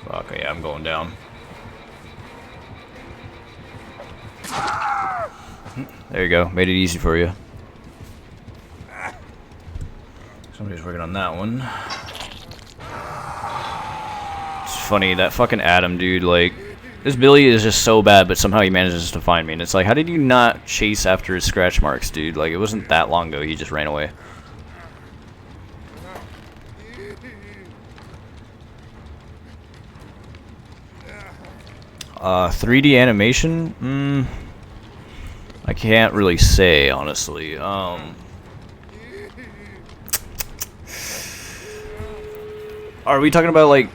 Okay, yeah, I'm going down. There you go. Made it easy for you. Somebody's working on that one. It's funny, that fucking Adam dude, like, this Billy is just so bad, but somehow he manages to find me. And it's like, how did you not chase after his scratch marks, dude? Like, it wasn't that long ago, he just ran away. 3D animation? I can't really say, honestly. Are we talking about, like,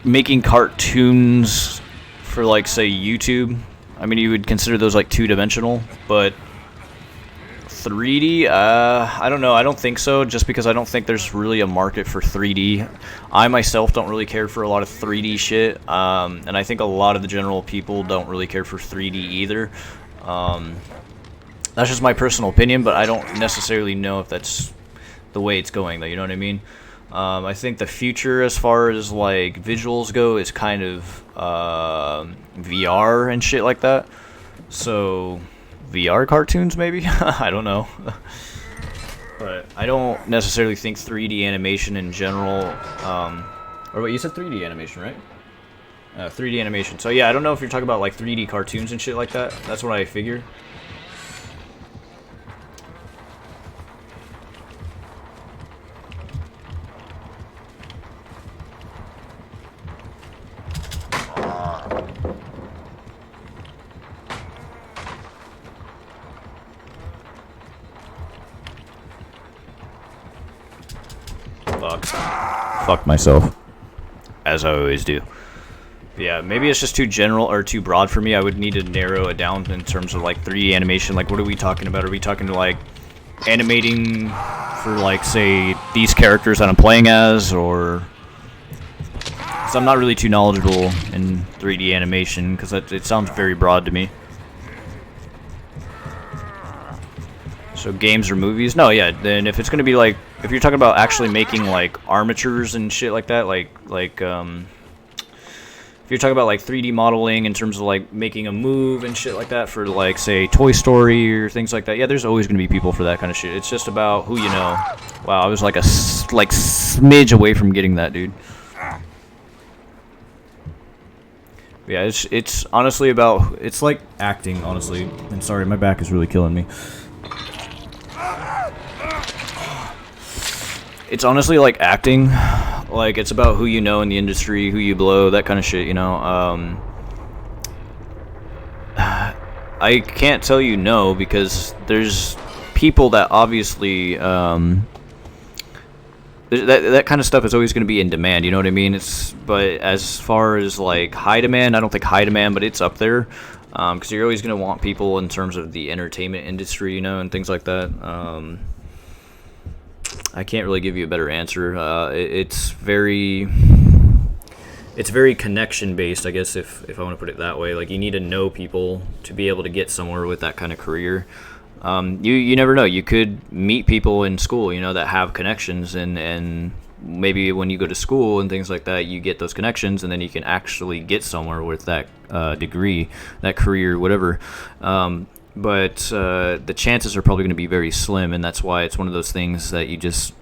making cartoons for, like, say, YouTube? I mean, you would consider those, like, two-dimensional, but 3D? I don't know. I don't think so, just because I don't think there's really a market for 3D. I myself don't really care for a lot of 3D shit, and I think a lot of the general people don't really care for 3D either. That's just my personal opinion, but I don't necessarily know if that's the way it's going, though, you know what I mean? I think the future, as far as, like, visuals go, is kind of VR and shit like that. So, VR cartoons, maybe? I don't know. But I don't necessarily think 3D animation in general... or wait, you said 3D animation, right? 3D animation. So, yeah, I don't know if you're talking about, like, 3D cartoons and shit like that. That's what I figure. Fuck myself, as I always do. Yeah, maybe it's just too general or too broad for me. I would need to narrow it down in terms of, like, 3D animation. Like, what are we talking about? Are we talking to, like, animating for, like, say, these characters that I'm playing as, or... So I'm not really too knowledgeable in 3D animation, because it sounds very broad to me. So games or movies? No, yeah. Then if it's gonna be like, if you're talking about actually making like armatures and shit like that, if you're talking about like 3D modeling in terms of like making a move and shit like that for like say Toy Story or things like that, yeah, there's always gonna be people for that kind of shit. It's just about who you know. Wow, I was like a smidge away from getting that, dude. Yeah, it's honestly about, it's like acting, honestly. And sorry, my back is really killing me. It's honestly like acting. Like, it's about who you know in the industry, who you blow, that kind of shit, you know. I can't tell you no, because there's people that obviously, that kind of stuff is always going to be in demand, you know what I mean? But as far as like high demand, I don't think high demand, but it's up there. Because you're always going to want people in terms of the entertainment industry, you know, and things like that. I can't really give you a better answer. It's very connection based, I guess, if I want to put it that way. Like, you need to know people to be able to get somewhere with that kind of career. You never know. You could meet people in school, you know, that have connections, and maybe when you go to school and things like that, you get those connections, and then you can actually get somewhere with that degree, that career, whatever. But the chances are probably going to be very slim, and that's why it's one of those things that you just,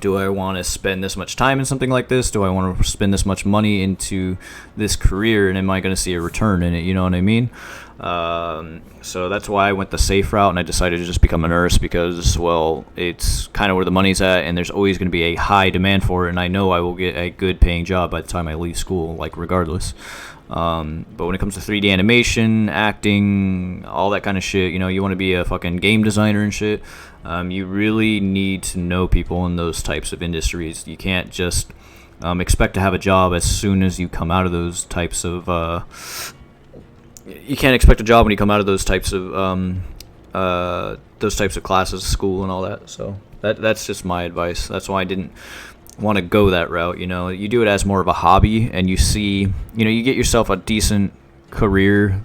do I want to spend this much time in something like this? Do I want to spend this much money into this career, and am I going to see a return in it? You know what I mean? So that's why I went the safe route, and I decided to just become a nurse because, well, it's kind of where the money's at, and there's always going to be a high demand for it, and I know I will get a good paying job by the time I leave school, like, regardless. But when it comes to 3D animation, acting, all that kind of shit, you know, you want to be a fucking game designer and shit, you really need to know people in those types of industries. You can't just expect to have a job as soon as you come out of those types of you can't expect a job when you come out of those types of classes, school, and all that. So that's just my advice. That's why I didn't want to go that route. You know, you do it as more of a hobby, and you see, you know, you get yourself a decent career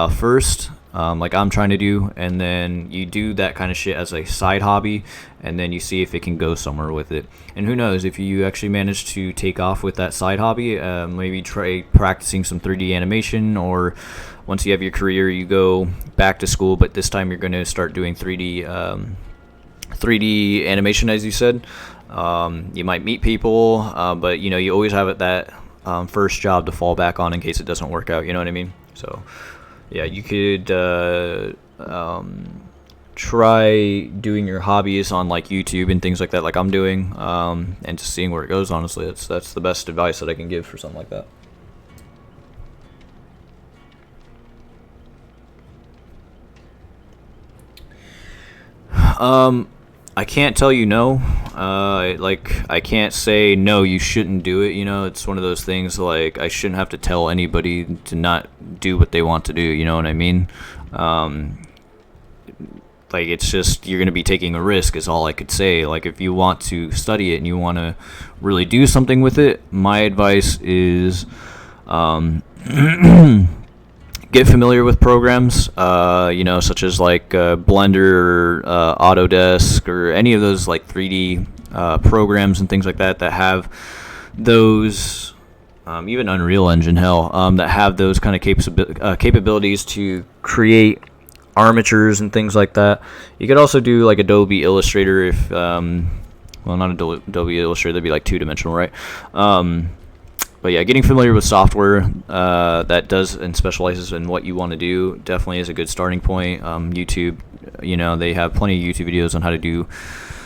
first, like I'm trying to do, and then you do that kind of shit as a side hobby, and then you see if it can go somewhere with it. And who knows, if you actually manage to take off with that side hobby, maybe try practicing some 3D animation, or once you have your career, you go back to school, but this time you're going to start doing 3D animation, as you said. You might meet people, but you know, you always have that first job to fall back on in case it doesn't work out, you know what I mean? So yeah, you could try doing your hobbies on like YouTube and things like that, like I'm doing, and just seeing where it goes. Honestly, that's the best advice that I can give for something like that. I can't tell you no. Like, I can't say no, you shouldn't do it. You know, it's one of those things, like, I shouldn't have to tell anybody to not do what they want to do. You know what I mean? Like, it's just, you're going to be taking a risk is all I could say. Like, if you want to study it and you want to really do something with it, my advice is get familiar with programs, you know, such as like Blender or Autodesk or any of those like 3D programs and things like that that have those, even Unreal Engine, hell, that have those kind of capabilities to create armatures and things like that. You could also do like Adobe Illustrator if, well, not Adobe Illustrator, that'd be like two-dimensional, right? But yeah, getting familiar with software that does and specializes in what you want to do definitely is a good starting point. YouTube, you know, they have plenty of YouTube videos on how to do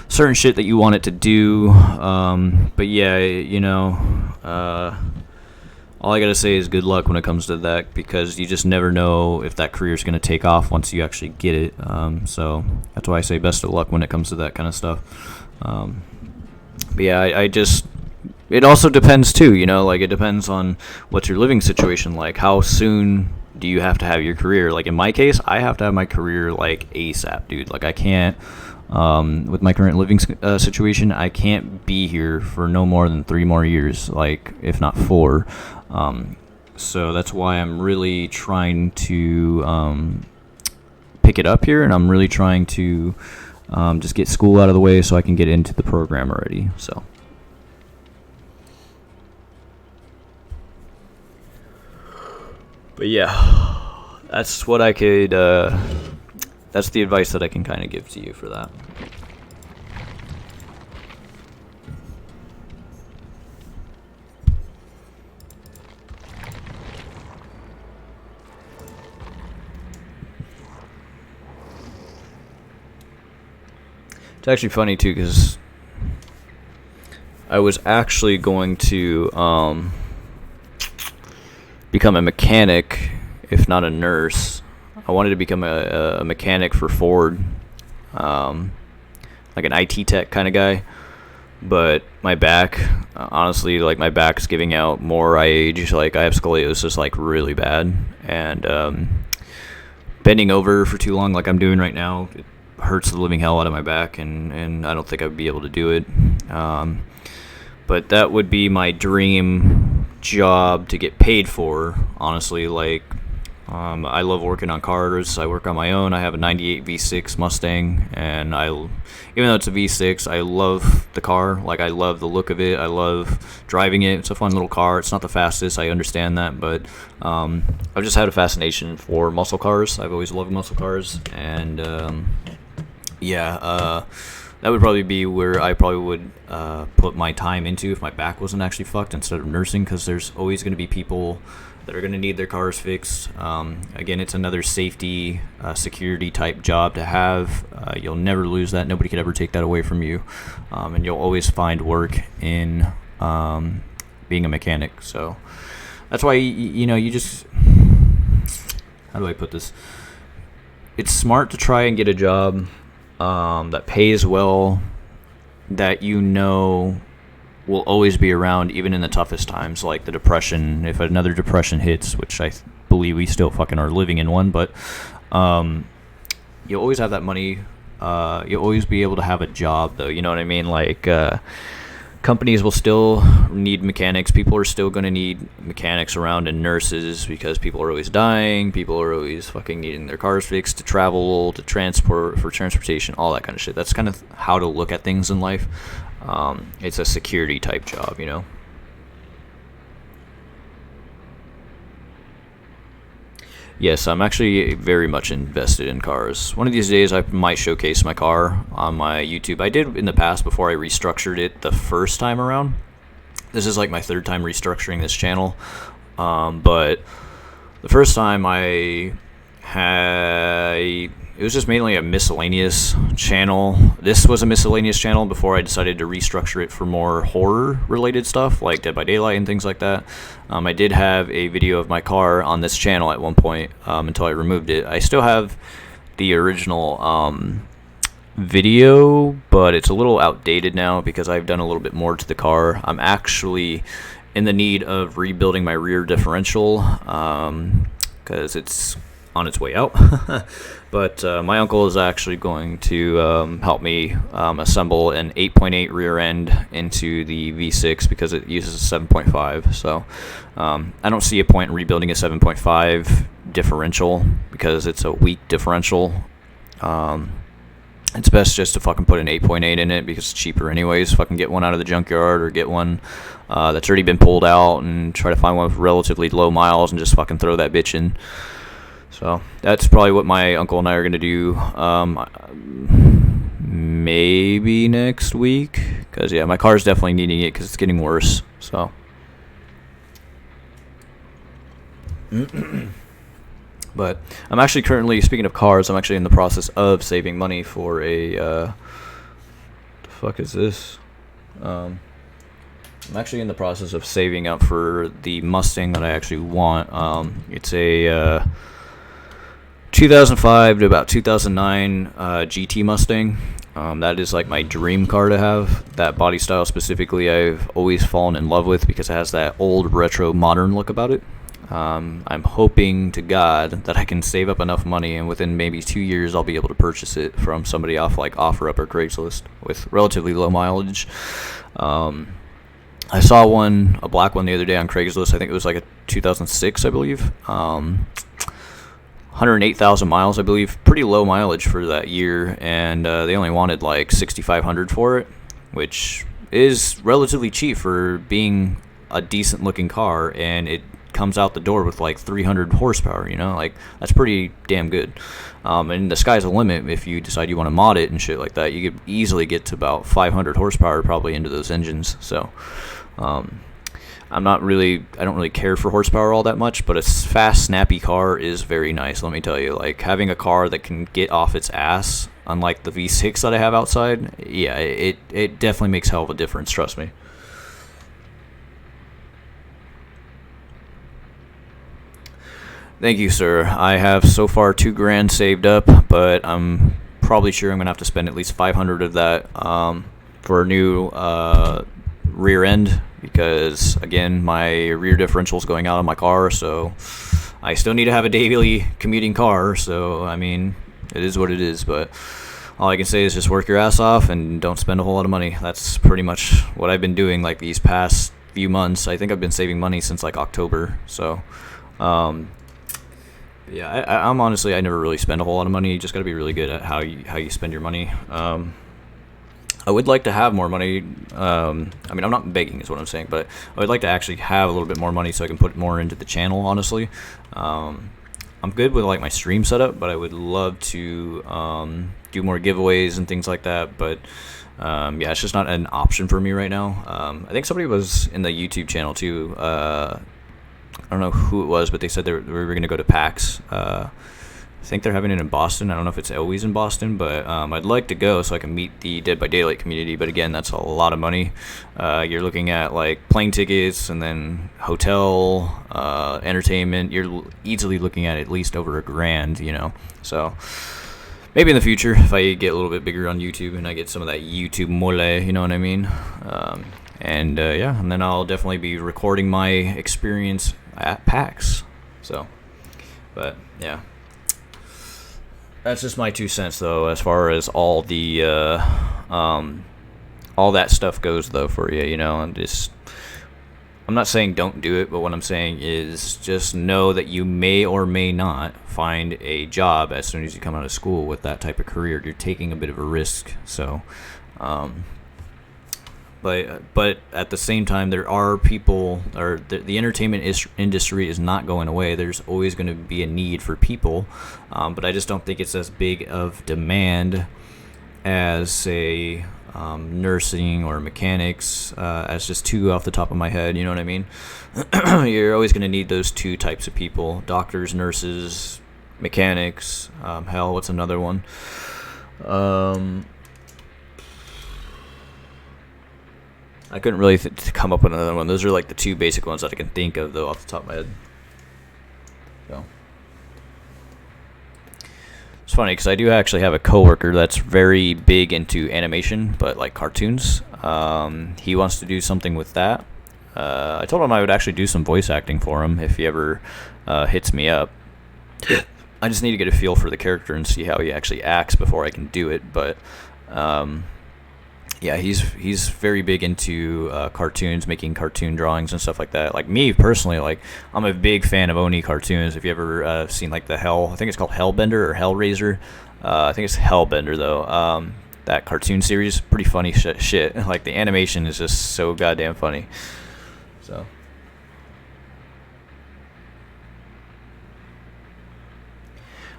certain shit that you want it to do. But yeah, you know, all I gotta say is good luck when it comes to that, because you just never know if that career is gonna take off once you actually get it. So that's why I say best of luck when it comes to that kind of stuff. But yeah, I just. It also depends too, you know, like it depends on what's your living situation like. How soon do you have to have your career? Like in my case, I have to have my career like ASAP, dude. Like I can't, with my current living situation, I can't be here for no more than 3 more years, like if not 4. So that's why I'm really trying to pick it up here, and I'm really trying to just get school out of the way so I can get into the program already. So. But yeah, that's what I could, that's the advice that I can kind of give to you for that. It's actually funny too, because I was actually going to, become a mechanic, if not a nurse. I wanted to become a mechanic for Ford, like an IT tech kind of guy. But my back, honestly, like my back's giving out more I age. Like I have scoliosis, like really bad, and bending over for too long, like I'm doing right now, it hurts the living hell out of my back, and I don't think I'd be able to do it. But that would be my dream job to get paid for, honestly. Like I love working on cars. I work on my own. I have a 98 V6 Mustang, and even though it's a V6, I love the car. Like I love the look of it. I love driving it. It's a fun little car. It's not the fastest, I understand that, but I've just had a fascination for muscle cars. I've always loved muscle cars, and that would probably be where I probably would put my time into if my back wasn't actually fucked instead of nursing, because there's always going to be people that are going to need their cars fixed. Again, it's another safety, security type job to have. You'll never lose that. Nobody could ever take that away from you. And you'll always find work in being a mechanic. So that's why, you know, you just, how do I put this? It's smart to try and get a job that pays well, that you know will always be around even in the toughest times, like the depression. If another depression hits, which I believe we still fucking are living in one, but you'll always have that money. You'll always be able to have a job, though. You know what I mean? Like companies will still need mechanics. People are still going to need mechanics around, and nurses, because people are always dying. People are always fucking needing their cars fixed to travel, to transport, for transportation, all that kind of shit. That's kind of how to look at things in life. It's a security type job, you know? Yes, I'm actually very much invested in cars. One of these days I might showcase my car on my YouTube. I did in the past before I restructured it the first time around. This is like my 3rd time restructuring this channel. But the first time it was just mainly a miscellaneous channel. This was a miscellaneous channel before I decided to restructure it for more horror related stuff like Dead by Daylight and things like that. I did have a video of my car on this channel at one point, until I removed it. I still have the original video, but it's a little outdated now because I've done a little bit more to the car. I'm actually in the need of rebuilding my rear differential because it's on its way out. But my uncle is actually going to help me assemble an 8.8 rear end into the V6 because it uses a 7.5. So I don't see a point in rebuilding a 7.5 differential because it's a weak differential. It's best just to fucking put an 8.8 in it because it's cheaper anyways. Fucking get one out of the junkyard or get one that's already been pulled out and try to find one with relatively low miles and just fucking throw that bitch in. So that's probably what my uncle and I are going to do maybe next week. Because, yeah, my car's definitely needing it because it's getting worse. So. But I'm actually currently, speaking of cars, I'm actually in the process of saving money for a, the fuck is this? I'm actually in the process of saving up for the Mustang that I actually want. It's a 2005 to about 2009 GT Mustang. That is like my dream car to have. That body style specifically I've always fallen in love with because it has that old retro modern look about it. I'm hoping to God that I can save up enough money and within maybe 2 years I'll be able to purchase it from somebody off like OfferUp or Craigslist with relatively low mileage. I saw one, a black one the other day on Craigslist. I think it was like a 2006, I believe. 108,000 miles, I believe. Pretty low mileage for that year, and they only wanted like 6,500 for it, which is relatively cheap for being a decent looking car, and it comes out the door with like 300 horsepower, you know, like that's pretty damn good. And the sky's the limit if you decide you want to mod it and shit like that. You could easily get to about 500 horsepower probably into those engines. So I don't really care for horsepower all that much, but a fast, snappy car is very nice, let me tell you. Like having a car that can get off its ass, unlike the V6 that I have outside, yeah, it definitely makes hell of a difference, trust me. Thank you, sir. I have so far $2,000 saved up, but I'm probably sure I'm gonna have to spend at least 500 of that for a new rear end because, again, my rear differential is going out on my car, so I still need to have a daily commuting car. So I mean, it is what it is. But all I can say is just work your ass off and don't spend a whole lot of money. That's pretty much what I've been doing like these past few months. I think I've been saving money since like October. So. Yeah, I'm honestly, I never really spend a whole lot of money. You just got to be really good at how you spend your money. I would like to have more money. I mean, I'm not begging is what I'm saying, but I would like to actually have a little bit more money so I can put more into the channel, honestly. I'm good with like my stream setup, but I would love to do more giveaways and things like that. But yeah, it's just not an option for me right now. I think somebody was in the YouTube channel too. I don't know who it was, but they said we were going to go to PAX. I think they're having it in Boston. I don't know if it's always in Boston, but I'd like to go so I can meet the Dead by Daylight community. But again, that's a lot of money. You're looking at like plane tickets and then hotel, entertainment. You're easily looking at least over $1,000, you know. So maybe in the future, if I get a little bit bigger on YouTube and I get some of that YouTube mole, you know what I mean? And yeah, and then I'll definitely be recording my experience at PAX. So, but yeah, that's just my 2 cents though, as far as all the all that stuff goes though for you, you know. I'm not saying don't do it, but what I'm saying is just know that you may or may not find a job as soon as you come out of school with that type of career. You're taking a bit of a risk, so. But at the same time, there are people, or the entertainment industry is not going away. There's always going to be a need for people, but I just don't think it's as big of demand as, say, nursing or mechanics, as just two off the top of my head, you know what I mean? You're always going to need those two types of people: doctors, nurses, mechanics. Hell, what's another one? I couldn't really come up with another one. Those are like the two basic ones that I can think of, though, off the top of my head. So, as funny because I do actually have a coworker that's very big into animation, but like cartoons. He wants to do something with that. I told him I would actually do some voice acting for him if he ever hits me up. I just need to get a feel for the character and see how he actually acts before I can do it. But yeah, he's very big into cartoons, making cartoon drawings and stuff like that. Like me personally, like I'm a big fan of Oni cartoons. If you ever seen like I think it's called Hellbender or Hellraiser. I think it's Hellbender though. That cartoon series, pretty funny shit. Like the animation is just so goddamn funny. So.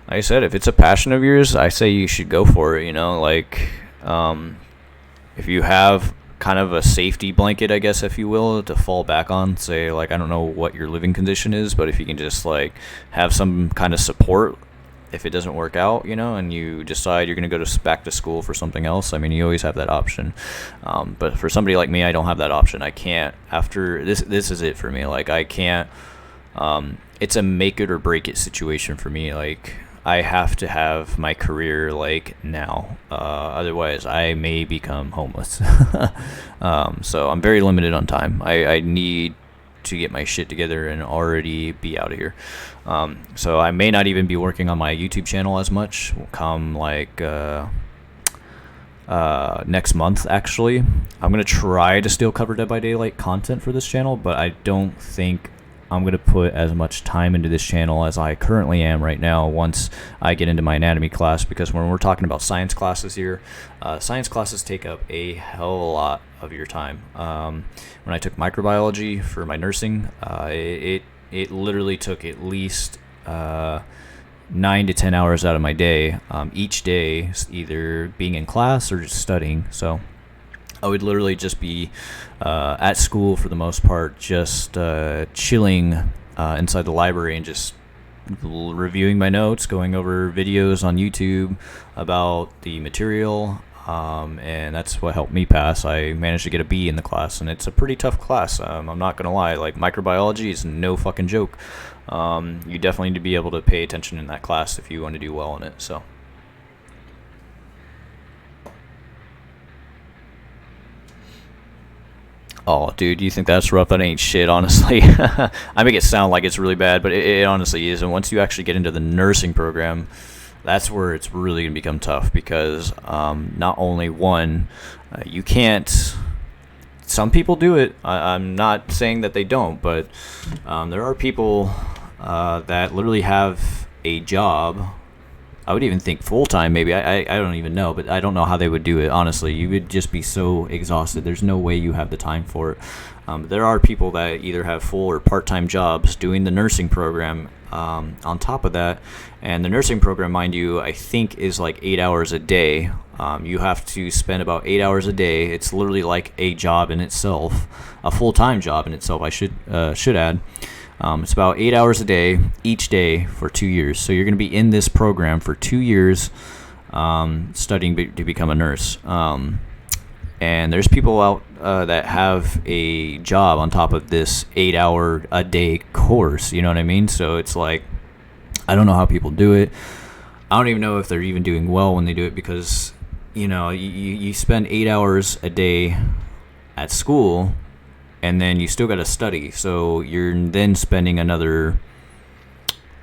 Like I said, if it's a passion of yours, I say you should go for it. You know, like if you have kind of a safety blanket, I guess, if you will, to fall back on, say, like, I don't know what your living condition is, but if you can just like have some kind of support if it doesn't work out, you know, and you decide you're going to go back to school for something else, I mean, you always have that option. But for somebody like me, I don't have that option. I can't, after this is it for me. Like, I can't, it's a make it or break it situation for me. Like, I have to have my career like now. Otherwise, I may become homeless. So I'm very limited on time. I need to get my shit together and already be out of here. So I may not even be working on my YouTube channel as much come like next month. Actually, I'm gonna try to still cover Dead by Daylight content for this channel, but I don't think I'm gonna put as much time into this channel as I currently am right now once I get into my anatomy class, because when we're talking about science classes here, science classes take up a hell of a lot of your time. When I took microbiology for my nursing, it literally took at least 9 to 10 hours out of my day, each day, either being in class or just studying. So I would literally just be at school for the most part, just chilling inside the library and just reviewing my notes, going over videos on YouTube about the material, and that's what helped me pass. I managed to get a B in the class, and it's a pretty tough class. I'm not gonna lie, like microbiology is no fucking joke. You definitely need to be able to pay attention in that class if you want to do well in it. So. Oh, dude, you think that's rough? That ain't shit, honestly. I make it sound like it's really bad, but it honestly is. And once you actually get into the nursing program, that's where it's really going to become tough, because not only one, you can't... Some people do it. I'm not saying that they don't, but there are people that literally have a job. I would even think full-time, maybe. I don't even know, but I don't know how they would do it, honestly. You would just be so exhausted. There's no way you have the time for it. There are people that either have full or part-time jobs doing the nursing program on top of that. And the nursing program, mind you, I think is like 8 hours a day. You have to spend about 8 hours a day. It's literally like a job in itself, a full-time job in itself, I should add. It's about 8 hours a day, each day for 2 years. So you're going to be in this program for 2 years, studying to become a nurse. And there's people out that have a job on top of this 8 hour a day course. You know what I mean? So it's like, I don't know how people do it. I don't even know if they're even doing well when they do it, because, you know, you spend 8 hours a day at school, and then you still got to study. So you're then spending another,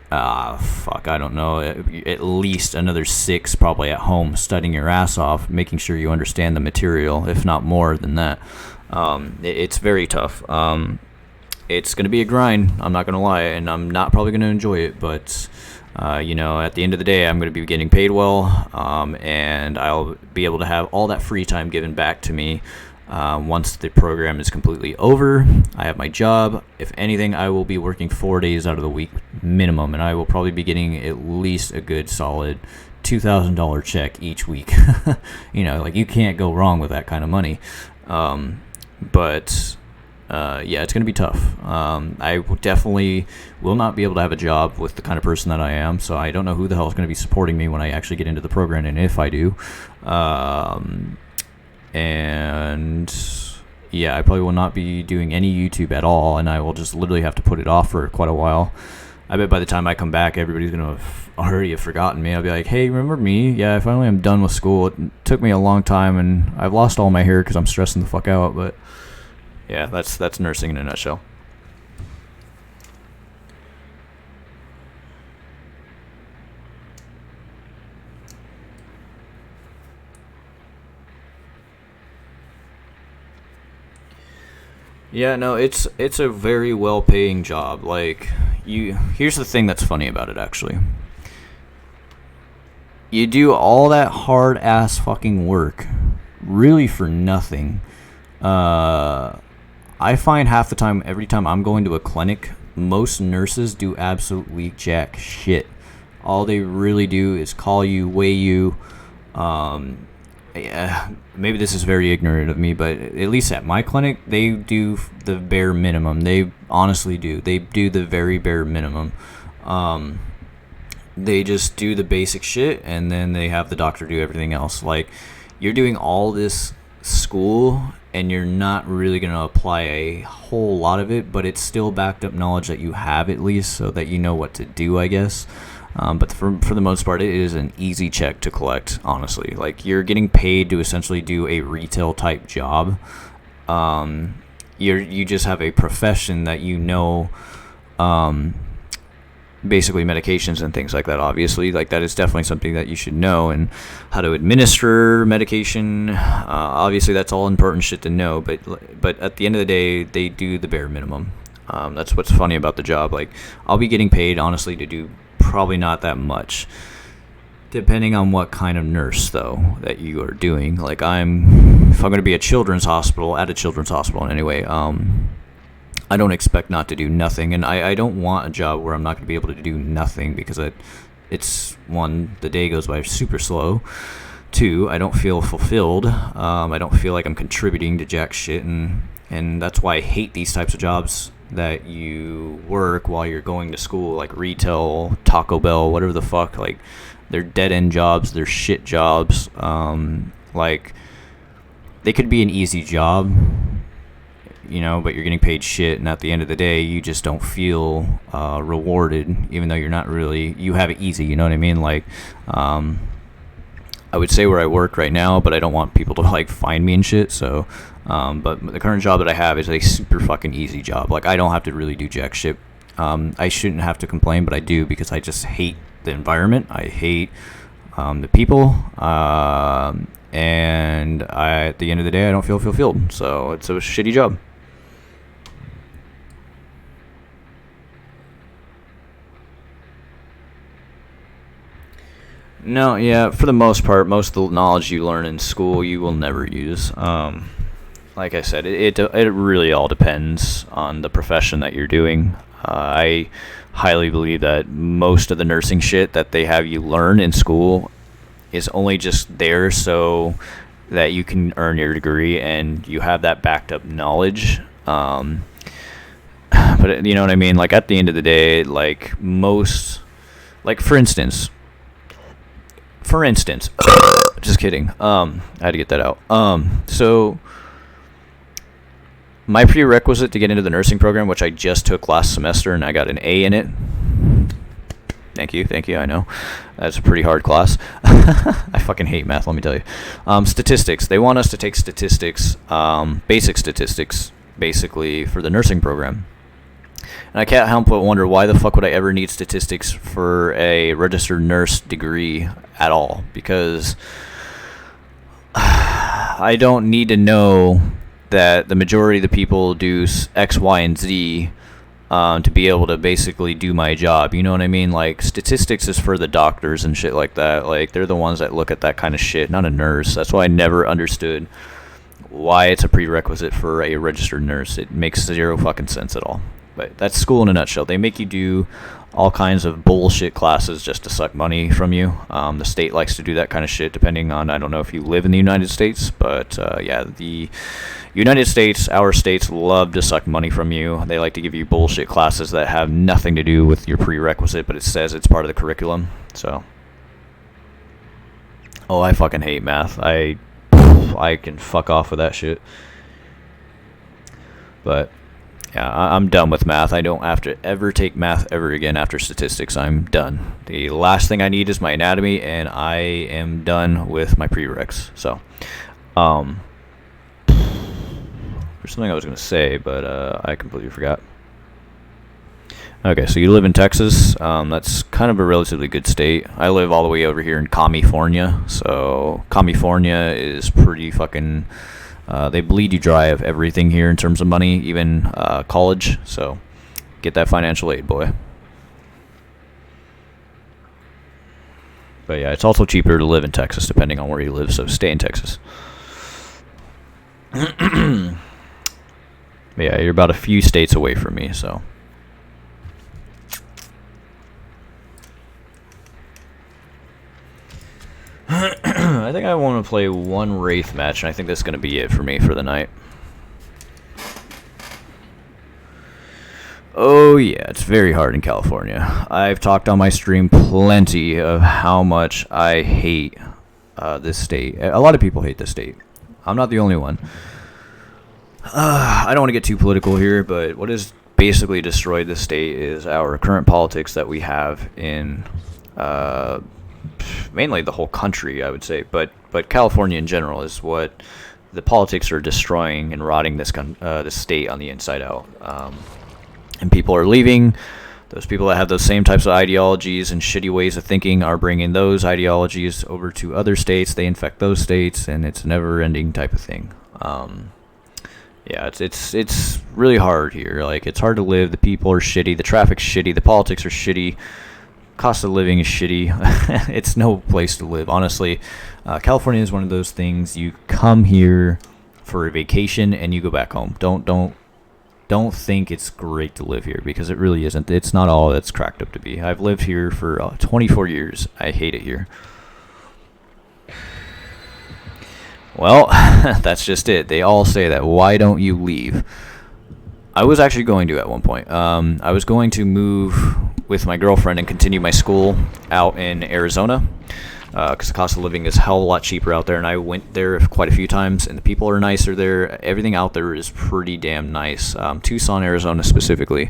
I don't know, at least another 6 probably at home studying your ass off, making sure you understand the material, if not more than that. It's very tough. It's going to be a grind, I'm not going to lie, and I'm not probably going to enjoy it, but, you know, at the end of the day, I'm going to be getting paid well, and I'll be able to have all that free time given back to me. Once the program is completely over, I have my job. If anything, I will be working 4 days out of the week minimum, and I will probably be getting at least a good solid $2,000 check each week. You know, like, you can't go wrong with that kind of money. But yeah, it's going to be tough. I definitely will not be able to have a job with the kind of person that I am, so I don't know who the hell is going to be supporting me when I actually get into the program, and if I do. And yeah, I probably will not be doing any YouTube at all, and I will just literally have to put it off for quite a while. I bet by the time I come back, everybody's gonna have already have forgotten me. I'll be like, hey, remember me? Yeah, I finally am done with school. It took me a long time, and I've lost all my hair because I'm stressing the fuck out. But yeah, that's nursing in a nutshell. Yeah, no, it's a very well-paying job. Like, here's the thing that's funny about it, actually. You do all that hard-ass fucking work, really for nothing. I find half the time, every time I'm going to a clinic, most nurses do absolutely jack shit. All they really do is call you, weigh you, yeah, maybe this is very ignorant of me, but at least at my clinic, they do the bare minimum. They honestly do. They do the very bare minimum. They just do the basic shit, and then they have the doctor do everything else. Like, you're doing all this school, and you're not really going to apply a whole lot of it, but it's still backed up knowledge that you have at least, so that you know what to do, I guess. But for the most part, it is an easy check to collect, honestly. Like, you're getting paid to essentially do a retail type job. You just have a profession that you know, basically medications and things like that, obviously. Like, that is definitely something that you should know, and how to administer medication. Obviously, that's all important shit to know, but at the end of the day, they do the bare minimum. That's what's funny about the job. Like, I'll be getting paid, honestly, to do probably not that much, depending on what kind of nurse though that you are doing. Like, if I'm going to be at a children's hospital in any way, I don't expect not to do nothing, and I don't want a job where I'm not going to be able to do nothing, because it's one, the day goes by super slow. Two, I don't feel fulfilled. I don't feel like I'm contributing to jack shit, and that's why I hate these types of jobs that you work while you're going to school, like retail, Taco Bell, whatever the fuck. Like, they're dead-end jobs, they're shit jobs. Like, they could be an easy job, you know, but you're getting paid shit, and at the end of the day, you just don't feel rewarded, even though you're not really, you have it easy, you know what I mean? Like, I would say where I work right now, but I don't want people to, like, find me and shit, so, but the current job that I have is a super fucking easy job. Like, I don't have to really do jack shit. I shouldn't have to complain, but I do, because I just hate the environment. I hate the people, and at the end of the day, I don't feel fulfilled, so it's a shitty job. No, yeah, for the most part, most of the knowledge you learn in school, you will never use. Like I said, it really all depends on the profession that you're doing. I highly believe that most of the nursing shit that they have you learn in school is only just there so that you can earn your degree and you have that backed up knowledge. But you know what I mean? Like, at the end of the day, like, most, like, for instance, just kidding. I had to get that out. So my prerequisite to get into the nursing program, which I just took last semester, and I got an A in it. Thank you. I know that's a pretty hard class. I fucking hate math, let me tell you. Statistics. They want us to take statistics, basic statistics, basically, for the nursing program. And I can't help but wonder, why the fuck would I ever need statistics for a registered nurse degree at all? Because I don't need to know that the majority of the people do X, Y, and Z to be able to basically do my job. You know what I mean? Like, statistics is for the doctors and shit like that. Like, they're the ones that look at that kind of shit, not a nurse. That's why I never understood why it's a prerequisite for a registered nurse. It makes zero fucking sense at all. But that's school in a nutshell. They make you do all kinds of bullshit classes just to suck money from you. The state likes to do that kind of shit, depending on, I don't know if you live in the United States, but yeah, the United States, our states, love to suck money from you. They like to give you bullshit classes that have nothing to do with your prerequisite, but it says it's part of the curriculum. So, oh, I fucking hate math. I can fuck off with that shit. But Yeah, I'm done with math. I don't have to ever take math ever again after statistics. I'm done. The last thing I need is my anatomy, and I am done with my prereqs. So, there's something I was going to say, but I completely forgot. Okay, so you live in Texas. That's kind of a relatively good state. I live all the way over here in California. So, California is pretty fucking... they bleed you dry of everything here in terms of money, even college. So, get that financial aid, boy. But yeah, it's also cheaper to live in Texas, depending on where you live. So, stay in Texas. But yeah, you're about a few states away from me, so... I think I want to play one Wraith match, and I think that's going to be it for me for the night. Oh yeah, it's very hard in California. I've talked on my stream plenty of how much I hate this state. A lot of people hate this state. I'm not the only one. I don't want to get too political here, but what has basically destroyed this state is our current politics that we have in... mainly the whole country, I would say, but California in general is what the politics are destroying and rotting this state on the inside out. And people are leaving. Those people that have those same types of ideologies and shitty ways of thinking are bringing those ideologies over to other states. They infect those states, and it's a never-ending type of thing. Yeah, it's really hard here. Like, it's hard to live. The people are shitty. The traffic's shitty. The politics are shitty. Cost of living is shitty. It's no place to live, honestly. California is one of those things. You come here for a vacation and you go back home. Don't think it's great to live here, because it really isn't. It's not all it's cracked up to be. I've lived here for 24 years. I hate it here. Well, that's just it. They all say that. Why don't you leave? I was actually going to at one point. I was going to move with my girlfriend and continue my school out in Arizona, because the cost of living is a hell of a lot cheaper out there, and I went there quite a few times, and the people are nicer there. Everything out there is pretty damn nice. Tucson, Arizona specifically.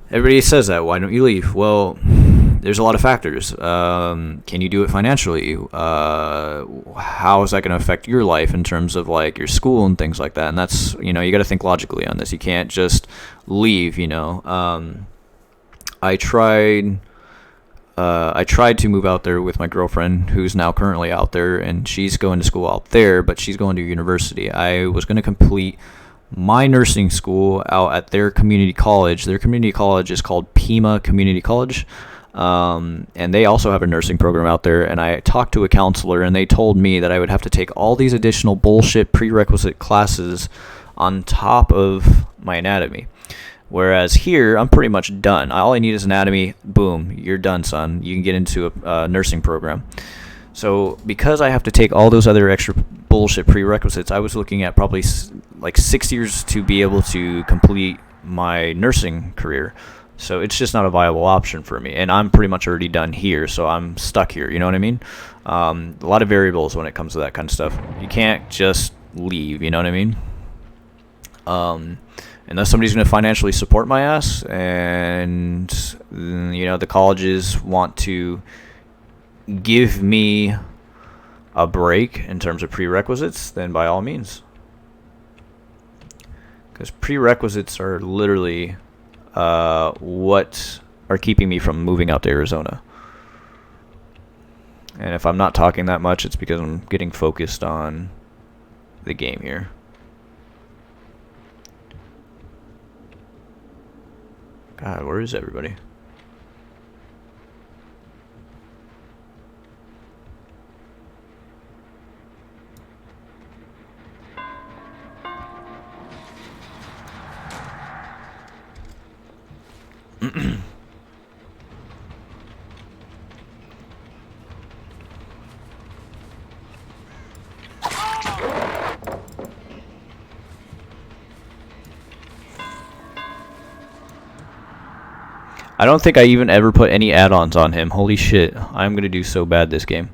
Everybody says that. Why don't you leave? Well, there's a lot of factors. Can you do it financially? How is that going to affect your life in terms of like your school and things like that? And that's, you got to think logically on this. You can't just leave, I tried to move out there with my girlfriend, who's now currently out there, and she's going to school out there, but she's going to university. I was going to complete my nursing school out at their community college. Their community college is called Pima Community College, and they also have a nursing program out there. And I talked to a counselor, and they told me that I would have to take all these additional bullshit prerequisite classes on top of my anatomy. Whereas here, I'm pretty much done. All I need is anatomy. Boom, you're done, son. You can get into a nursing program. So because I have to take all those other extra bullshit prerequisites, I was looking at probably like 6 years to be able to complete my nursing career. So it's just not a viable option for me. And I'm pretty much already done here, so I'm stuck here. You know what I mean? A lot of variables when it comes to that kind of stuff. You can't just leave. You know what I mean? Unless somebody's going to financially support my ass, and the colleges want to give me a break in terms of prerequisites, then by all means. Because prerequisites are literally what are keeping me from moving out to Arizona. And if I'm not talking that much, it's because I'm getting focused on the game here. God, where is everybody? I don't think I even ever put any add-ons on him. Holy shit. I'm going to do so bad this game.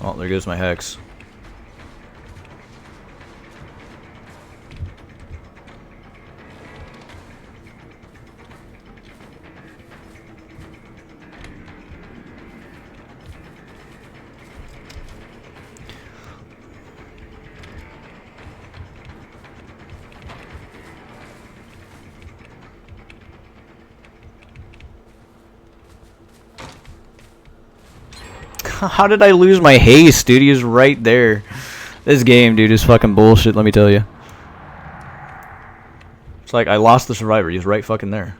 Oh, there goes my hex. How did I lose my haste, dude? He was right there. This game, dude, is fucking bullshit, let me tell you. It's like I lost the survivor. He was right fucking there.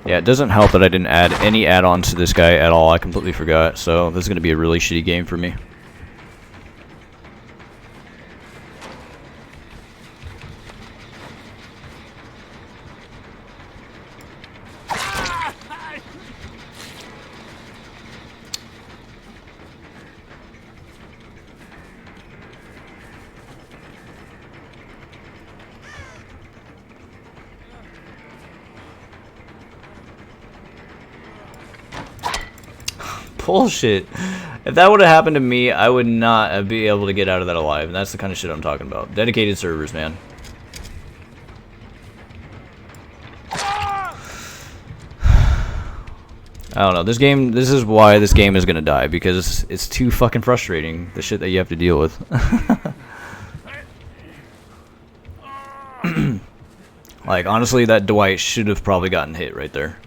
Yeah, it doesn't help that I didn't add any add-ons to this guy at all. I completely forgot. So this is going to be a really shitty game for me. Bullshit. If that would have happened to me, I would not be able to get out of that alive. And that's the kind of shit I'm talking about. Dedicated servers, man. I don't know. This is why this game is gonna die, because it's too fucking frustrating, the shit that you have to deal with. Like, honestly, that Dwight should have probably gotten hit right there.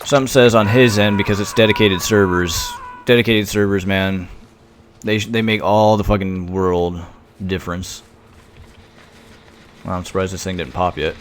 Something says on his end, because it's dedicated servers. Dedicated servers, man. They make all the fucking world difference. Well, I'm surprised this thing didn't pop yet.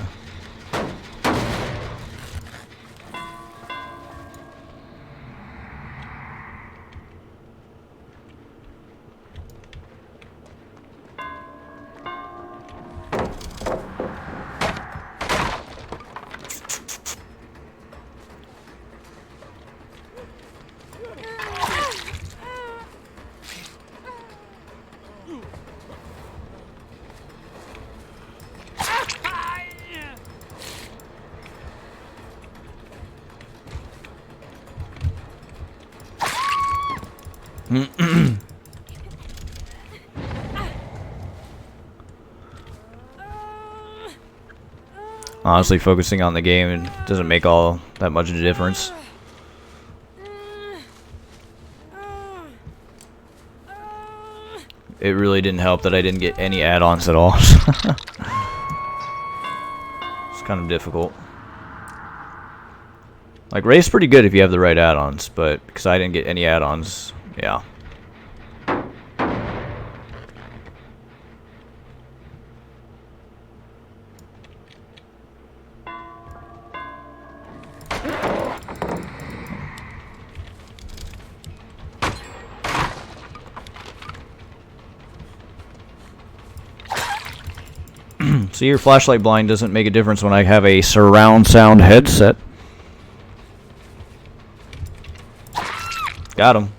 Honestly, focusing on the game doesn't make all that much of a difference. It really didn't help that I didn't get any add-ons at all. It's kind of difficult. Like, Ray's pretty good if you have the right add-ons, but because I didn't get any add-ons, yeah. So your flashlight blind doesn't make a difference when I have a surround sound headset. Got him.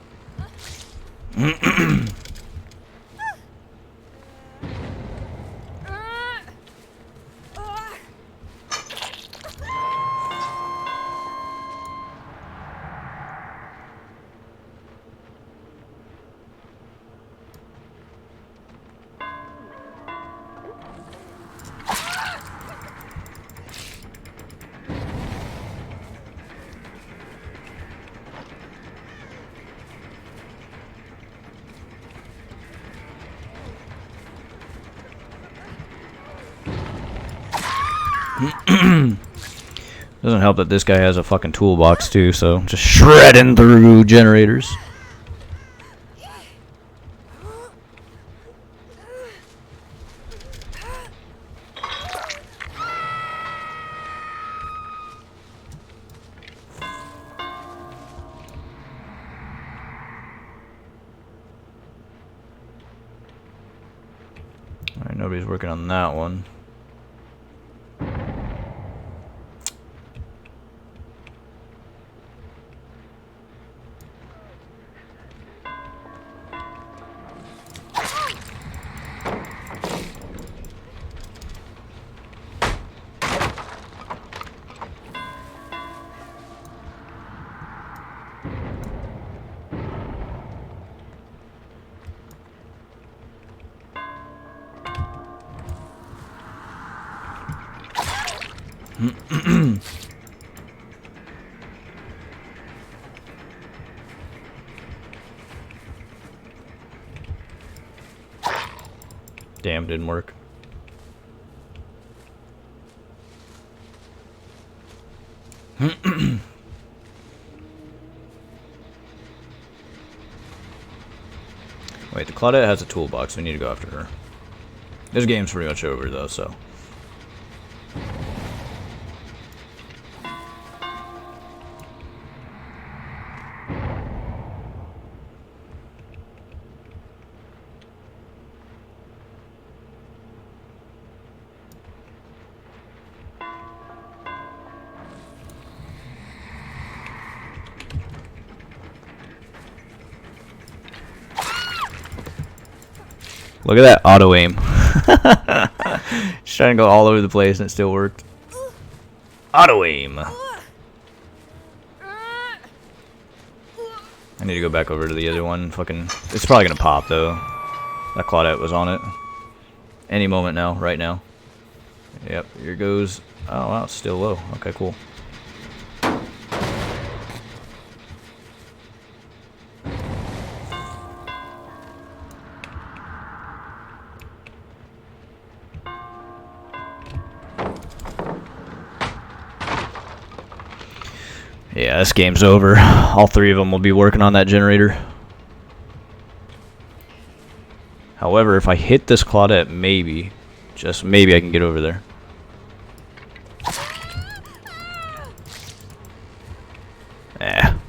Doesn't help that this guy has a fucking toolbox too, so just shredding through generators. nobody's working on that one. Damn, didn't work. Wait, the Claudette has a toolbox. We need to go after her. This game's pretty much over, though, so. Look at that auto aim. Just trying to go all over the place and it still worked. Auto aim. I need to go back over to the other one. Fucking, it's probably gonna pop though. That Claudette was on it. Any moment now, right now. Yep, here goes. Oh wow, it's still low. Okay, cool. Yeah, this game's over. All three of them will be working on that generator. However, if I hit this Claudette, maybe, just maybe I can get over there.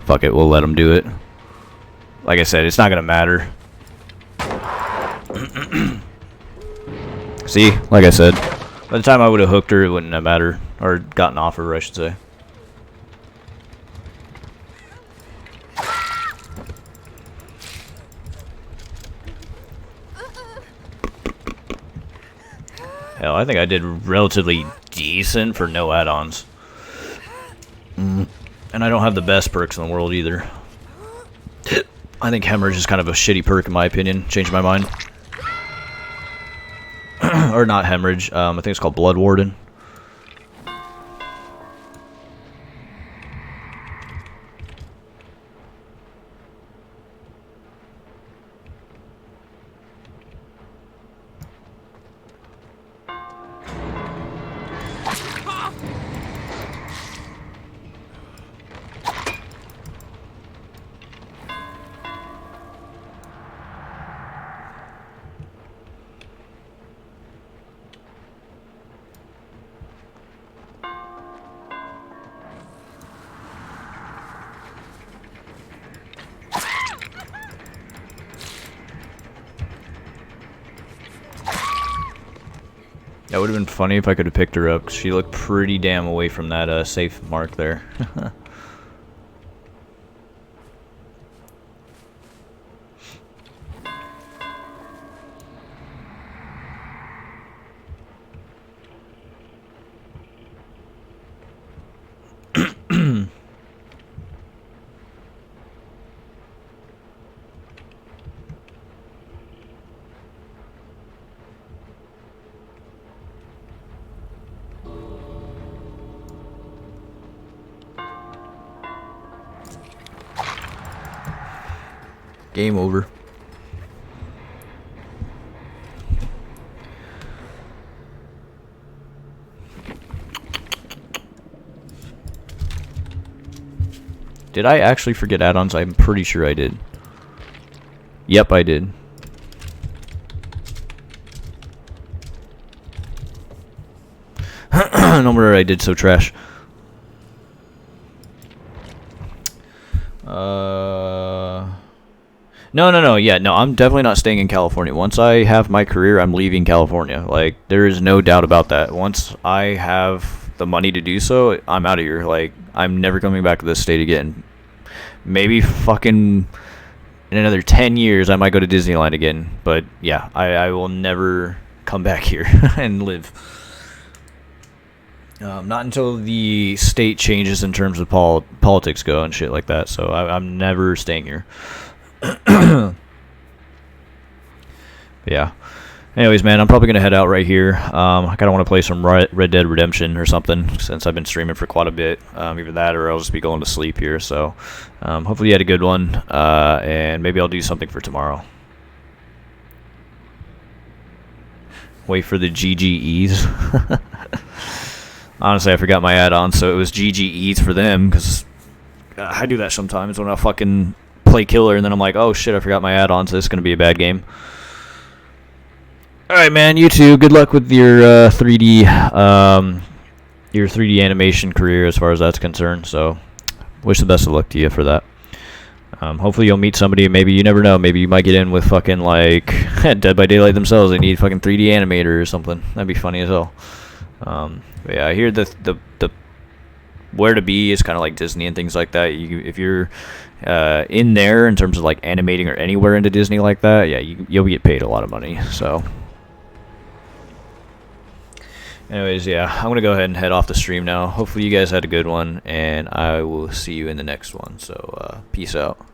Fuck it, we'll let them do it. Like I said, it's not gonna matter. See, like I said, by the time I would have hooked her, it wouldn't have mattered, or gotten off her, I should say. Hell, I think I did relatively decent for no add-ons. And I don't have the best perks in the world either. I think Hemorrhage is kind of a shitty perk in my opinion. Changed my mind. Or not Hemorrhage, I think it's called Blood Warden. That would have been funny if I could have picked her up, 'cause she looked pretty damn away from that safe mark there. Game over. Did I actually forget add-ons? I'm pretty sure I did. Yep, I did. No wonder I did so trash. No. Yeah, no, I'm definitely not staying in California. Once I have my career, I'm leaving California. Like, there is no doubt about that. Once I have the money to do so, I'm out of here. Like, I'm never coming back to this state again. Maybe fucking in another 10 years, I might go to Disneyland again. But yeah, I will never come back here and live. Not until the state changes in terms of politics go and shit like that. So I'm never staying here. Yeah. Anyways, man, I'm probably gonna head out right here. I kind of want to play some Red Dead Redemption or something since I've been streaming for quite a bit. Either that or I'll just be going to sleep here. So, hopefully you had a good one, and maybe I'll do something for tomorrow. Wait for the GGEs. Honestly, I forgot my add-on, so it was GGEs for them because I do that sometimes when I fucking play killer, and then I'm like, oh shit, I forgot my add-on, so this is gonna be a bad game. Alright, man, you too. Good luck with your 3D animation career as far as that's concerned. So, wish the best of luck to you for that. Hopefully you'll meet somebody. Maybe, you never know. Maybe you might get in with fucking like Dead by Daylight themselves. They need fucking 3D animator or something. That'd be funny as hell. But yeah, I hear the where to be is kind of like Disney and things like that. If you're in there in terms of like animating or anywhere into Disney like that, yeah, you'll get paid a lot of money. So. Anyways, yeah, I'm going to go ahead and head off the stream now. Hopefully you guys had a good one, and I will see you in the next one. So, peace out.